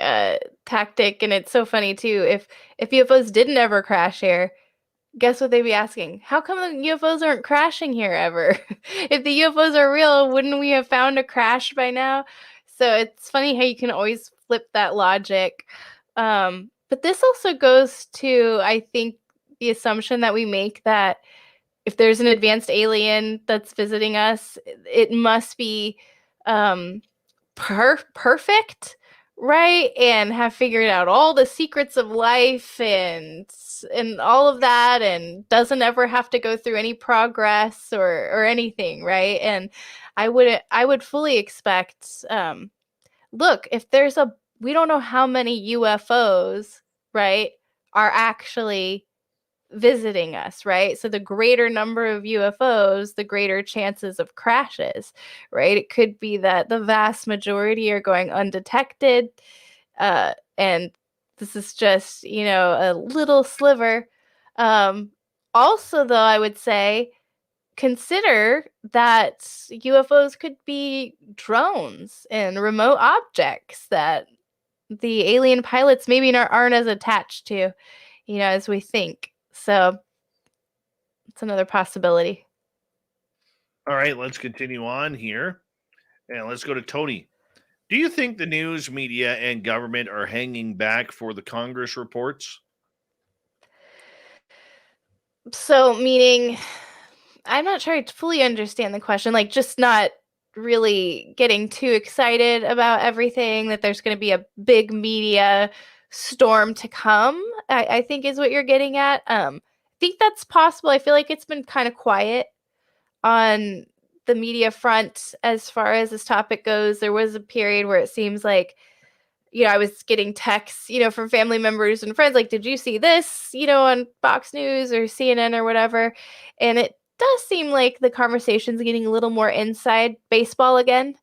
tactic, and it's so funny too. If UFOs didn't ever crash here, guess what they'd be asking? How come the UFOs aren't crashing here ever? If the UFOs are real, wouldn't we have found a crash by now? So it's funny how you can always flip that logic. But this also goes to, I think, the assumption that we make that if there's an advanced alien that's visiting us, it must be perfect, right? And have figured out all the secrets of life and all of that, and doesn't ever have to go through any progress or anything, right? And I would fully expect, look, if there's we don't know how many UFOs, right, are actually visiting us, right? So the greater number of UFOs, the greater chances of crashes, right? It could be that the vast majority are going undetected, and this is just, a little sliver. Also, though, I would say consider that UFOs could be drones and remote objects that the alien pilots maybe aren't as attached to, as we think. So it's another possibility. All right, let's continue on here. And let's go to Tony. Do you think the news media and government are hanging back for the Congress reports? So, meaning, I'm not sure I fully understand the question. Like, just not really getting too excited about everything, that there's going to be a big media storm to come, I think is what you're getting at. I think that's possible. I feel like it's been kind of quiet on the media front as far as this topic goes. There was a period where it seems like, I was getting texts, from family members and friends, like, did you see this, on Fox News or CNN or whatever? And it does seem like the conversation's getting a little more inside baseball again,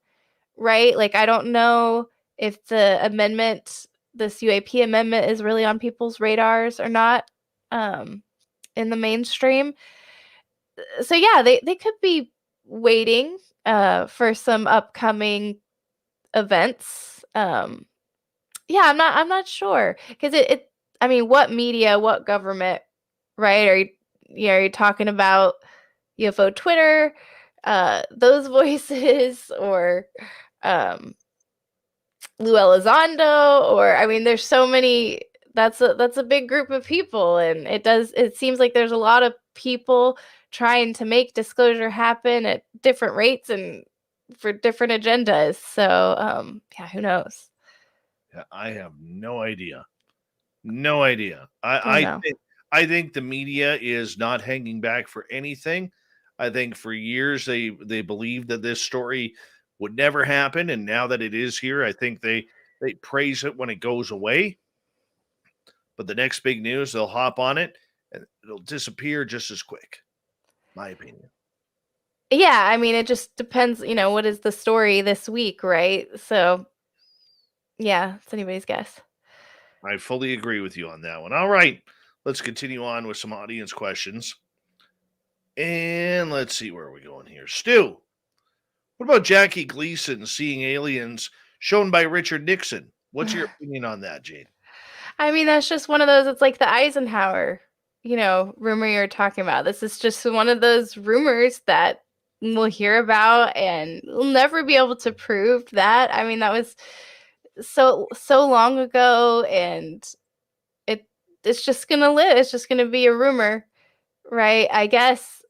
right? Like, I don't know if this UAP amendment is really on people's radars or not, in the mainstream. So yeah, they could be waiting for some upcoming events. Yeah, I'm not sure, because I mean, what media, what government, right? Are you talking about UFO Twitter, those voices, or Lou Elizondo, or, I mean, there's so many. That's a big group of people, and it seems like there's a lot of people trying to make disclosure happen at different rates and for different agendas. So yeah, who knows? Yeah, I have no idea. No idea. Don't know. I think the media is not hanging back for anything. I think for years they believed that this story would never happen, and now that it is here, I think they praise it when it goes away. But the next big news, they'll hop on it and it'll disappear just as quick. My opinion. Yeah, I mean, it just depends, what is the story this week, right? So yeah, it's anybody's guess. I fully agree with you on that one. All right, let's continue on with some audience questions. And let's see, where are we going here? Stu, what about Jackie Gleason seeing aliens shown by Richard Nixon? What's your opinion on that, Jade? I mean, that's just one of those, it's like the Eisenhower, rumor you're talking about. This is just one of those rumors that we'll hear about, and we'll never be able to prove that. I mean, that was so long ago, and it's just gonna live. It's just gonna be a rumor, right? I guess.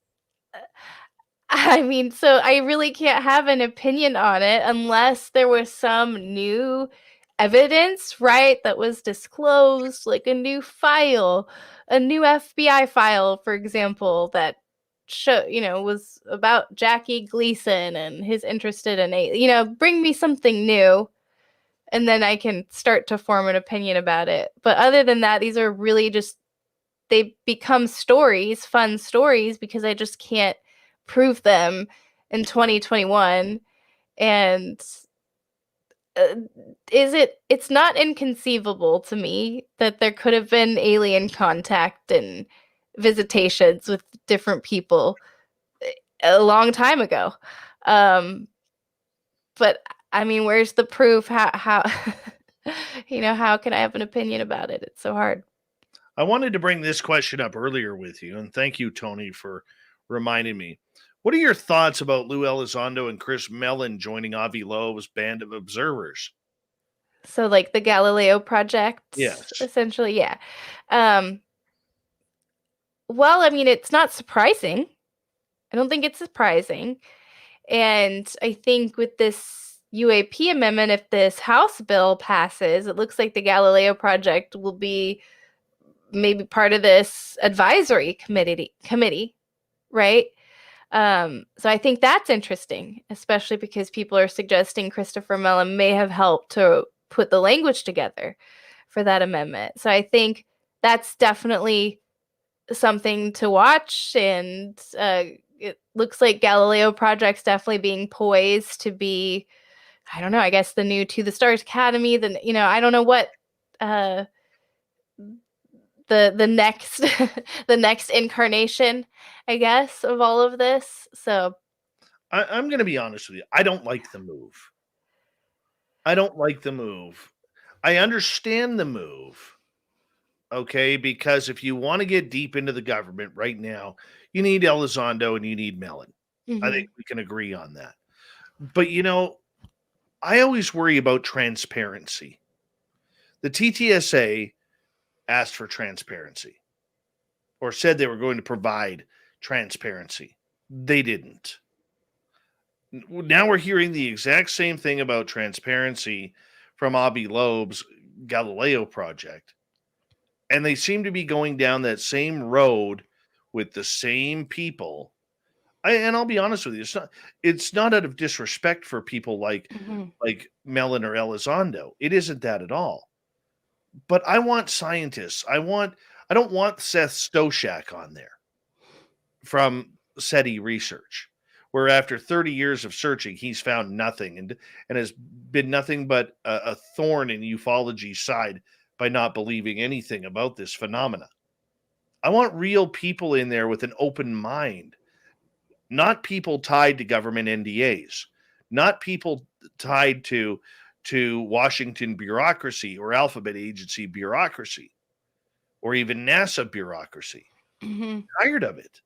I mean, so I really can't have an opinion on it unless there was some new evidence, right, that was disclosed, like a new file, a new FBI file, for example, that was about Jackie Gleason and his interest in bring me something new, and then I can start to form an opinion about it. But other than that, these are really just, they become stories, fun stories, because I just can't prove them in 2021. And it's not inconceivable to me that there could have been alien contact and visitations with different people a long time ago. But I mean, where's the proof? How how can I have an opinion about it? It's so hard. I wanted to bring this question up earlier with you, and thank you, Tony, for reminding me. What are your thoughts about Lou Elizondo and Chris Mellon joining Avi Loeb's band of observers? So like the Galileo project, Yes. essentially, yeah. Well, I mean, it's not surprising. I don't think it's surprising. And I think with this UAP amendment, if this House bill passes, it looks like the Galileo project will be maybe part of this advisory committee, right? So I think that's interesting, especially because people are suggesting Christopher Mellon may have helped to put the language together for that amendment. So I think that's definitely something to watch, and it looks like Galileo project's definitely being poised to be, I don't know, I guess the new To the Stars Academy. Then I don't know what the next the next incarnation, I guess, of all of this. So I'm going to be honest with you. I don't like the move. I don't like the move. I understand the move. Okay, because if you want to get deep into the government right now, you need Elizondo and you need Mellon. I think we can agree on that. But I always worry about transparency. The TTSA asked for transparency, or said they were going to provide transparency. They didn't. Now we're hearing the exact same thing about transparency from Avi Loeb's Galileo project. And they seem to be going down that same road with the same people. And I'll be honest with you, it's not out of disrespect for people like Mellon or Elizondo. It isn't that at all. But I want scientists. I don't want Seth Stoshak on there from SETI Research, where after 30 years of searching, he's found nothing and has been nothing but a thorn in ufology's side by not believing anything about this phenomena. I want real people in there with an open mind, not people tied to government NDAs, not people tied to Washington bureaucracy or alphabet agency bureaucracy or even NASA bureaucracy. I'm tired of it.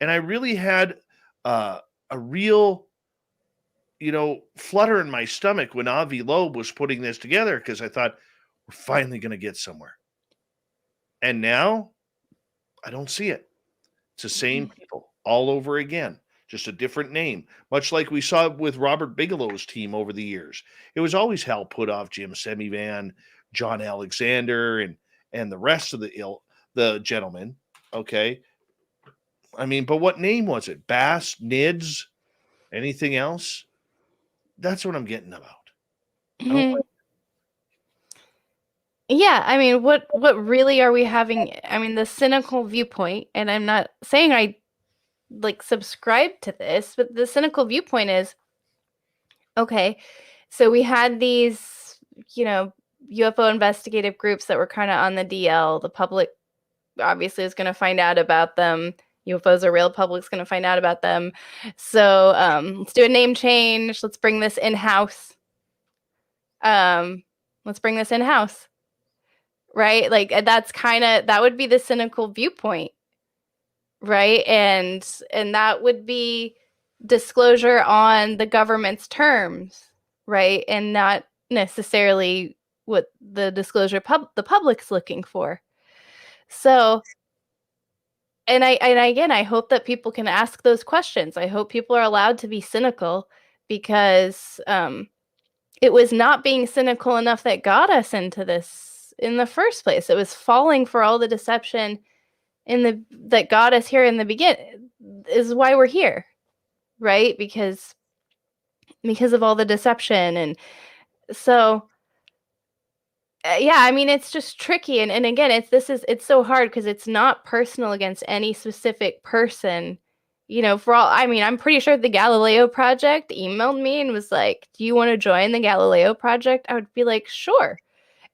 And I really had a real, flutter in my stomach when Avi Loeb was putting this together, because I thought, we're finally going to get somewhere. And now I don't see it. It's the same people all over again, just a different name, much like we saw with Robert Bigelow's team over the years. It was always Hal Puthoff, Jim Semivan, John Alexander, and the rest of the gentlemen. Okay. I mean, but what name was it? Bass, Nids, anything else? That's what I'm getting about. I don't like. Yeah, I mean, what really are we having? I mean, the cynical viewpoint, and I'm not saying I subscribe to this, but the cynical viewpoint is, okay, so we had these, UFO investigative groups that were kind of on the DL. The public obviously is going to find out about them. UFOs are real. Public's going to find out about them. So let's do a name change. Let's bring this in-house. Let's bring this in-house. Right? That would be the cynical viewpoint. Right? And that would be disclosure on the government's terms. Right? And not necessarily what the disclosure the public's looking for. So, and again, I hope that people can ask those questions. I hope people are allowed to be cynical, because it was not being cynical enough that got us into this in the first place. It was falling for all the deception that got us here in the beginning, is why we're here, right? Because of all the deception. And so yeah, I mean, it's just tricky. And again, it's so hard because it's not personal against any specific person For all, I mean, I'm pretty sure the Galileo Project emailed me and was like, do you want to join the Galileo Project? I would be like, sure.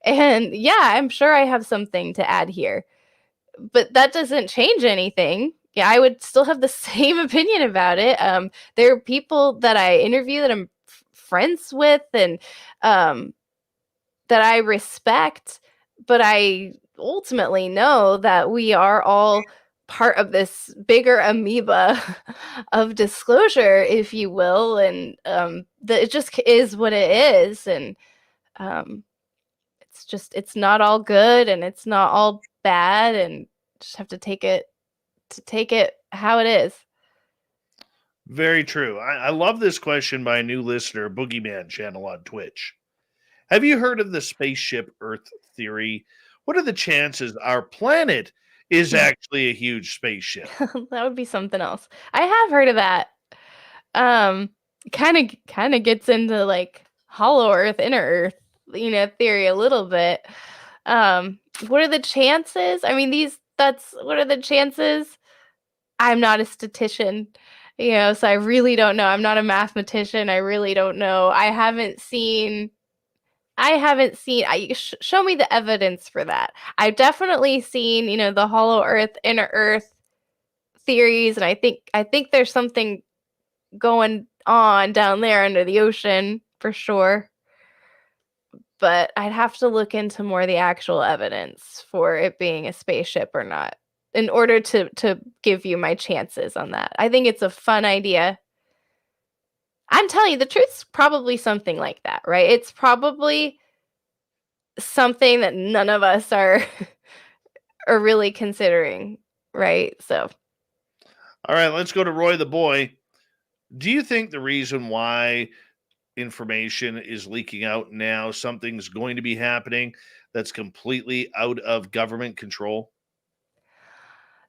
And yeah, I'm sure I have something to add here. But that doesn't change anything. Yeah, I would still have the same opinion about it. There are people that I interview that I'm friends with and that I respect, but I ultimately know that we are all part of this bigger amoeba of disclosure, if you will, and that it just is what it is, and um, it's not all good and it's not all bad, and just have to take it how it is. Very true. I love this question by a new listener, Boogeyman Channel on Twitch. Have you heard of the spaceship Earth theory? What are the chances our planet is actually a huge spaceship? That would be something else. I have heard of that. Um, kind of gets into like hollow Earth, inner Earth, theory a little bit. What are the chances? I mean, what are the chances? I'm not a statistician, so I really don't know. I'm not a mathematician. I really don't know. I haven't seen. Show me the evidence for that. I've definitely seen, the hollow Earth, inner Earth theories, and I think there's something going on down there under the ocean for sure. But I'd have to look into more of the actual evidence for it being a spaceship or not in order to give you my chances on that. I think it's a fun idea. I'm telling you, the truth's probably something like that, right? It's probably something that none of us are are really considering, right? So, All right, let's go to Roy the Boy. Do you think the reason why information is leaking out now, something's going to be happening that's completely out of government control?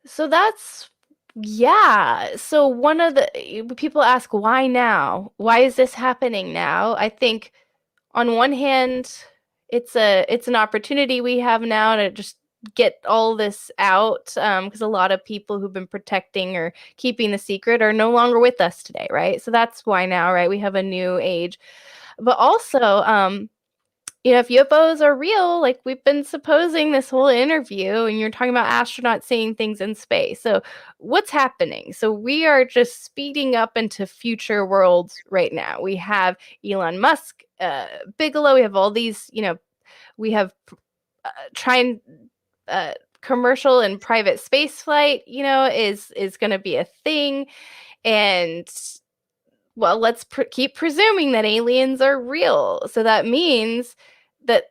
so that's yeah. So one of the people ask why now? Why is this happening now? I think on one hand, it's an opportunity we have now to just get all this out because a lot of people who've been protecting or keeping the secret are no longer with us today, right? So that's why now, right? We have a new age. But also, if UFOs are real, like we've been supposing this whole interview, and you're talking about astronauts seeing things in space. So, what's happening? So, we are just speeding up into future worlds right now. We have Elon Musk, Bigelow, we have all these, we have trying commercial and private space flight, is going to be a thing. And well, let's keep presuming that aliens are real. So that means that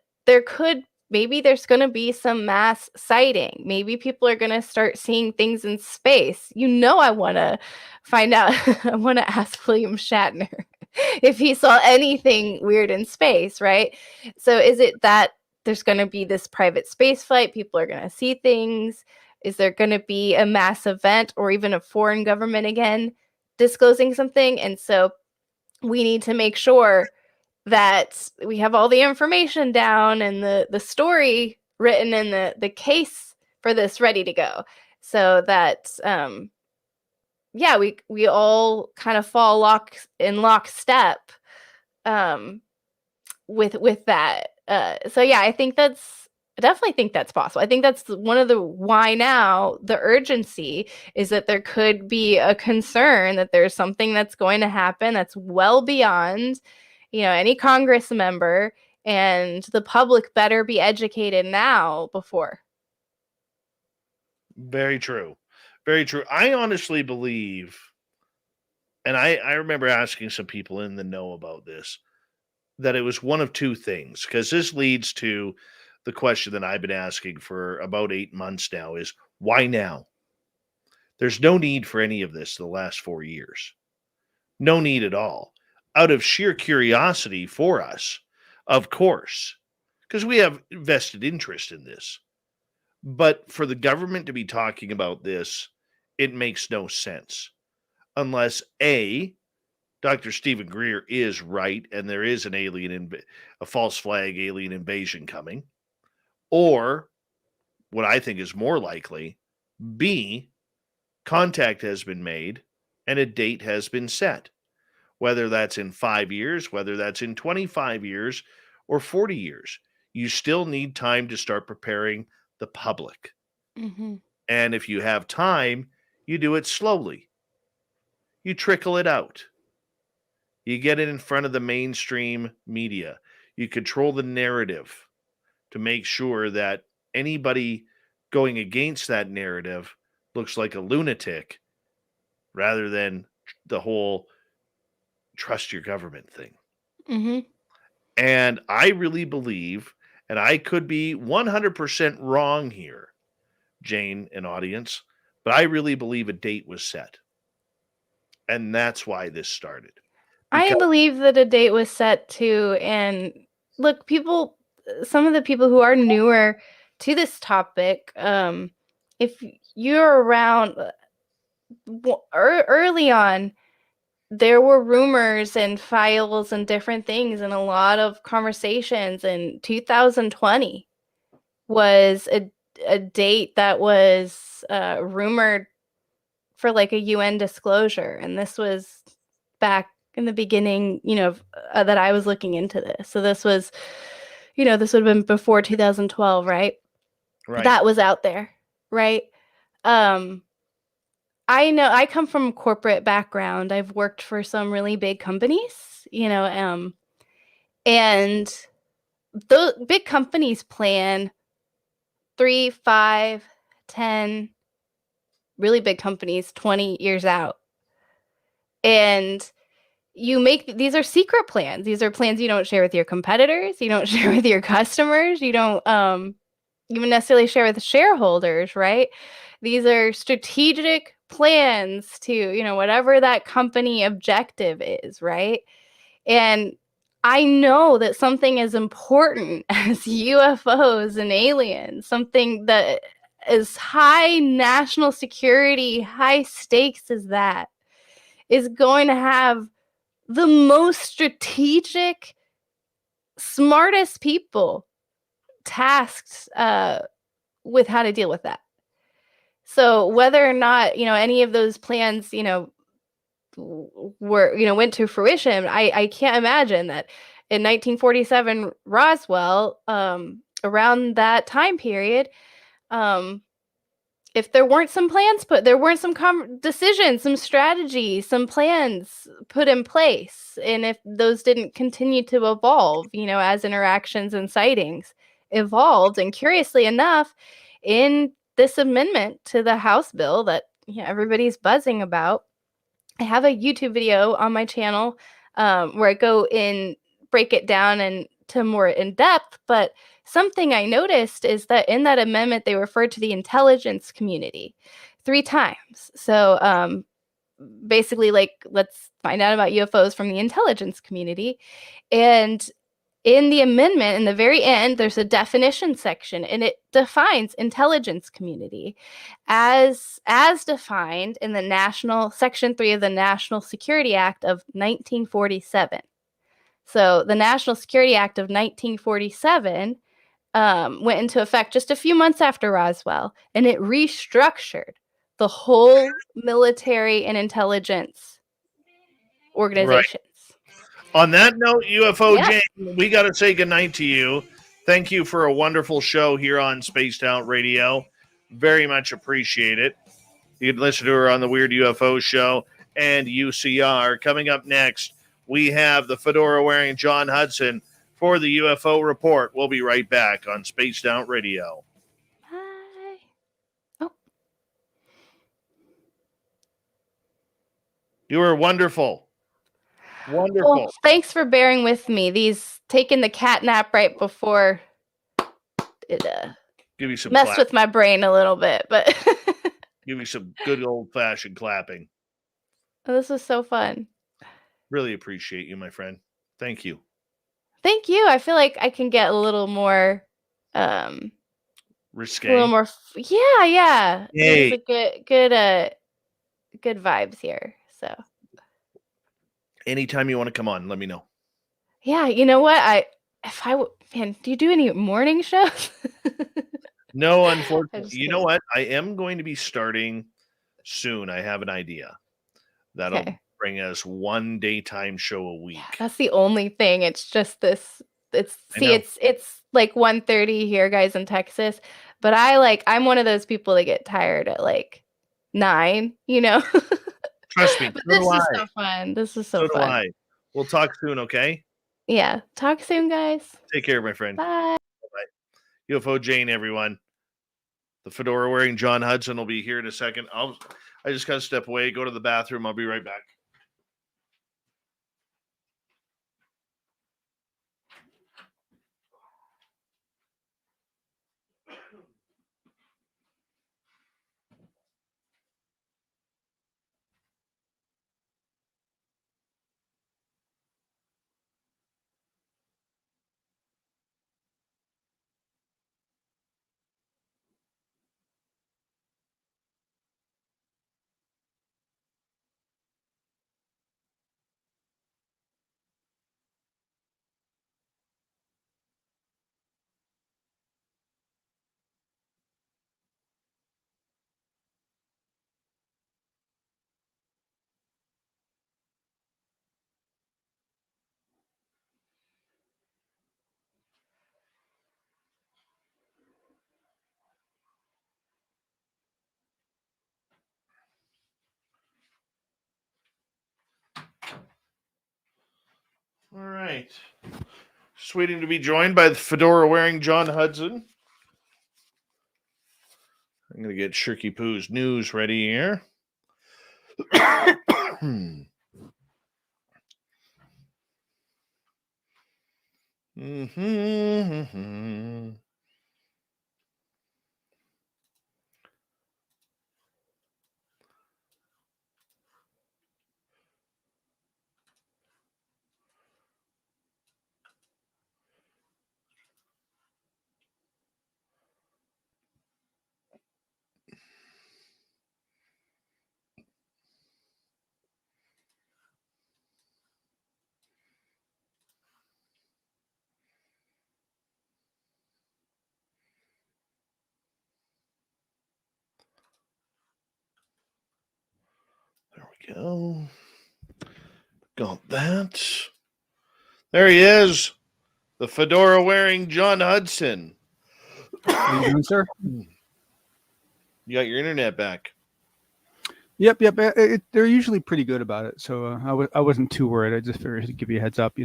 maybe there's going to be some mass sighting. Maybe people are going to start seeing things in space. I want to find out. I want to ask William Shatner if he saw anything weird in space, right? So is it that there's going to be this private space flight? People are going to see things. Is there going to be a mass event or even a foreign government again disclosing something? And so we need to make sure that we have all the information down and the story written and the case for this ready to go, so that we all kind of fall lockstep with that. So yeah, I definitely think that's possible. I think that's one of the why now, the urgency is that there could be a concern that there's something that's going to happen that's well beyond, any Congress member, and the public better be educated now before. Very true. Very true. I honestly believe, and I remember asking some people in the know about this, that it was one of two things, because this leads to the question that I've been asking for about 8 months now is why now? There's no need for any of this the last 4 years. No need at all. Out of sheer curiosity for us, of course, because we have vested interest in this. But for the government to be talking about this, it makes no sense. Unless A, Dr. Stephen Greer is right and there is a false flag alien invasion coming. Or, what I think is more likely, B, contact has been made and a date has been set. Whether that's in 5 years, whether that's in 25 years, or 40 years, you still need time to start preparing the public. Mm-hmm. And if you have time, you do it slowly. You trickle it out. You get it in front of the mainstream media. You control the narrative to make sure that anybody going against that narrative looks like a lunatic rather than the whole trust your government thing. Mm-hmm. And I really believe, and I could be 100% wrong here, Jane and audience, but I really believe a date was set. And that's why this started. I believe that a date was set too. And look, some of the people who are newer to this topic, if you're around early on, there were rumors and files and different things and a lot of conversations. And 2020 was a date that was rumored for like a UN disclosure. And this was back in the beginning, that I was looking into this. So this was, this would have been before 2012, right? Right. That was out there, right? I know I come from a corporate background. I've worked for some really big companies, and the big companies plan 3, 5, 10, really big companies 20 years out. And these are secret plans. These are plans you don't share with your competitors. You don't share with your customers. You don't even necessarily share with the shareholders, right? These are strategic plans to, whatever that company objective is, right? And I know that something as important as UFOs and aliens, something that is high national security, high stakes as that, is going to have the most strategic, smartest people tasked with how to deal with that. So whether or not, any of those plans, went to fruition, I can't imagine that in 1947 Roswell, around that time period, if there weren't some plans there weren't some decisions, some strategies, some plans put in place, and if those didn't continue to evolve, as interactions and sightings evolved, and curiously enough, in this amendment to the House bill that everybody's buzzing about, I have a YouTube video on my channel where I go in, break it down and to more in depth, but something I noticed is that in that amendment, they referred to the intelligence community 3 times. So basically, like, let's find out about UFOs from the intelligence community. And in the amendment, in the very end, there's a definition section, and it defines intelligence community as defined in the Section 3 of the National Security Act of 1947. So the National Security Act of 1947 went into effect just a few months after Roswell, and it restructured the whole military and intelligence organizations. Right. On that note, UFOJane, we got to say goodnight to you. Thank you for a wonderful show here on Spaced Out Radio. Very much appreciate it. You can listen to her on the Weird UFO Show and UCR. Coming up next, we have the fedora-wearing John Hudson for the UFO Report. We'll be right back on Spaced Out Radio. Hi. Oh. You are wonderful. Wonderful. Well, thanks for bearing with me. These taking the cat nap right before it give you some messed with my brain a little bit, but give you some good old-fashioned clapping. Oh, this was so fun. Really appreciate you, my friend. Thank you. Thank you. I feel like I can get a little more risque. A little more yeah. Hey. There's good vibes here. So anytime you want to come on, let me know. Yeah, you know what? Man, do you do any morning shows? No, unfortunately. You know what? I am going to be starting soon. I have an idea. That'll Okay. bring us one daytime show a week. Yeah, that's the only thing. It's just this. It's I know. it's like 1:30 here, guys, in Texas. But I'm one of those people that get tired at like 9. Trust me, But so this do is I. so fun. This is So so do fun. I. We'll talk soon, okay? Yeah. Talk soon, guys. Take care, my friend. Bye. Bye. UFOJane, everyone. The fedora wearing John Hudson will be here in a second. I just gotta step away, go to the bathroom. I'll be right back. All right. Just waiting to be joined by the fedora wearing John Hudson. I'm going to get Shirky Poo's news ready here. Mm-hmm. There we go. Got that. There he is. The fedora wearing John Hudson. How you doing, sir? You got your internet back. Yep. They're usually pretty good about it, so I wasn't too worried. I just figured to give you a heads up,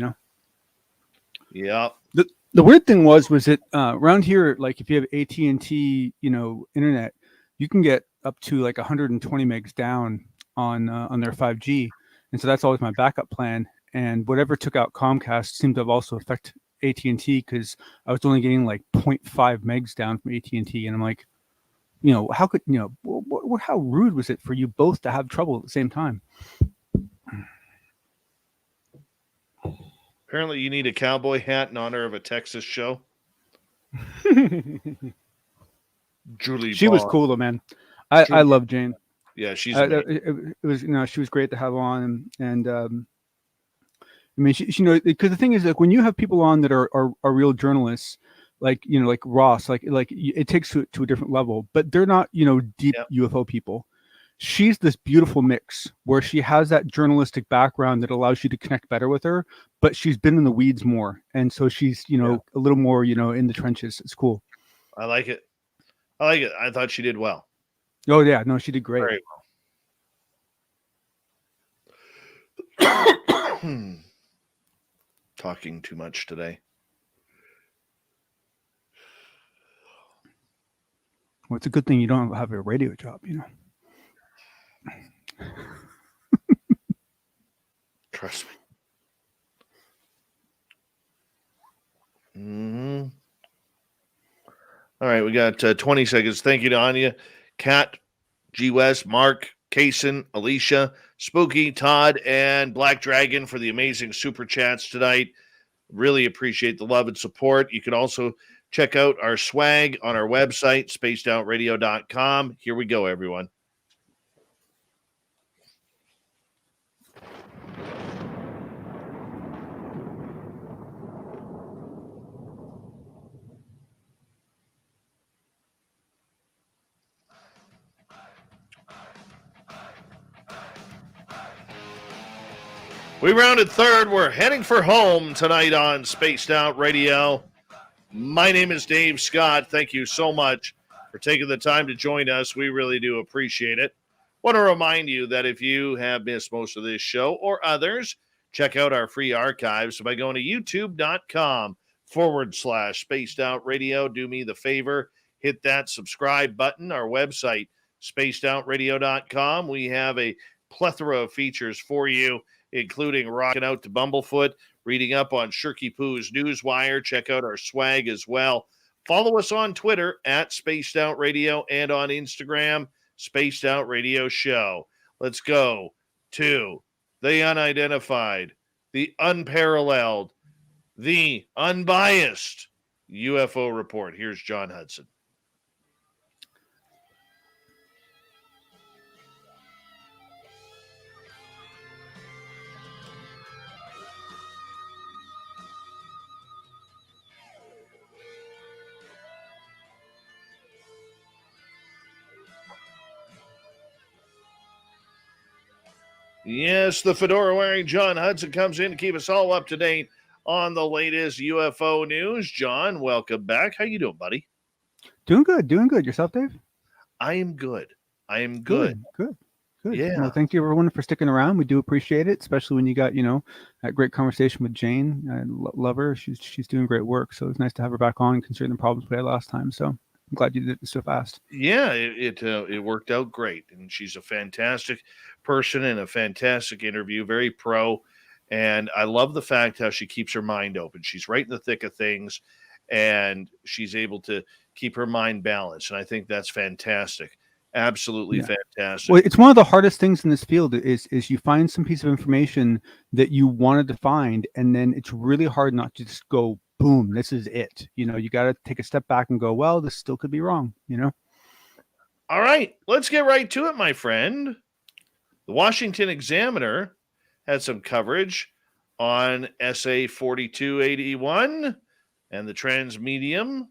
Yeah. The weird thing was it around here, like if you have AT&T, internet, you can get up to like 120 megs down on their 5G, and so that's always my backup plan. And whatever took out Comcast seemed to have also affected AT&T because I was only getting like 0.5 megs down from AT&T, and I'm like, how could how rude was it for you both to have trouble at the same time? Apparently, you need a cowboy hat in honor of a Texas show. Julie, she was cool though, man. I love Jane. Yeah, she's. It was she was great to have on, and I mean, she because the thing is, like, when you have people on that are real journalists, like like Ross, like it takes to a different level, but they're not deep UFO people. She's this beautiful mix where she has that journalistic background that allows you to connect better with her, but she's been in the weeds more, and so she's a little more in the trenches. It's cool. I like it. I thought she did well. Oh yeah, no, she did great. Very well. Talking too much today. Well, it's a good thing you don't have a radio job, Trust me. Mm-hmm. All right, we got 20 seconds. Thank you to Anya, Kat, G. West, Mark, Kaysen, Alicia, Spooky, Todd, and Black Dragon for the amazing super chats tonight. Really appreciate the love and support. You can also check out our swag on our website, spacedoutradio.com. Here we go, everyone. We rounded third. We're heading for home tonight on Spaced Out Radio. My name is Dave Scott. Thank you so much for taking the time to join us. We really do appreciate it. Want to remind you that if you have missed most of this show or others, check out our free archives by going to youtube.com/Spaced Out Radio. Do me the favor, hit that subscribe button. Our website, spacedoutradio.com. We have a plethora of features for you, including rocking out to Bumblefoot, reading up on Shirky Poo's Newswire. Check out our swag as well. Follow us on Twitter at Spaced Out Radio and on Instagram, Spaced Out Radio Show. Let's go to the unidentified, the unparalleled, the unbiased UFO Report. Here's John Hudson. Yes, the fedora-wearing John Hudson comes in to keep us all up to date on the latest UFO news. John, welcome back. How you doing, buddy? Doing good. Yourself, Dave? I am good. Good. Yeah. Yeah. Well, thank you, everyone, for sticking around. We do appreciate it, especially when you got, that great conversation with Jane. I love her. She's doing great work. So it's nice to have her back on, considering the problems we had last time. So I'm glad you did it so fast. Yeah, it worked out great, and she's a fantastic person and a fantastic interview, very pro, and I love the fact how she keeps her mind open. She's right in the thick of things, and she's able to keep her mind balanced, and I think that's fantastic. Absolutely fantastic. Well, it's one of the hardest things in this field is you find some piece of information that you wanted to find, and then it's really hard not to just go, boom, this is it. You got to take a step back and go, well, this still could be wrong, All right, let's get right to it, my friend. The Washington Examiner had some coverage on SA 4281, and the Transmedium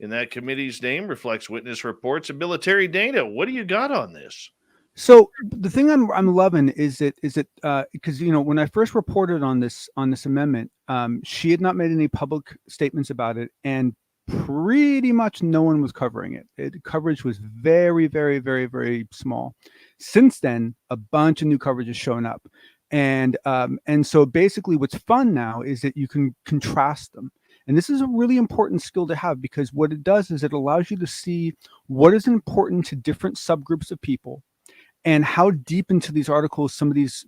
in that committee's name reflects witness reports and military data. What do you got on this? So the thing I'm loving is that because when I first reported on this amendment, she had not made any public statements about it, and pretty much no one was covering it. Coverage was very, very, very, very small. Since then, a bunch of new coverage has shown up, and so basically, what's fun now is that you can contrast them. And this is a really important skill to have, because what it does is it allows you to see what is important to different subgroups of people, and how deep into these articles some of these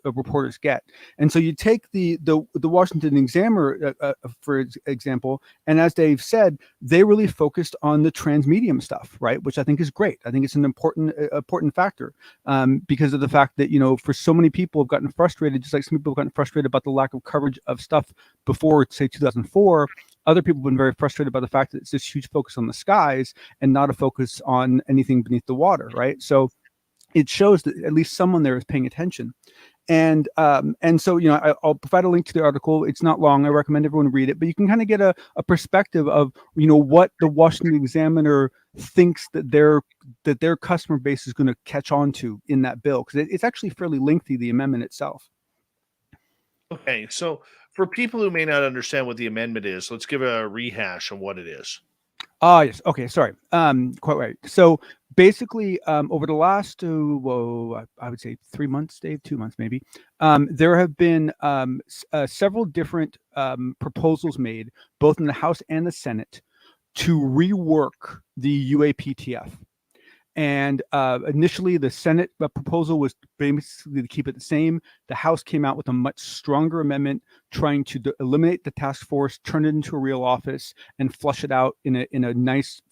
reporters get. And so you take the Washington Examiner, for example, and as Dave said, they really focused on the transmedium stuff, right? Which I think is great. I think it's an important factor, because of the fact that, for so many people have gotten frustrated, just like some people have gotten frustrated about the lack of coverage of stuff before, say, 2004. Other people have been very frustrated by the fact that it's this huge focus on the skies and not a focus on anything beneath the water, right? So it shows that at least someone there is paying attention. And so, I'll provide a link to the article. It's not long. I recommend everyone read it, but you can kind of get a perspective of, what the Washington Examiner thinks that their customer base is going to catch on to in that bill, because it's actually fairly lengthy, the amendment itself. Okay, so for people who may not understand what the amendment is, let's give a rehash on what it is. Yes. Okay. Sorry. Quite right. So basically, over the last, I would say 3 months, Dave, 2 months, maybe, there have been several different proposals made, both in the House and the Senate, to rework the UAPTF. And initially, the Senate proposal was basically to keep it the same. The House came out with a much stronger amendment, trying to eliminate the task force, turn it into a real office, and flush it out in a nice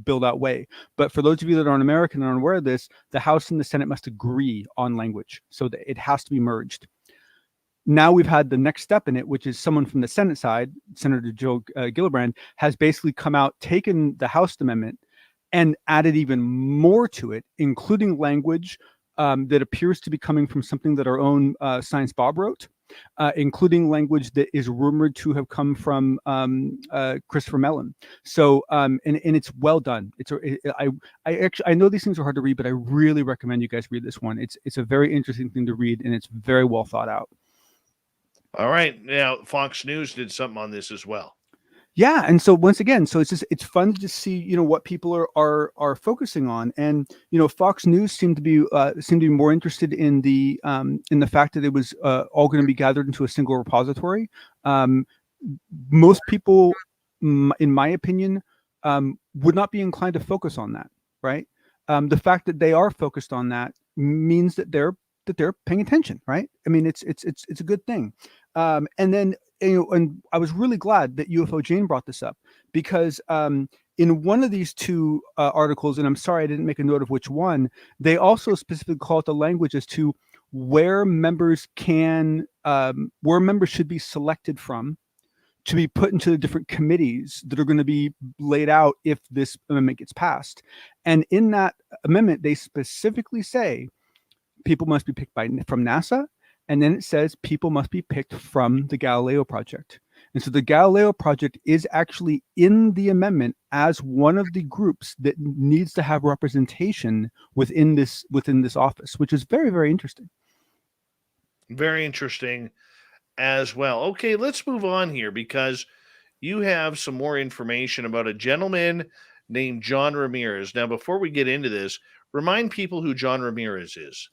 build-out way. But for those of you that aren't American and aren't aware of this, the House and the Senate must agree on language, so that it has to be merged. Now we've had the next step in it, which is someone from the Senate side, Senator Joe Gillibrand, has basically come out, taken the House amendment, and added even more to it, including language that appears to be coming from something that our own Science Bob wrote, including language that is rumored to have come from Christopher Mellon. So, and it's well done. I know these things are hard to read, but I really recommend you guys read this one. It's a very interesting thing to read, and it's very well thought out. All right. Now, Fox News did something on this as well. Yeah, and so once again, so it's fun to just see what people are focusing on, and Fox News seemed to be more interested in the fact that it was all going to be gathered into a single repository. Most people, in my opinion, would not be inclined to focus on that, right? The fact that they are focused on that means that they're paying attention, right? I mean, it's a good thing. And then and I was really glad that UFOJane brought this up, because in one of these two articles, and I'm sorry I didn't make a note of which one, they also specifically call it the language as to where members should be selected from to be put into the different committees that are going to be laid out if this amendment gets passed. And in that amendment, they specifically say people must be picked from NASA. And then it says people must be picked from the Galileo Project. And so the Galileo Project is actually in the amendment as one of the groups that needs to have representation within this office, which is very, very interesting. Very interesting as well. Okay, let's move on here, because you have some more information about a gentleman named John Ramirez. Now, before we get into this, remind people who John Ramirez is.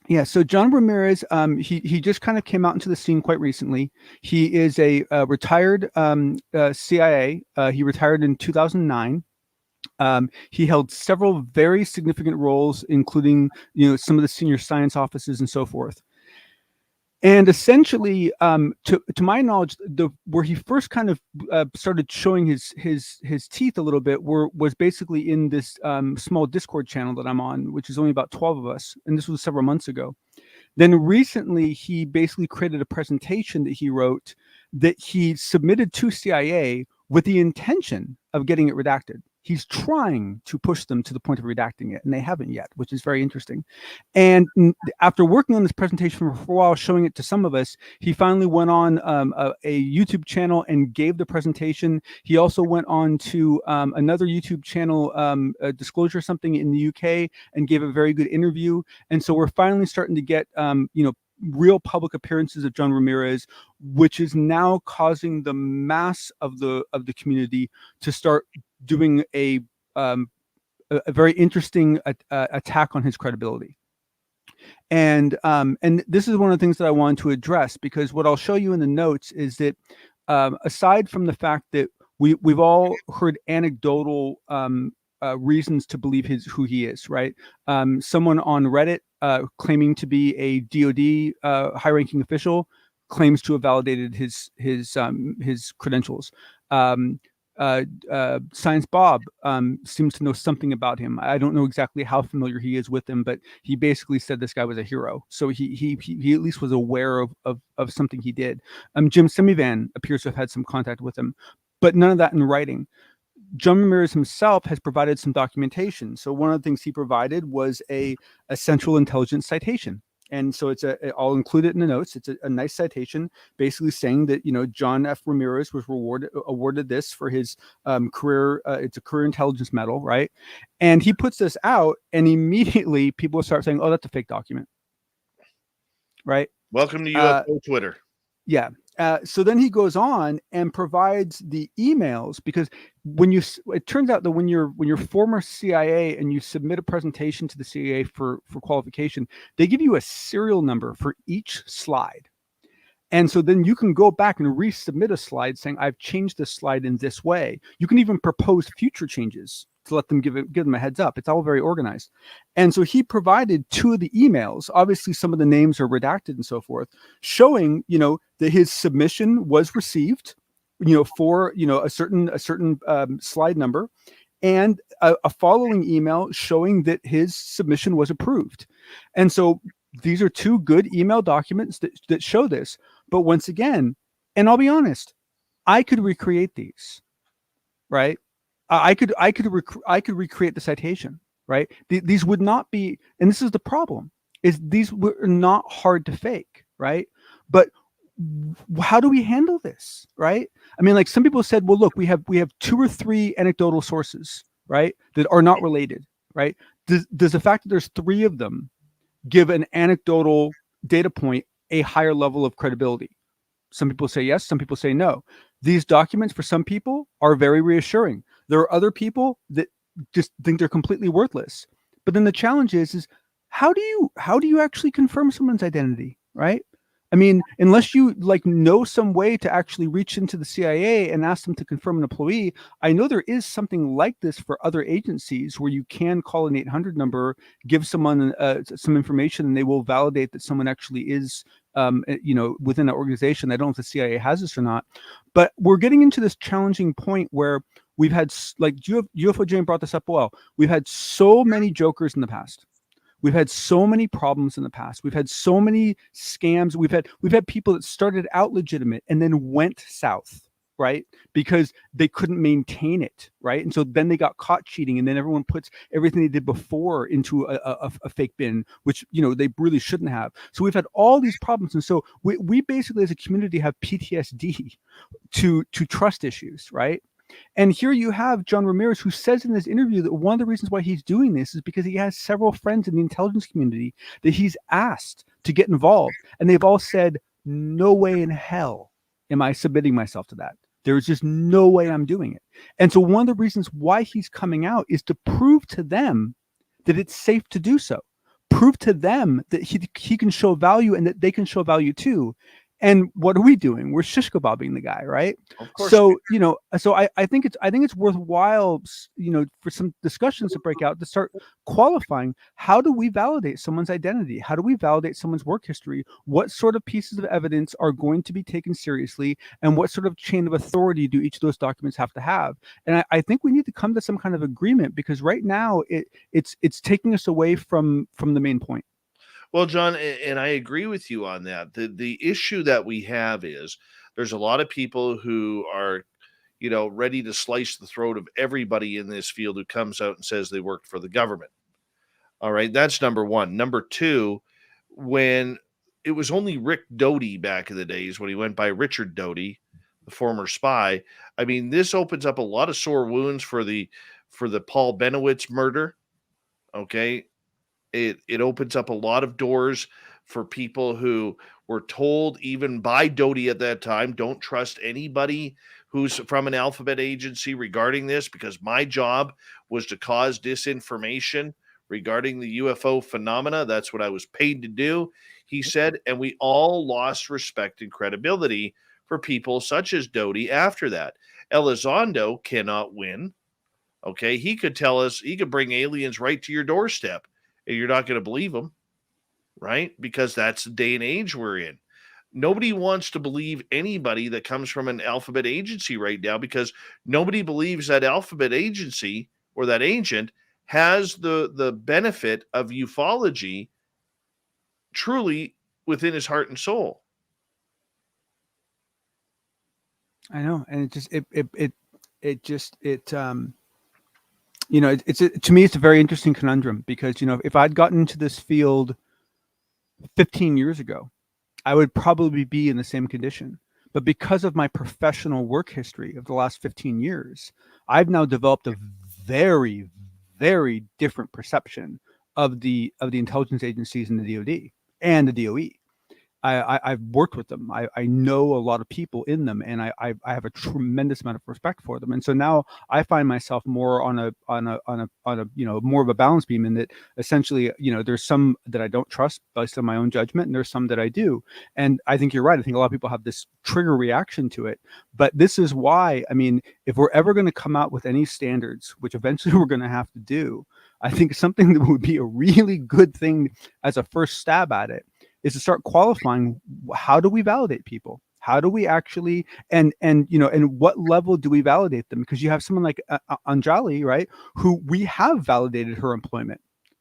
Yeah, so John Ramirez, he just kind of came out into the scene quite recently. He is a retired CIA. He retired in 2009. He held several very significant roles, including some of the senior science offices and so forth. And essentially, to my knowledge, where he first kind of started showing his teeth a little bit was basically in this small Discord channel that I'm on, which is only about 12 of us, and this was several months ago. Then recently, he basically created a presentation that he wrote that he submitted to CIA with the intention of getting it redacted. He's trying to push them to the point of redacting it, and they haven't yet, which is very interesting. And after working on this presentation for a while, showing it to some of us, he finally went on a YouTube channel and gave the presentation. He also went on to another YouTube channel, Disclosure something in the UK, and gave a very good interview. And so we're finally starting to get real public appearances of John Ramirez, which is now causing the mass of the community to start doing a very interesting attack on his credibility. And this is one of the things that I wanted to address, because what I'll show you in the notes is that aside from the fact that we've all heard anecdotal reasons to believe who he is, right? Someone on Reddit claiming to be a DoD high-ranking official claims to have validated his credentials. Science Bob seems to know something about him. I don't know exactly how familiar he is with him, but he basically said this guy was a hero. So he at least was aware of something he did. Jim Semivan appears to have had some contact with him, but none of that in writing. John Ramirez himself has provided some documentation. So one of the things he provided was a Central Intelligence citation. And so I'll include it in the notes. It's a nice citation, basically saying that, John F. Ramirez was awarded this for his career. It's a career intelligence medal, right? And he puts this out, and immediately people start saying, "Oh, that's a fake document," right? Welcome to UFO Twitter. Yeah. So then he goes on and provides the emails, because it turns out that when you're former CIA and you submit a presentation to the CIA for qualification, they give you a serial number for each slide. And so then you can go back and resubmit a slide saying, "I've changed this slide in this way." You can even propose future changes to let them give them a heads up. It's all very organized. And so he provided two of the emails. Obviously, some of the names are redacted and so forth, showing, that his submission was received, for, a certain slide number, and a following email showing that his submission was approved. And so these are two good email documents that show this. But once again, and I'll be honest, I could recreate these, right? I could recreate the citation, right? These would not be, and this is the problem, is these were not hard to fake, right? But how do we handle this, right? I mean, like some people said, well, look, we have 2 or 3 anecdotal sources, right, that are not related, right? Does the fact that there's 3 of them give an anecdotal data point a higher level of credibility? Some people say yes, some people say no. These documents for some people are very reassuring. There are other people that just think they're completely worthless. But then the challenge is how do you actually confirm someone's identity, right? I mean, unless you like know some way to actually reach into the CIA and ask them to confirm an employee, I know there is something like this for other agencies where you can call an 800 number, give someone some information, and they will validate that someone actually is, within that organization. I don't know if the CIA has this or not, but we're getting into this challenging point where we've had, like UFOJane brought this up well. We've had so many jokers in the past. We've had so many problems in the past. We've had so many scams. We've had people that started out legitimate and then went south, right? Because they couldn't maintain it, right? And so then they got caught cheating, and then everyone puts everything they did before into a fake bin, which they really shouldn't have. So we've had all these problems, and so we basically as a community have PTSD to trust issues, right? And here you have John Ramirez, who says in this interview that one of the reasons why he's doing this is because he has several friends in the intelligence community that he's asked to get involved. And they've all said, no way in hell am I submitting myself to that. There's just no way I'm doing it. And so one of the reasons why he's coming out is to prove to them that it's safe to do so. Prove to them that he can show value and that they can show value too. And what are we doing? We're shish kebabbing the guy, right? Of course. So so I think it's worthwhile, for some discussions to break out to start qualifying. How do we validate someone's identity? How do we validate someone's work history? What sort of pieces of evidence are going to be taken seriously, and what sort of chain of authority do each of those documents have to have? And I think we need to come to some kind of agreement, because right now it's taking us away from the main point. Well, John, and I agree with you on that. The issue that we have is there's a lot of people who are, ready to slice the throat of everybody in this field who comes out and says they worked for the government. All right, that's number one. Number two, when it was only Rick Doty back in the days when he went by Richard Doty, the former spy. I mean, this opens up a lot of sore wounds for the Paul Benowitz murder. Okay. It opens up a lot of doors for people who were told, even by Doty at that time, don't trust anybody who's from an alphabet agency regarding this, because my job was to cause disinformation regarding the UFO phenomena. That's what I was paid to do, he said. And we all lost respect and credibility for people such as Doty after that. Elizondo cannot win. Okay, he could tell us, he could bring aliens right to your doorstep, and you're not going to believe him, right? Because that's the day and age we're in. Nobody wants to believe anybody that comes from an alphabet agency right now, because nobody believes that alphabet agency or that agent has the benefit of ufology truly within his heart and soul. I know, and to me, it's a very interesting conundrum, because if I'd gotten into this field 15 years ago, I would probably be in the same condition. But because of my professional work history of the last 15 years, I've now developed a very, very different perception of the intelligence agencies in the DoD and the DOE. I've worked with them. I know a lot of people in them, and I have a tremendous amount of respect for them. And so now I find myself more on a more of a balance beam, in that essentially, there's some that I don't trust based on my own judgment, and there's some that I do. And I think you're right. I think a lot of people have this trigger reaction to it. But this is why, I mean, if we're ever going to come out with any standards, which eventually we're going to have to do, I think something that would be a really good thing as a first stab at it is to start qualifying, how do we validate people? How do we actually, and what level do we validate them? Because you have someone like Anjali, right, who we have validated her employment,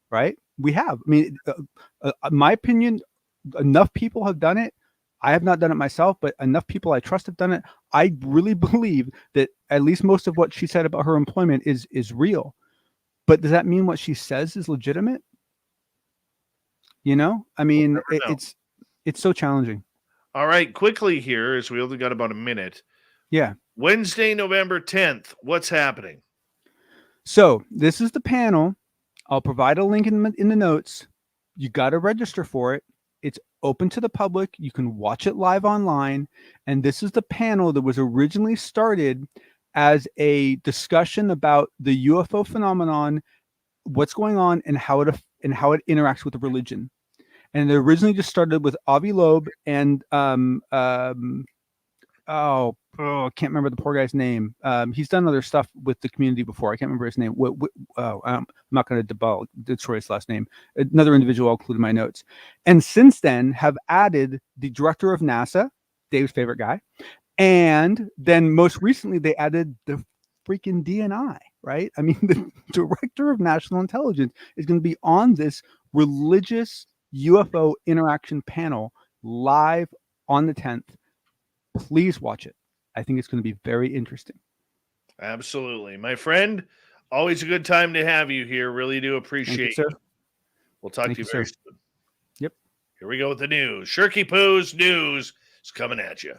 right? We have. I mean, my opinion, enough people have done it. I have not done it myself, but enough people I trust have done it. I really believe that at least most of what she said about her employment is real. But does that mean what she says is legitimate? I mean, it's so challenging. All right, quickly here, as we only got about a minute. Yeah. Wednesday, November 10th. What's happening? So this is the panel. I'll provide a link in the notes. You got to register for it. It's open to the public. You can watch it live online. And this is the panel that was originally started as a discussion about the UFO phenomenon, what's going on, and how it interacts with the religion. And it originally just started with Avi Loeb and I can't remember the poor guy's name. He's done other stuff with the community before. I can't remember his name. I'm not going to divulge Detroit's last name. Another individual I'll include in my notes. And since then have added the director of NASA, Dave's favorite guy. And then most recently they added the freaking DNI, right? I mean, the director of national intelligence is going to be on this religious UFO interaction panel live on the 10th. Please watch it. I think it's going to be very interesting. Absolutely. My friend, always a good time to have you here. Really do appreciate you. Sir. We'll talk to you very soon. Yep. Here we go with the news. Shirky Poo's news is coming at you.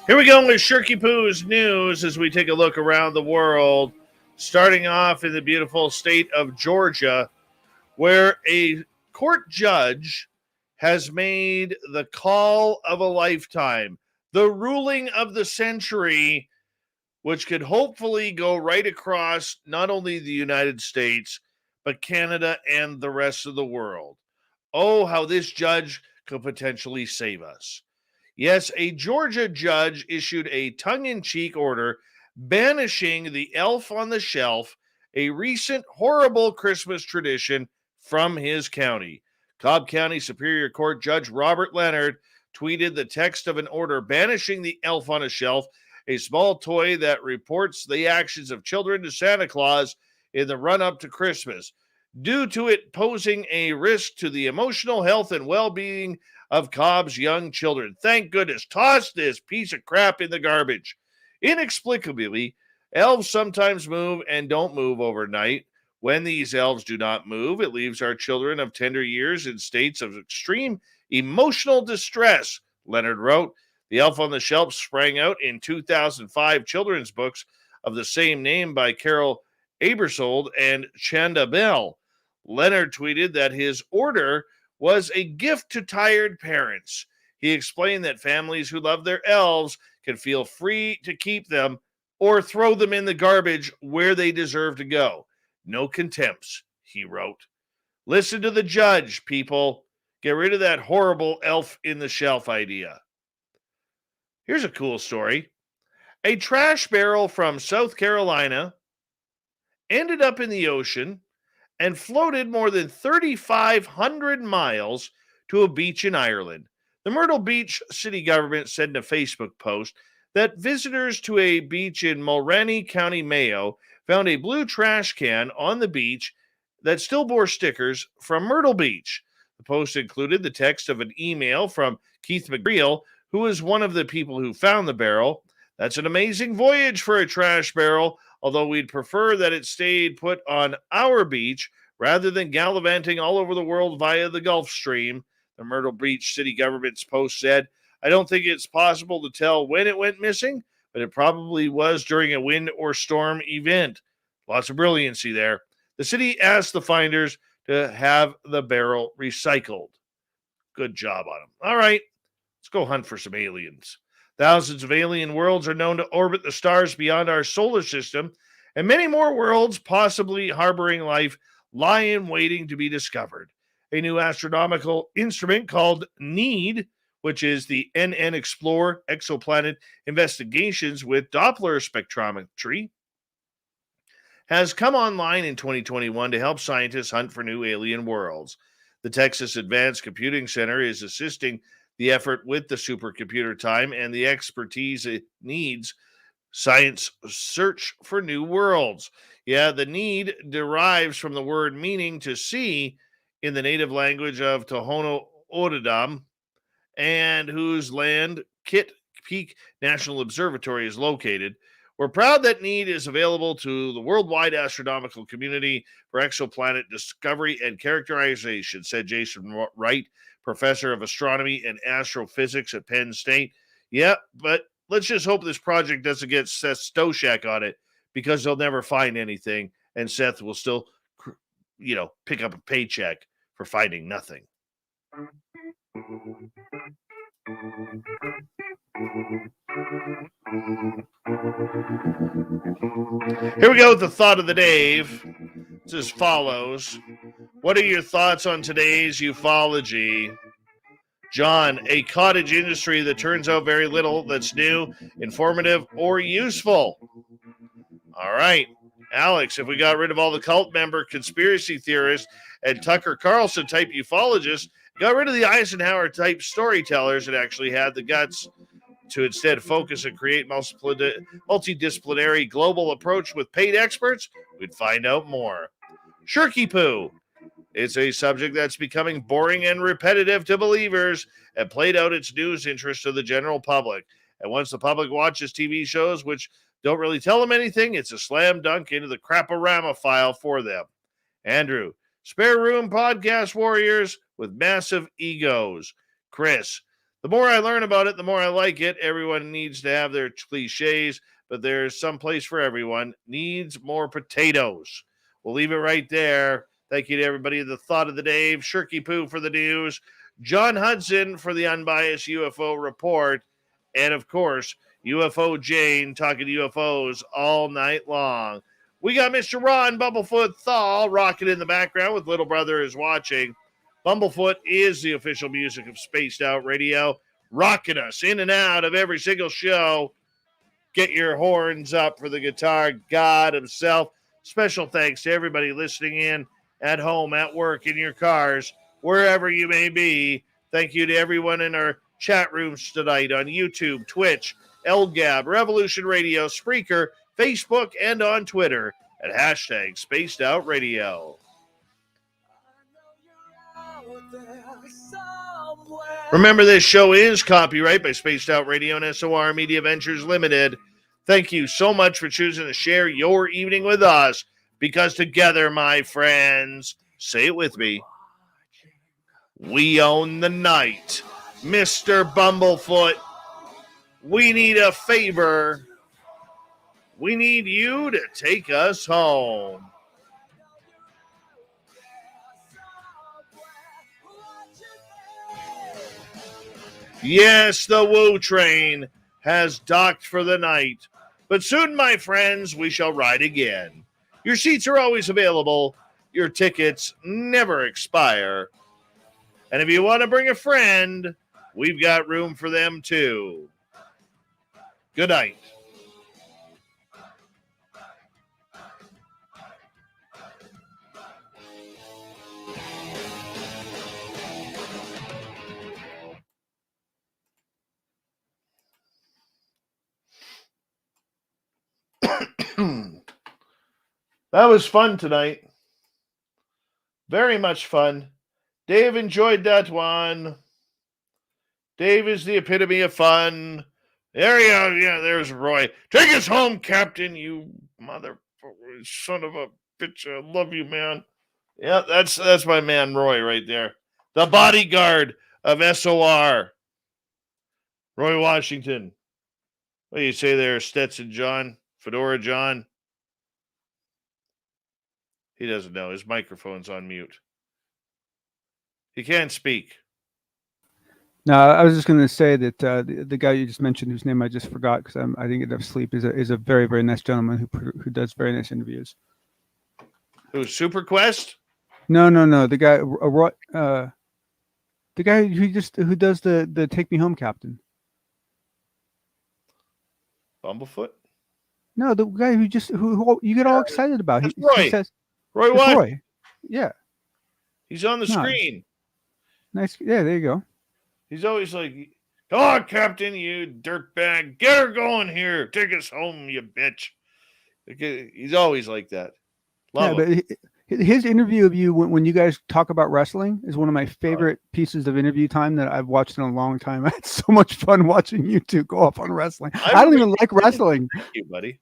Here we go with Shirky Poo's news as we take a look around the world, starting off in the beautiful state of Georgia, where a court judge has made the call of a lifetime, the ruling of the century, which could hopefully go right across not only the United States, but Canada and the rest of the world. Oh, how this judge could potentially save us. Yes, a Georgia judge issued a tongue-in-cheek order banishing the elf on the shelf, a recent horrible Christmas tradition, from his county. Cobb County Superior Court Judge Robert Leonard tweeted the text of an order banishing the elf on a shelf, a small toy that reports the actions of children to Santa Claus in the run-up to Christmas, due to it posing a risk to the emotional health and well-being of Cobb's young children. Thank goodness. Toss this piece of crap in the garbage. Inexplicably, elves sometimes move and don't move overnight. When these elves do not move, it leaves our children of tender years in states of extreme emotional distress, Leonard wrote. The Elf on the Shelf sprang out in 2005 children's books of the same name by Carol Abersold and Chanda Bell. Leonard tweeted that his order was a gift to tired parents. He explained that families who love their elves can feel free to keep them or throw them in the garbage where they deserve to go. No contempts, he wrote. Listen to the judge, people. Get rid of that horrible elf in the shelf idea. Here's a cool story. A trash barrel from South Carolina ended up in the ocean and floated more than 3,500 miles to a beach in Ireland. The Myrtle Beach city government said in a Facebook post that visitors to a beach in Mulroney County, Mayo, found a blue trash can on the beach that still bore stickers from Myrtle Beach. The post included the text of an email from Keith McGreal, who was one of the people who found the barrel. That's an amazing voyage for a trash barrel, although we'd prefer that it stayed put on our beach rather than gallivanting all over the world via the Gulf Stream, the Myrtle Beach city government's post said. I don't think it's possible to tell when it went missing, but it probably was during a wind or storm event. Lots of brilliancy there. The city asked the finders to have the barrel recycled. Good job on them. All right, let's go hunt for some aliens. Thousands of alien worlds are known to orbit the stars beyond our solar system, and many more worlds, possibly harboring life, lie in waiting to be discovered. A new astronomical instrument called NEED, which is the NN Explorer Exoplanet Investigations with Doppler Spectrometry, has come online in 2021 to help scientists hunt for new alien worlds. The Texas Advanced Computing Center is assisting the effort with the supercomputer time and the expertise it needs science search for new worlds. Yeah, the need derives from the word meaning to see in the native language of Tohono O'odham, and whose land Kitt Peak National Observatory is located. We're proud that need is available to the worldwide astronomical community for exoplanet discovery and characterization, said Jason Wright, professor of astronomy and astrophysics at Penn State. Yeah, but let's just hope this project doesn't get Seth Stoshak on it, because they'll never find anything, and Seth will still, pick up a paycheck for finding nothing. Here we go with the thought of the day. It's as follows. What are your thoughts on today's ufology? John, a cottage industry that turns out very little that's new, informative, or useful. All right. Alex, if we got rid of all the cult member conspiracy theorists and Tucker Carlson type ufologists, got rid of the Eisenhower type storytellers and actually had the guts to instead focus and create multidisciplinary global approach with paid experts, we'd find out more. Shirky poo. It's a subject that's becoming boring and repetitive to believers and played out its news interest to the general public. And once the public watches TV shows which don't really tell them anything, it's a slam dunk into the crap-a-rama file for them. Andrew, spare room podcast warriors with massive egos. Chris, the more I learn about it, the more I like it. Everyone needs to have their cliches, but there's some place for everyone. Needs more potatoes. We'll leave it right there. Thank you to everybody. The thought of the day, Shirky Poo for the news, John Hudson for the unbiased UFO report, and of course, UFOJane talking UFOs all night long. We got Mr. Ron Bumblefoot Thal rocking in the background with Little Brother is watching. Bumblefoot is the official music of Spaced Out Radio, rocking us in and out of every single show. Get your horns up for the guitar god himself. Special thanks to everybody listening in at home, at work, in your cars, wherever you may be. Thank you to everyone in our chat rooms tonight on YouTube, Twitch, LGAB, Revolution Radio, Spreaker, Facebook, and on Twitter at hashtag Spaced Out Radio. Remember, this show is copyright by Spaced Out Radio and SOR Media Ventures Limited. Thank you so much for choosing to share your evening with us, because together, my friends, say it with me, we own the night. Mr. Bumblefoot, we need a favor. We need you to take us home. Yes, the Woo train has docked for the night, but soon, my friends, we shall ride again. Your seats are always available. Your tickets never expire. And if you want to bring a friend, we've got room for them too. Good night. That was fun tonight. Very much fun. Dave enjoyed that one. Dave is the epitome of fun. There you go. Yeah, there's Roy. Take us home, Captain, you mother son of a bitch. I love you, man. Yeah, that's my man, Roy, right there. The bodyguard of SOR. Roy Washington. What do you say there, Stetson John? Fedora John? He doesn't know. His microphone's on mute. He can't speak. No, I was just going to say that the guy you just mentioned, whose name I just forgot because I didn't get enough sleep, is a very, very nice gentleman who does very nice interviews. Who's Super Quest? No. The guy who does the Take Me Home, Captain. Bumblefoot? No, the guy who you get all excited about. That's Roy. He says, Roy what? Roy. Yeah. He's on the screen. Nice. Yeah, there you go. He's always like, come on, Captain, you dirtbag. Get her going here. Take us home, you bitch. He's always like that. Love him. But his interview of you when you guys talk about wrestling is one of my favorite pieces of interview time that I've watched in a long time. I had so much fun watching you two go off on wrestling. I don't even like wrestling. Thank you, buddy.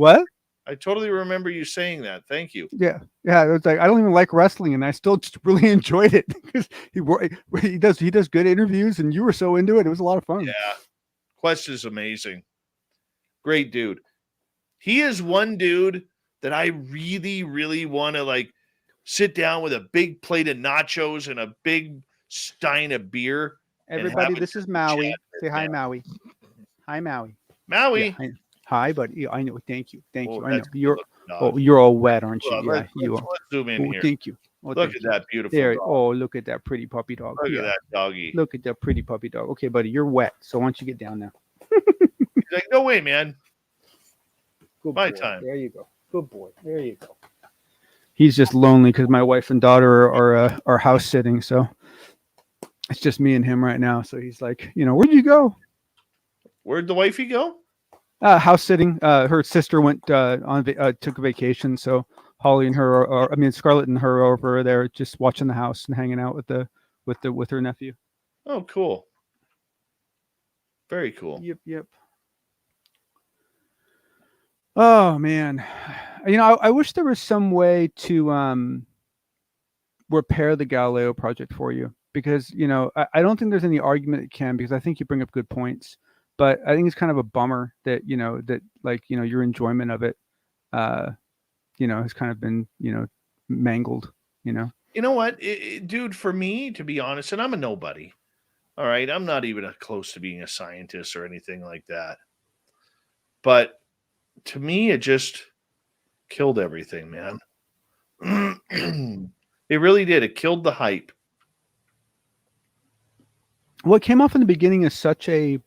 What? I totally remember you saying that. Thank you. Yeah. It was like I don't even like wrestling, and I still just really enjoyed it because he does good interviews, and you were so into it. It was a lot of fun. Yeah. Quest is amazing. Great dude. He is one dude that I really, really want to like sit down with a big plate of nachos and a big stein of beer. Everybody, this is Maui. chat with, Say hi, man. Maui. Hi, Maui. Maui. Yeah, hi, buddy. I know. Thank you. Thank you. I know that's you're. good looking dog. Oh, you're all wet, aren't you? Well, Yeah, you are. let's zoom in Oh, here. thank you. Oh, Look thank at you. that beautiful There. dog. Oh, look at that pretty puppy dog. Look Yeah. at that doggy. Look at that pretty puppy dog. Okay, buddy, you're wet. So why don't you get down now? He's like, no way, man. Good My boy. time. There you go. Good boy. There you go. He's just lonely because my wife and daughter are house sitting, so it's just me and him right now. So he's like, where'd you go? Where'd the wifey go? House sitting. Her sister went took a vacation, so Holly and her, Scarlett and her are over there just watching the house and hanging out with her nephew. Oh, cool. Very cool. Yep. Oh man, I wish there was some way to repair the Galileo project for you, because I don't think there's any argument it can, because I think you bring up good points, but I think it's kind of a bummer that your enjoyment of it has kind of been mangled. You know what, dude? For me, to be honest, and I'm a nobody. All right, I'm not even close to being a scientist or anything like that. But to me, it just killed everything, man. It really did. It killed the hype. What came off in the beginning is such a,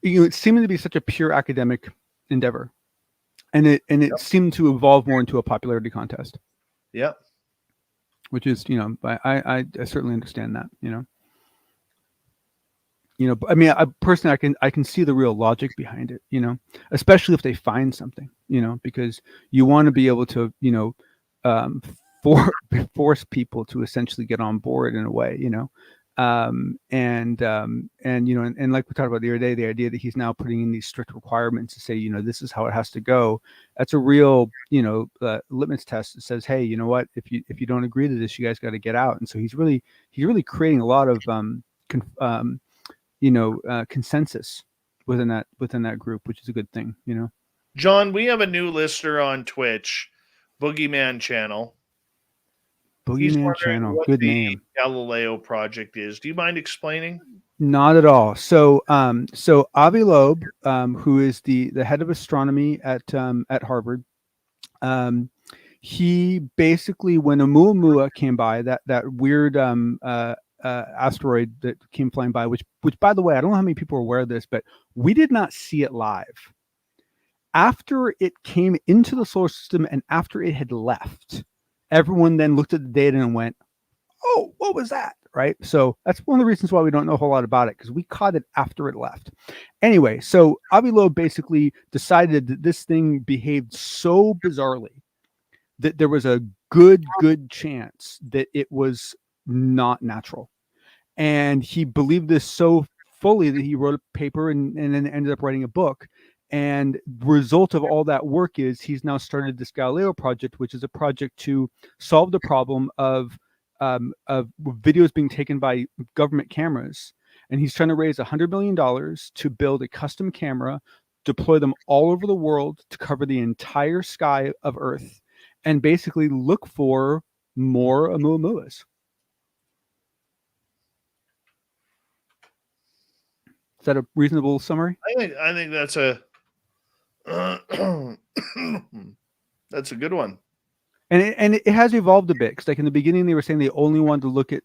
it seemed to be such a pure academic endeavor, and it seemed to evolve more into a popularity contest. Yep. Which is, I certainly understand that. I personally, I can see the real logic behind it, especially if they find something, because you want to be able to, force people to essentially get on board in a way, and like we talked about the other day, the idea that he's now putting in these strict requirements to say, this is how it has to go. That's a real, litmus test that says, hey, you know what, if you don't agree to this, you guys got to get out. And so he's really creating a lot of, consensus within that group, which is a good thing, John, we have a new listener on Twitch, Boogeyman Channel. Boogeyman Channel, what good the name. Galileo project is. Do you mind explaining? Not at all. So Avi Loeb, who is the head of astronomy at Harvard, he basically, when Oumuamua came by, that weird asteroid that came flying by, which by the way, I don't know how many people are aware of this, but we did not see it live. After it came into the solar system and after it had left, everyone then looked at the data and went, oh, what was that? Right? So that's one of the reasons why we don't know a whole lot about it, because we caught it after it left. Anyway, so Avi Loeb basically decided that this thing behaved so bizarrely that there was a good chance that it was not natural. And he believed this so fully that he wrote a paper and then ended up writing a book. And the result of all that work is he's now started this Galileo project, which is a project to solve the problem of videos being taken by government cameras. And he's trying to raise $100 million to build a custom camera, deploy them all over the world to cover the entire sky of Earth, and basically look for more Oumuamuas. Is that a reasonable summary? I think that's a that's a good one. And it has evolved a bit, because like in the beginning they were saying they only wanted to look at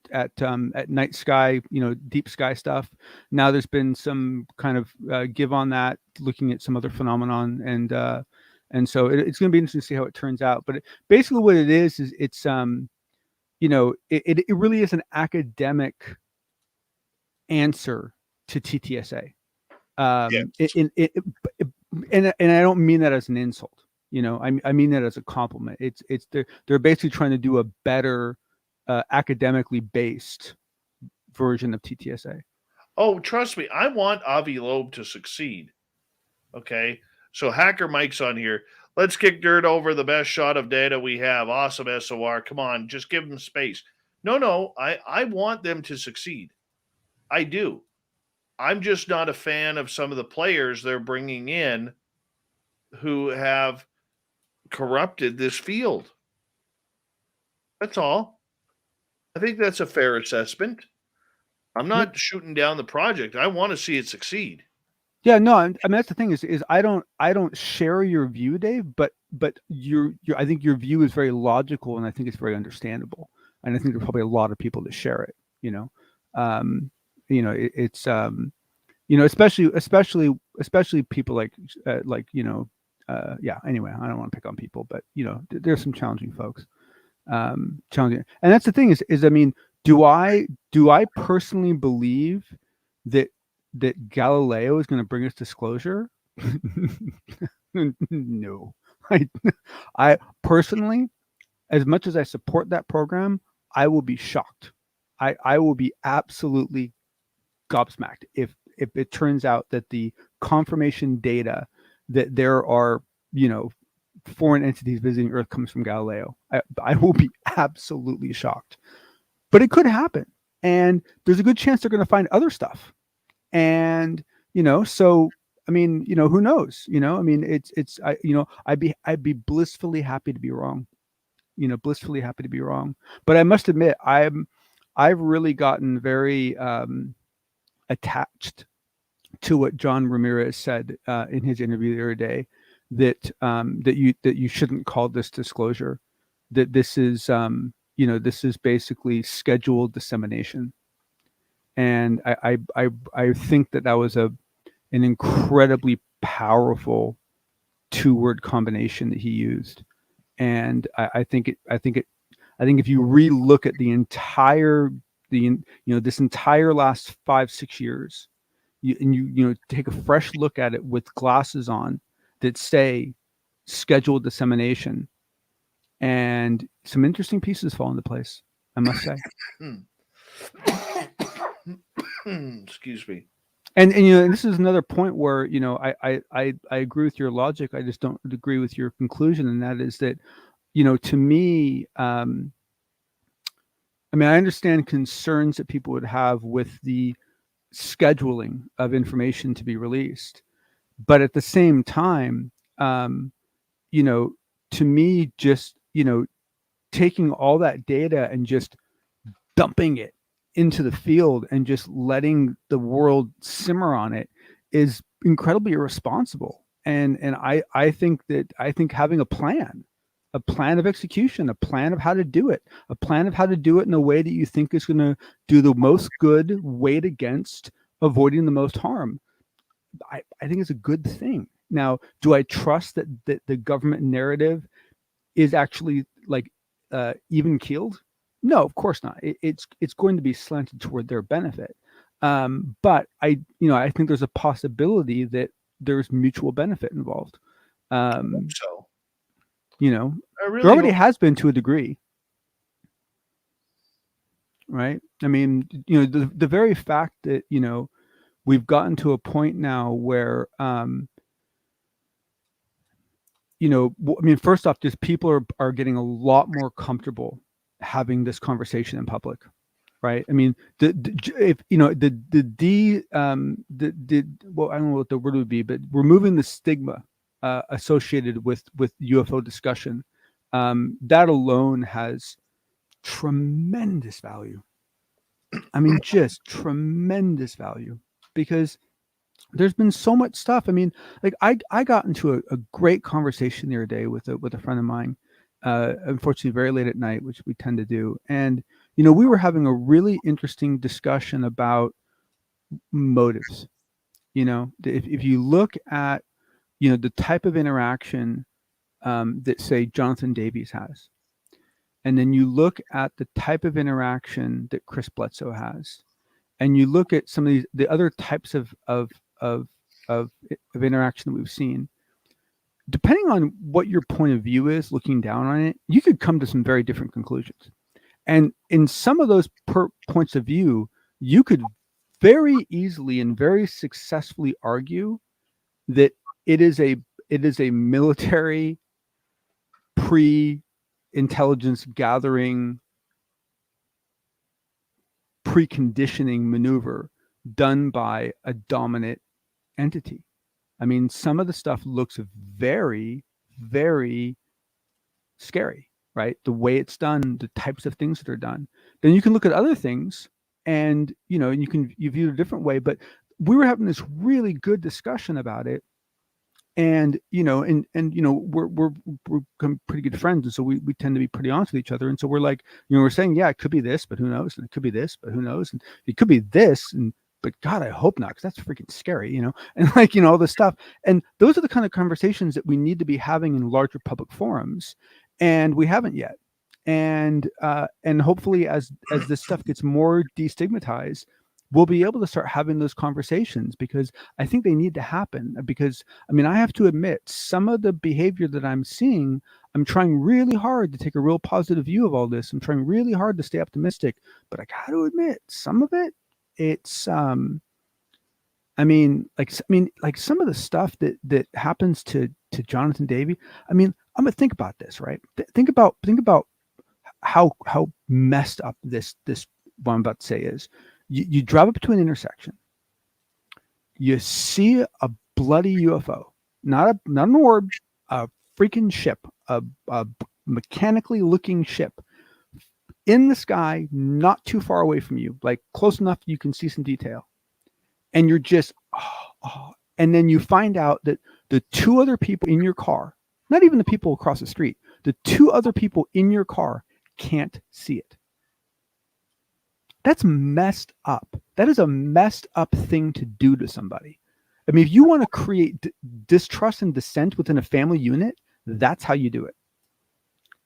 night sky, deep sky stuff. Now there's been some kind of give on that, looking at some other phenomenon, and so it's going to be interesting to see how it turns out. But basically what it is it's it really is an academic answer to TTSA. And I don't mean that as an insult. I mean that as a compliment. It's they're basically trying to do a better academically based version of TTSA. Oh, trust me, I want Avi Loeb to succeed. Okay, So Hacker Mike's on here. Let's kick dirt over the best shot of data we have. Awesome, SOR. Come on, just give them space. No, I want them to succeed. I do. I'm just not a fan of some of the players they're bringing in who have corrupted this field. That's all. I think that's a fair assessment. I'm not shooting down the project. I want to see it succeed. Yeah, no, I mean that's the thing is I don't share your view, Dave, but your I think your view is very logical and I think it's very understandable, and I think there's probably a lot of people that share it. It's especially people like yeah. Anyway, I don't want to pick on people, but there's some challenging folks, challenging, and that's the thing is I mean, do I personally believe that Galileo is going to bring us disclosure? No. I personally, as much as I support that program, I will be shocked. I will be absolutely gobsmacked if it turns out that the confirmation data that there are, foreign entities visiting Earth comes from Galileo. I will be absolutely shocked. But it could happen. And there's a good chance they're going to find other stuff. And, so, I mean, who knows? I mean, I'd be blissfully happy to be wrong, blissfully happy to be wrong. But I must admit, I've really gotten very attached to what John Ramirez said in his interview the other day, that you shouldn't call this disclosure, that this is, this is basically scheduled dissemination. And I think that was an incredibly powerful two-word combination that he used. And I think if you re-look at this entire last 5-6 years, you take a fresh look at it with glasses on that say scheduled dissemination, and some interesting pieces fall into place, I must say. Excuse me. And this is another point where I agree with your logic. I just don't agree with your conclusion, and that is that to me, I mean, I understand concerns that people would have with the scheduling of information to be released, but at the same time, to me, just taking all that data and just dumping it into the field and just letting the world simmer on it is incredibly irresponsible. And I think having a plan of execution, a plan of how to do it, in a way that you think is going to do the most good, weighed against avoiding the most harm, I think it's a good thing. Now, do I trust that the government narrative is actually even keeled? No, of course not. It's going to be slanted toward their benefit. But I think there's a possibility that there's mutual benefit involved. So, there already has been to a degree, right? I mean, the very fact that we've gotten to a point now where I mean, first off, just people are getting a lot more comfortable having this conversation in public, right? I mean, well, I don't know what the word would be, but removing the stigma associated with UFO discussion, that alone has tremendous value. I mean, just tremendous value, because there's been so much stuff. I mean, I got into a great conversation the other day with a friend of mine, unfortunately very late at night, which we tend to do. And, we were having a really interesting discussion about motives. If you look at, the type of interaction that, say, Jonathan Davies has, and then you look at the type of interaction that Chris Bledsoe has, and you look at some of the other types of interaction that we've seen, depending on what your point of view is, looking down on it, you could come to some very different conclusions. And in some of those points of view, you could very easily and very successfully argue that it is a it is a military pre-intelligence gathering preconditioning maneuver done by a dominant entity. I mean, some of the stuff looks very, very scary, right? The way it's done, the types of things that are done. Then you can look at other things and, you know, you view it a different way. But we were having this really good discussion about it. And, you know, and you know, we're pretty good friends. And so we tend to be pretty honest with each other. And so we're like, you know, we're saying, yeah, it could be this, but who knows? And it could be this, but who knows? And it could be this. But God, I hope not, because that's freaking scary, you know, and like, you know, all this stuff. And those are the kind of conversations that we need to be having in larger public forums. And we haven't yet. And hopefully as this stuff gets more destigmatized, we'll be able to start having those conversations, because I think they need to happen. Because, I mean, I have to admit, some of the behavior that I'm seeing, I'm trying really hard to take a real positive view of all this. I'm trying really hard to stay optimistic, but I got to admit, some of it, it's, I mean, like some of the stuff that happens to Jonathan Davey. I mean, I'm gonna think about this, right? Think about how messed up this what I'm about to say is. You drive up to an intersection, you see a bloody UFO, not an orb, a freaking ship, a mechanically looking ship in the sky, not too far away from you, like close enough you can see some detail. And you're just, and then you find out that the two other people in your car, not even the people across the street, the two other people in your car can't see it. That's messed up. That is a messed up thing to do to somebody. I mean, if you want to create distrust and dissent within a family unit, that's how you do it.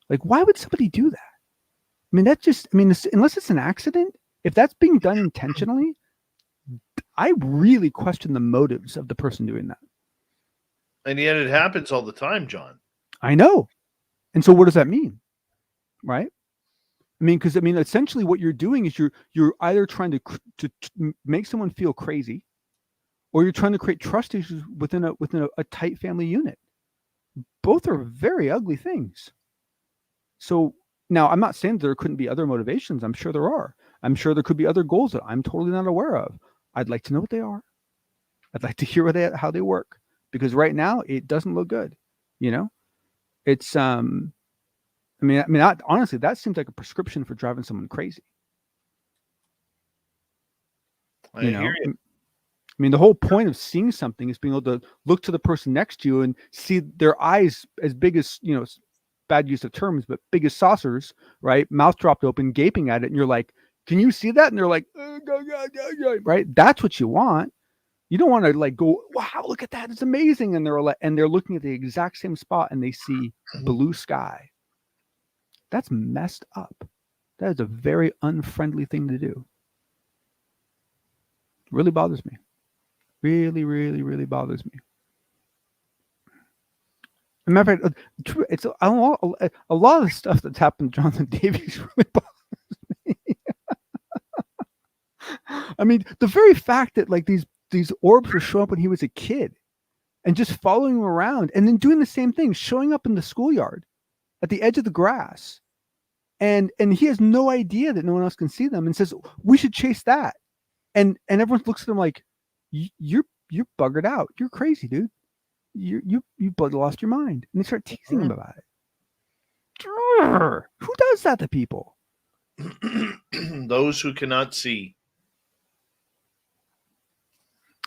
Like, why would somebody do that? I mean, unless it's an accident, if that's being done intentionally, I really question the motives of the person doing that. And yet it happens all the time, John. I know. And so what does that mean? Right? I mean, because essentially what you're doing is you're either trying to make someone feel crazy, or you're trying to create trust issues within a tight family unit. Both are very ugly things. So now, I'm not saying there couldn't be other motivations. I'm sure there are. I'm sure there could be other goals that I'm totally not aware of. I'd like to know what they are. I'd like to hear how they work, because right now it doesn't look good. You know, it's honestly, that seems like a prescription for driving someone crazy. I hear you. I mean, the whole point of seeing something is being able to look to the person next to you and see their eyes as big as, you know, bad use of terms, but big as saucers, right? Mouth dropped open, gaping at it. And you're like, can you see that? And they're like, right? That's what you want. You don't want to like go, wow, look at that. It's amazing. And they're looking at the exact same spot and they see blue sky. That's messed up. That is a very unfriendly thing to do. It really bothers me. Really, really, really bothers me. As a matter of fact, it's a lot of the stuff that's happened to Jonathan Davies really bothers me. I mean, the very fact that like these orbs were showing up when he was a kid and just following him around and then doing the same thing, showing up in the schoolyard at the edge of the grass. And he has no idea that no one else can see them and says, we should chase that. And everyone looks at him like, you're buggered out. You're crazy, dude. You lost your mind. And they start teasing him about it. Who does that to people? Those who cannot see.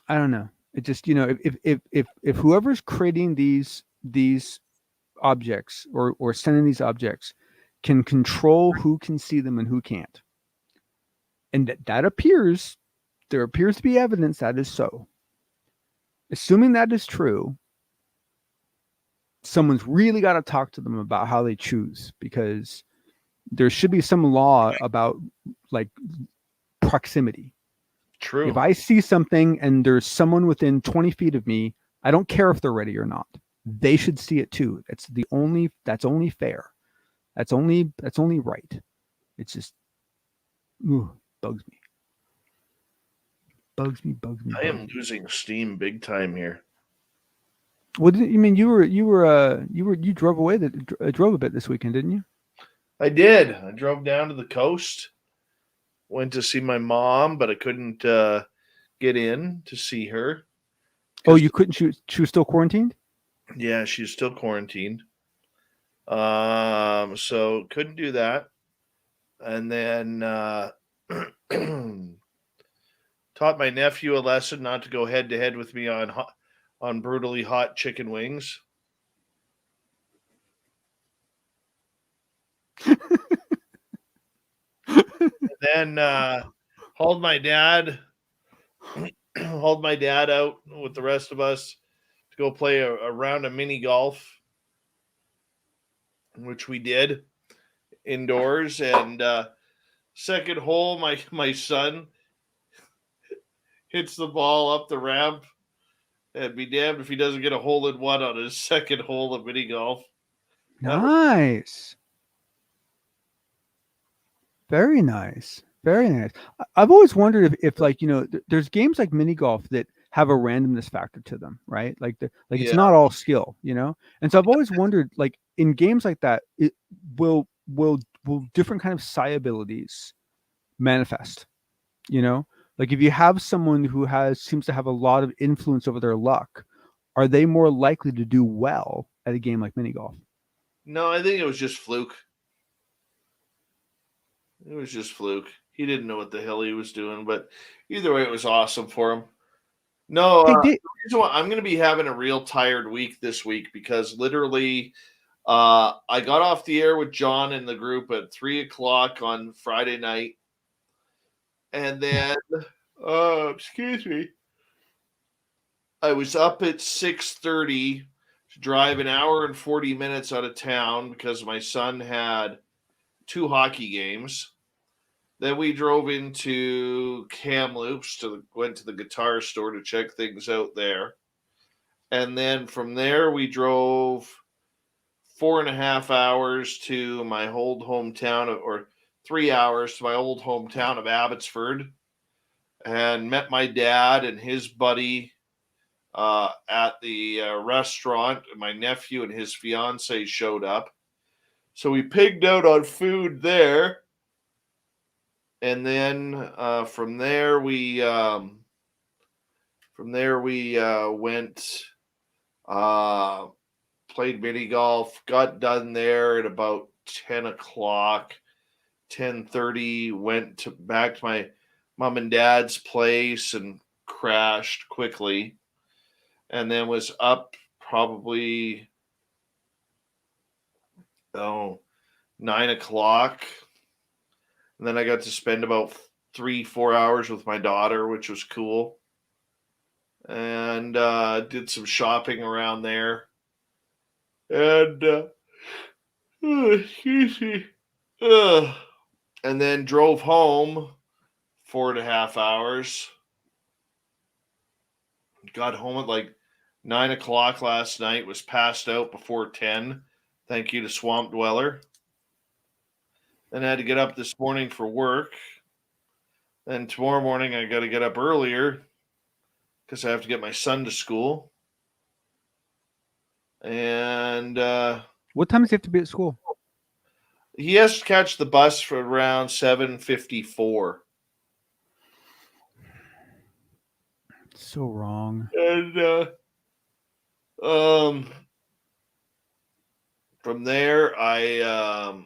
I don't know. It just, you know, if whoever's creating these objects or sending these objects can control who can see them and who can't, and there appears to be evidence that is so. Assuming that is true, someone's really got to talk to them about how they choose, because there should be some law about like proximity. True. If I see something and there's someone within 20 feet of me, I don't care if they're ready or not. They should see it too. That's only fair. That's only right. It's just bugs me. Bugs me. I am losing steam big time here. What did you mean? You drove away drove a bit this weekend, didn't you? I did. I drove down to the coast, went to see my mom, but I couldn't get in to see her. Oh, you couldn't shoot. She was still quarantined? Yeah, she's still quarantined. So couldn't do that. And then taught my nephew a lesson not to go head to head with me on brutally hot chicken wings. And then hauled my dad out with the rest of us to go play a round of mini golf, which we did indoors. And second hole, my son hits the ball up the ramp, and be damned if he doesn't get a hole in one on his second hole of mini golf. Nice. Very nice. Very nice. I've always wondered if like, there's games like mini golf that have a randomness factor to them, right? Like it's not all skill, And so I've always wondered, like in games like that, it will different kind of psi abilities manifest, Like if you have someone who seems to have a lot of influence over their luck, are they more likely to do well at a game like mini golf? No, I think it was just fluke. It was just fluke. He didn't know what the hell he was doing, but either way, it was awesome for him. No, I'm going to be having a real tired week this week because literally I got off the air with John in the group at 3:00 on Friday night. And then, excuse me, I was up at 6:30 to drive an hour and 40 minutes out of town because my son had 2 hockey games. Then we drove into Kamloops, went to the guitar store to check things out there. And then from there, we drove 4.5 hours to my old hometown, or 3 hours to my old hometown of Abbotsford, and met my dad and his buddy at the restaurant. My nephew and his fiance showed up. So we pigged out on food there. And then from there we went, played mini golf, got done there at about 10:00, 10:30, went back to my mom and dad's place and crashed quickly, and then was up probably 9:00. And then I got to spend about 3-4 hours with my daughter, which was cool. And did some shopping around there. And excuse me. And then drove home 4.5 hours. Got home at like 9:00 last night. Was passed out before 10. Thank you to Swamp Dweller. Then I had to get up this morning for work. Then tomorrow morning I got to get up earlier because I have to get my son to school. And what time does he have to be at school? He has to catch the bus for around 7:54. So wrong. And from there I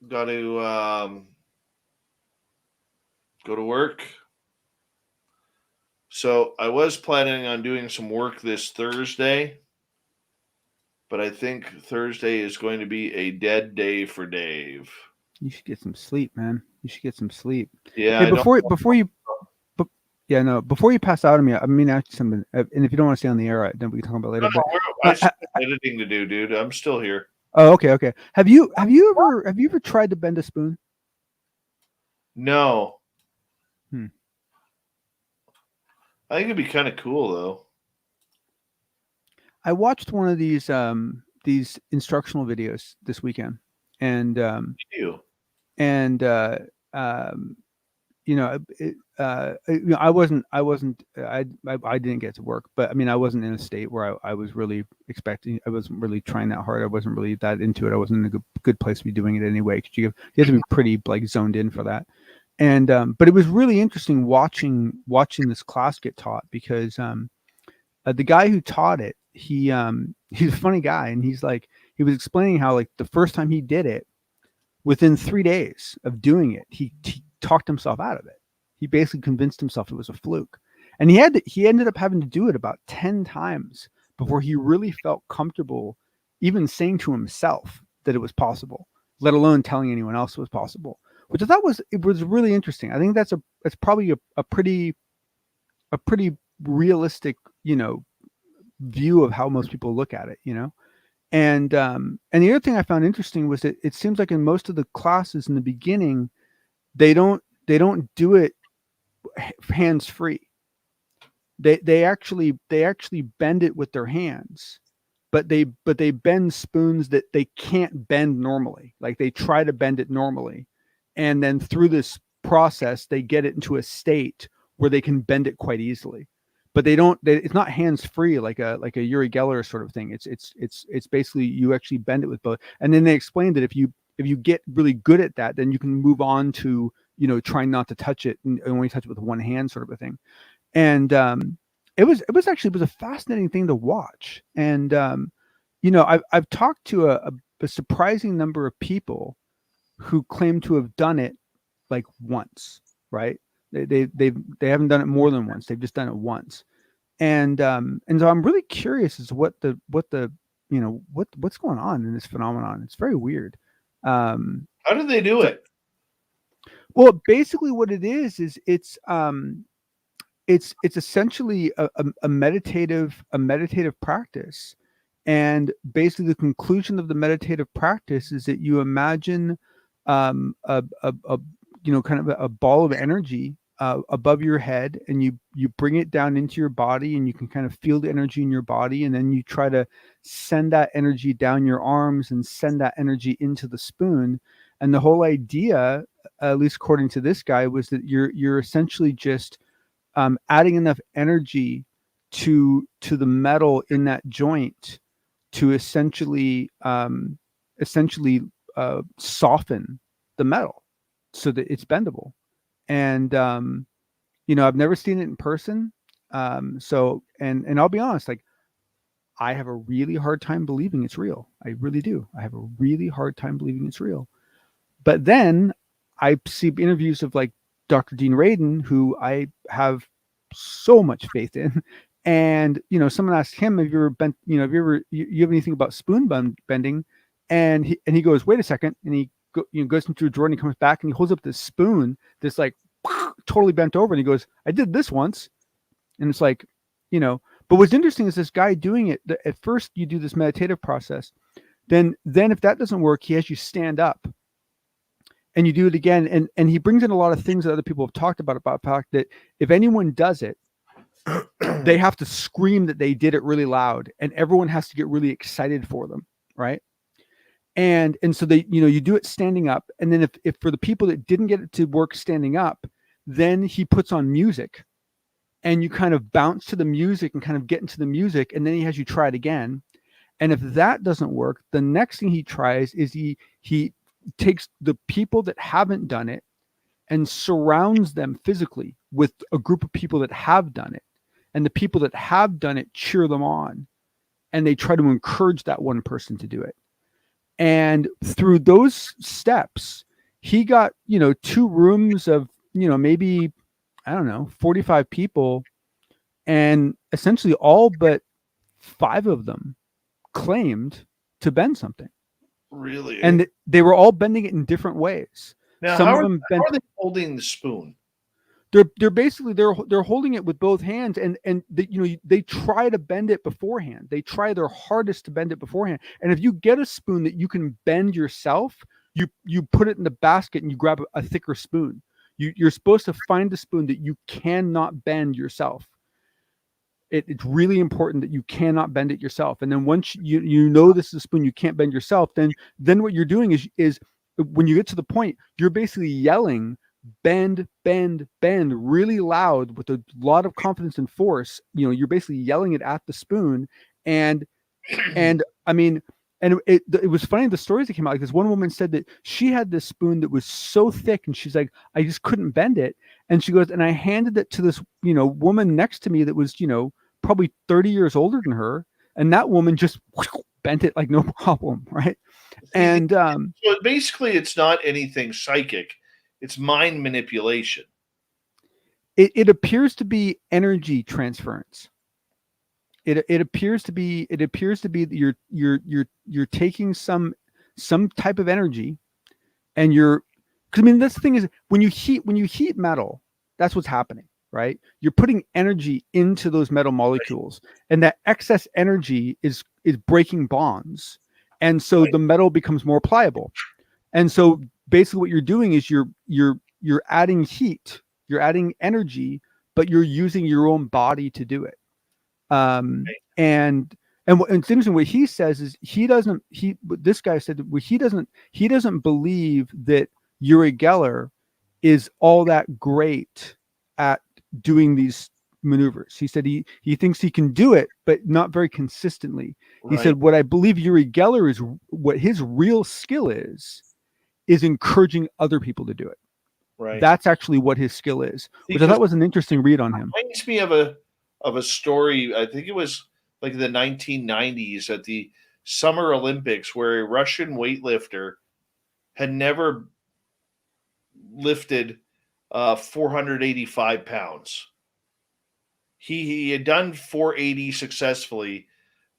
got to go to work. So I was planning on doing some work this Thursday, but I think Thursday is going to be a dead day for Dave. You should get some sleep, man. You should get some sleep. Yeah. Hey, before you pass out on me, I mean, ask you something. And if you don't want to stay on the air, then we can talk about it later. I have editing to do, dude. I'm still here. Oh, okay. Have you ever tried to bend a spoon? No. I think it'd be kind of cool though. I watched one of these instructional videos this weekend, and I didn't get to work, but I mean, I wasn't in a state where I was really expecting. I wasn't really trying that hard. I wasn't really that into it. I wasn't in a good place to be doing it anyway. Because you have to be pretty like zoned in for that. And but it was really interesting watching this class get taught, because the guy who taught it, he's a funny guy, and he was explaining how like the first time he did it, within 3 days of doing it, he talked himself out of it. He basically convinced himself it was a fluke, and he ended up having to do it about 10 times before he really felt comfortable even saying to himself that it was possible, let alone telling anyone else it was possible. Which I thought was really interesting. I think that's probably a pretty realistic, view of how most people look at it, And the other thing I found interesting was that it seems like in most of the classes in the beginning, they don't do it hands free. They actually bend it with their hands, but they bend spoons that they can't bend normally. Like they try to bend it normally, and then through this process, they get it into a state where they can bend it quite easily. But it's not hands free like a Uri Geller sort of thing. It's basically you actually bend it with both. And then they explained that if you get really good at that, then you can move on to, trying not to touch it and only touch it with one hand sort of a thing. And it was a fascinating thing to watch. And I've talked to a surprising number of people who claim to have done it like once, right? They haven't done it more than once. They've just done it once. And so I'm really curious as to what's going on in this phenomenon. It's very weird. How do they do it? Well, basically what it is it's essentially a meditative practice. And basically the conclusion of the meditative practice is that you imagine kind of a ball of energy above your head, and you bring it down into your body, and you can kind of feel the energy in your body, and then you try to send that energy down your arms and send that energy into the spoon. And the whole idea, at least according to this guy, was that you're essentially just adding enough energy to the metal in that joint to essentially soften the metal so that it's bendable. And I've never seen it in person. So I'll be honest, like I have a really hard time believing it's real. I really do. I have a really hard time believing it's real. But then I see interviews of like Dr. Dean Radin, who I have so much faith in. And, someone asked him, have you ever bent, you have anything about spoon bending? And he goes, wait a second. And he goes into a drawer and he comes back and he holds up this spoon that's like totally bent over. And he goes, I did this once. And it's like, but what's interesting is this guy doing it. At first you do this meditative process. Then if that doesn't work, he has you stand up and you do it again. And he brings in a lot of things that other people have talked about the fact that if anyone does it, they have to scream that they did it really loud, and everyone has to get really excited for them. Right. And so they, you do it standing up. And then if for the people that didn't get it to work standing up, then he puts on music and you kind of bounce to the music and kind of get into the music. And then he has you try it again. And if that doesn't work, the next thing he tries is he takes the people that haven't done it and surrounds them physically with a group of people that have done it. And the people that have done it cheer them on, and they try to encourage that one person to do it. And through those steps, he got, 2 rooms of, maybe, 45 people. And essentially all but 5 of them claimed to bend something. Really? And they were all bending it in different ways. Now, Some how of are them bent. they holding the spoon? They're basically they're holding it with both hands, and they try to bend it beforehand. They try their hardest to bend it beforehand. And if you get a spoon that you can bend yourself, you put it in the basket and you grab a thicker spoon. You're supposed to find the spoon that you cannot bend yourself. It's really important that you cannot bend it yourself. And then once this is a spoon you can't bend yourself, then what you're doing is when you get to the point, you're basically yelling bend really loud with a lot of confidence and force. You're basically yelling it at the spoon. And I mean, and it was funny, the stories that came out. Like, this one woman said that she had this spoon that was so thick, and she's like, I just couldn't bend it. And she goes, and I handed it to this, woman next to me that was, probably 30 years older than her. And that woman just bent it like no problem. Right. And so basically it's not anything psychic. It's mind manipulation. It appears to be energy transference. It appears to be that you're taking some type of energy, and because I mean, that's the thing is, when you heat metal, that's what's happening, right? You're putting energy into those metal molecules, and that excess energy is breaking bonds, and so the metal becomes more pliable. And so basically what you're doing is you're adding heat, you're adding energy, but you're using your own body to do it. And it's interesting, what he says is this guy said that he doesn't believe that Uri Geller is all that great at doing these maneuvers. He said he thinks he can do it, but not very consistently. He said, what I believe Uri Geller is, what his real skill is encouraging other people to do it. Right. That's actually what his skill is, which I thought was an interesting read on him. It reminds me of a story. I think it was like the 1990s at the Summer Olympics, where a Russian weightlifter had never lifted 485 pounds. He had done 480 successfully,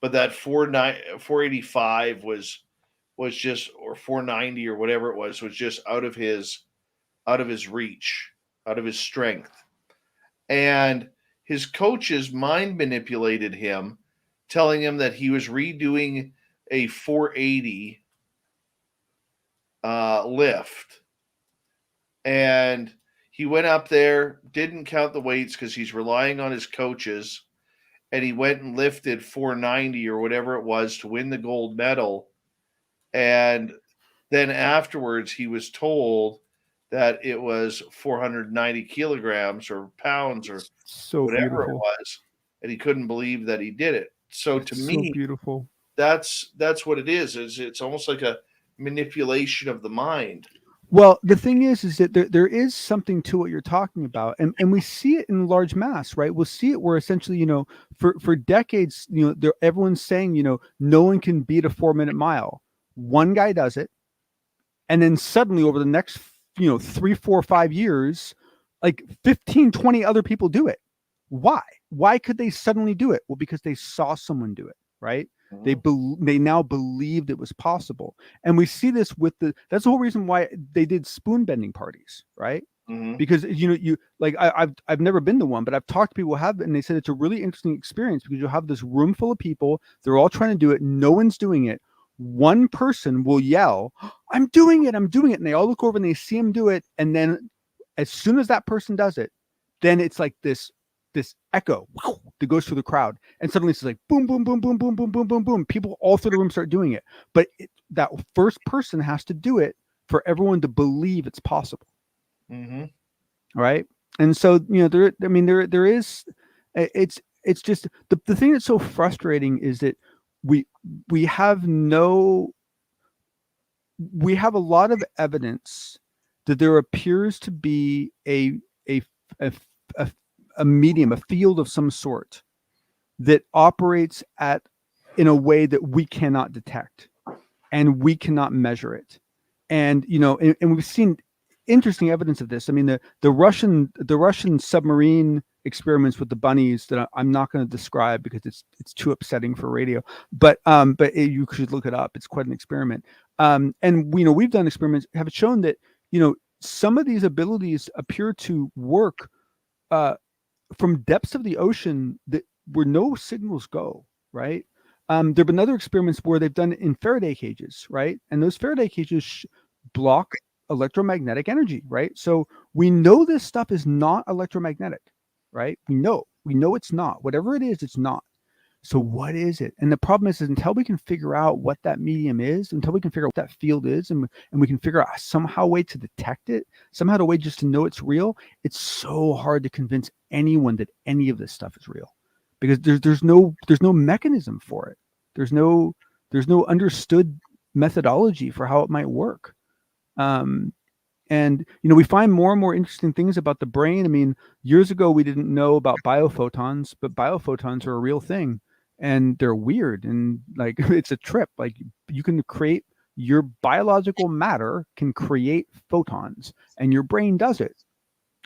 but that 485 was just, or 490 or whatever it was just out of his reach, out of his strength. And his coaches mind manipulated him, telling him that he was redoing a 480 lift. And he went up there, didn't count the weights because he's relying on his coaches, and he went and lifted 490 or whatever it was to win the gold medal. And then afterwards he was told that it was 490 kilograms or pounds or so whatever beautiful. It was, and he couldn't believe that he did it. So to me, beautiful. That's what it is. It's almost like a manipulation of the mind. Well, the thing is that there is something to what you're talking about, and we see it in large mass, right? We'll see it where essentially, for decades, everyone's saying, no one can beat a 4-minute mile. One guy does it, and then suddenly over the next 3, 4, 5 years, like 15, 20 other people do it. Why could they suddenly do it? Well, because they saw someone do it, right? Mm-hmm. They now believed it was possible. And we see this that's the whole reason why they did spoon bending parties, right? Mm-hmm. Because I've never been to one, but I've talked to people who have, and they said it's a really interesting experience because you'll have this room full of people, they're all trying to do it, no one's doing it. One person will yell, I'm doing it. And they all look over and they see him do it. And then as soon as that person does it, then it's like this echo that goes through the crowd. And suddenly it's like boom, boom, boom, boom, boom, boom, boom, boom, boom. People all through the room start doing it. But that first person has to do it for everyone to believe it's possible. Mm-hmm. Right. And so, there is, it's just the thing that's so frustrating is that we have a lot of evidence that there appears to be a medium, a field of some sort that operates in a way that we cannot detect and we cannot measure it. And and we've seen interesting evidence of this. I mean, the Russian submarine experiments with the bunnies that I'm not going to describe because it's too upsetting for radio, but you should look it up. It's quite an experiment. And we've done experiments have shown that some of these abilities appear to work from depths of the ocean where no signals go, right? There have been other experiments where they've done it in Faraday cages, right? And those Faraday cages block electromagnetic energy, right? So we know this stuff is not electromagnetic, right? We know it's not. Whatever it is, it's not. So what is it? And the problem is until we can figure out what that medium is, until we can figure out what that field is, and we can figure out somehow a way to detect it, somehow a way just to know it's real, it's so hard to convince anyone that any of this stuff is real, because there's no mechanism for it. There's no understood methodology for how it might work. And, we find more and more interesting things about the brain. I mean, years ago, we didn't know about biophotons, but biophotons are a real thing, and they're weird. And like, it's a trip. Like, you can create, your biological matter can create photons, and your brain does it.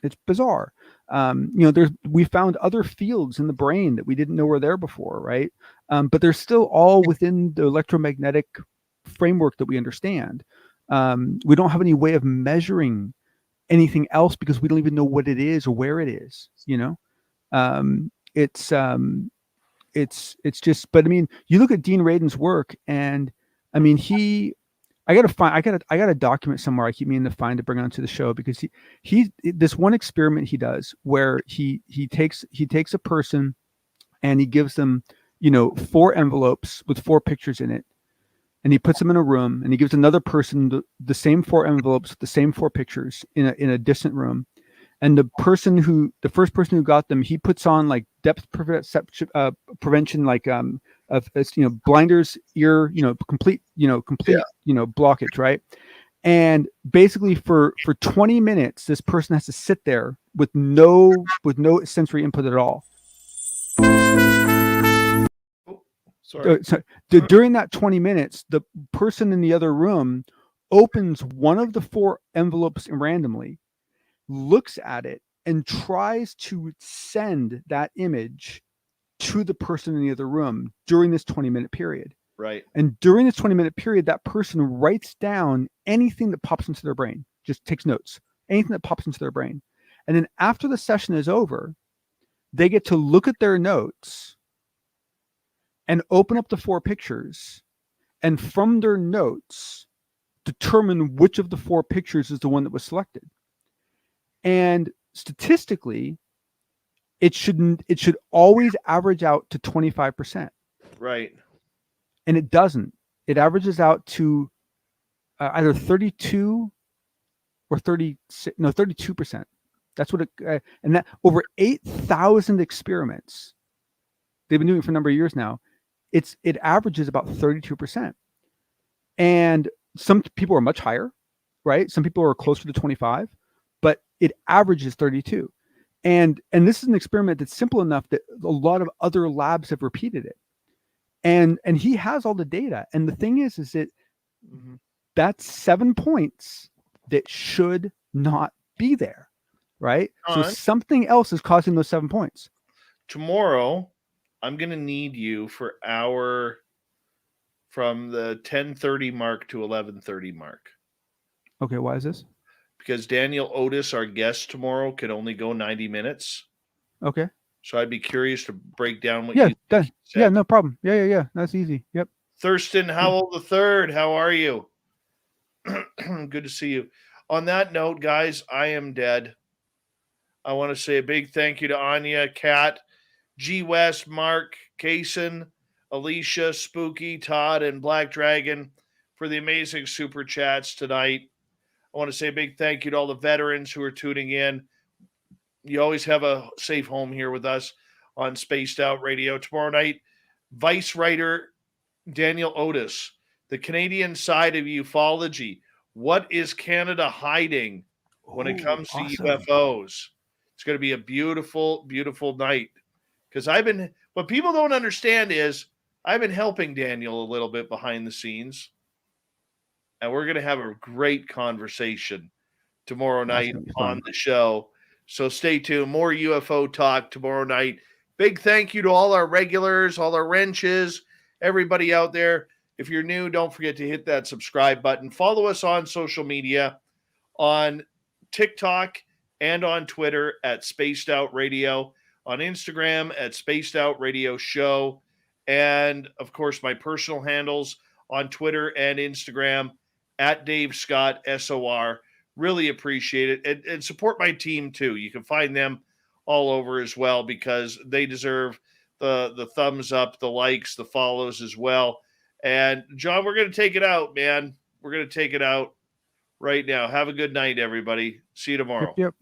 It's bizarre. We found other fields in the brain that we didn't know were there before, right? But they're still all within the electromagnetic framework that we understand. We don't have any way of measuring anything else because we don't even know what it is or where it is. It's just. But I mean, you look at Dean Radin's work, and I mean, I gotta document somewhere. I keep meaning to find to bring onto the show, because he this one experiment he does where he takes a person and he gives them 4 envelopes with 4 pictures in it. And he puts them in a room, and he gives another person the same 4 envelopes, the same 4 pictures in a distant room. And the first person who got them, he puts on like depth prevention, like blinders, ear, complete blockage, right? And basically for 20 minutes, this person has to sit there with no sensory input at all. During that 20 minutes, the person in the other room opens one of the 4 envelopes randomly, looks at it, and tries to send that image to the person in the other room during this 20-minute period. Right. And during this 20-minute period, that person writes down anything that pops into their brain, just takes notes, anything that pops into their brain. And then after the session is over, they get to look at their notes and open up the 4 pictures, and from their notes, determine which of the 4 pictures is the one that was selected. And statistically, it should always average out to 25%. Right. And it doesn't. It averages out to either 32 or 36. No, 32%. That's what it. And that over 8,000 experiments, they've been doing it for a number of years now. It averages about 32%. And some people are much higher, right? Some people are closer to 25, but it averages 32. And this is an experiment that's simple enough that a lot of other labs have repeated it. And he has all the data. And the thing is that that's 7 points that should not be there, right? So something else is causing those 7 points. Tomorrow, I'm going to need you for from the 10:30 mark to 11:30 mark. Okay, why is this? Because Daniel Otis, our guest tomorrow, can only go 90 minutes. Okay. So I'd be curious to break down what you said. Yeah, no problem. Yeah. That's easy. Yep. Thurston Howell III, how are you? Good to see you. On that note, guys, I am dead. I want to say a big thank you to Anya, Kat, G. West, Mark, Kaysen, Alicia, Spooky, Todd, and Black Dragon for the amazing super chats tonight. I want to say a big thank you to all the veterans who are tuning in. You always have a safe home here with us on Spaced Out Radio. Tomorrow night, Vice writer Daniel Otis, the Canadian side of ufology. What is Canada hiding when it comes to UFOs? It's going to be a beautiful, beautiful night. Because what people don't understand is I've been helping Daniel a little bit behind the scenes. And we're going to have a great conversation tomorrow night on the show. So stay tuned. More UFO talk tomorrow night. Big thank you to all our regulars, all our wrenches, everybody out there. If you're new, don't forget to hit that subscribe button. Follow us on social media, on TikTok and on Twitter at Spaced Out Radio, on Instagram at Spaced Out Radio Show, and, of course, my personal handles on Twitter and Instagram at Dave Scott SOR. Really appreciate it. And support my team, too. You can find them all over as well because they deserve the thumbs up, the likes, the follows as well. And John, we're going to take it out, man. We're going to take it out right now. Have a good night, everybody. See you tomorrow. Yep.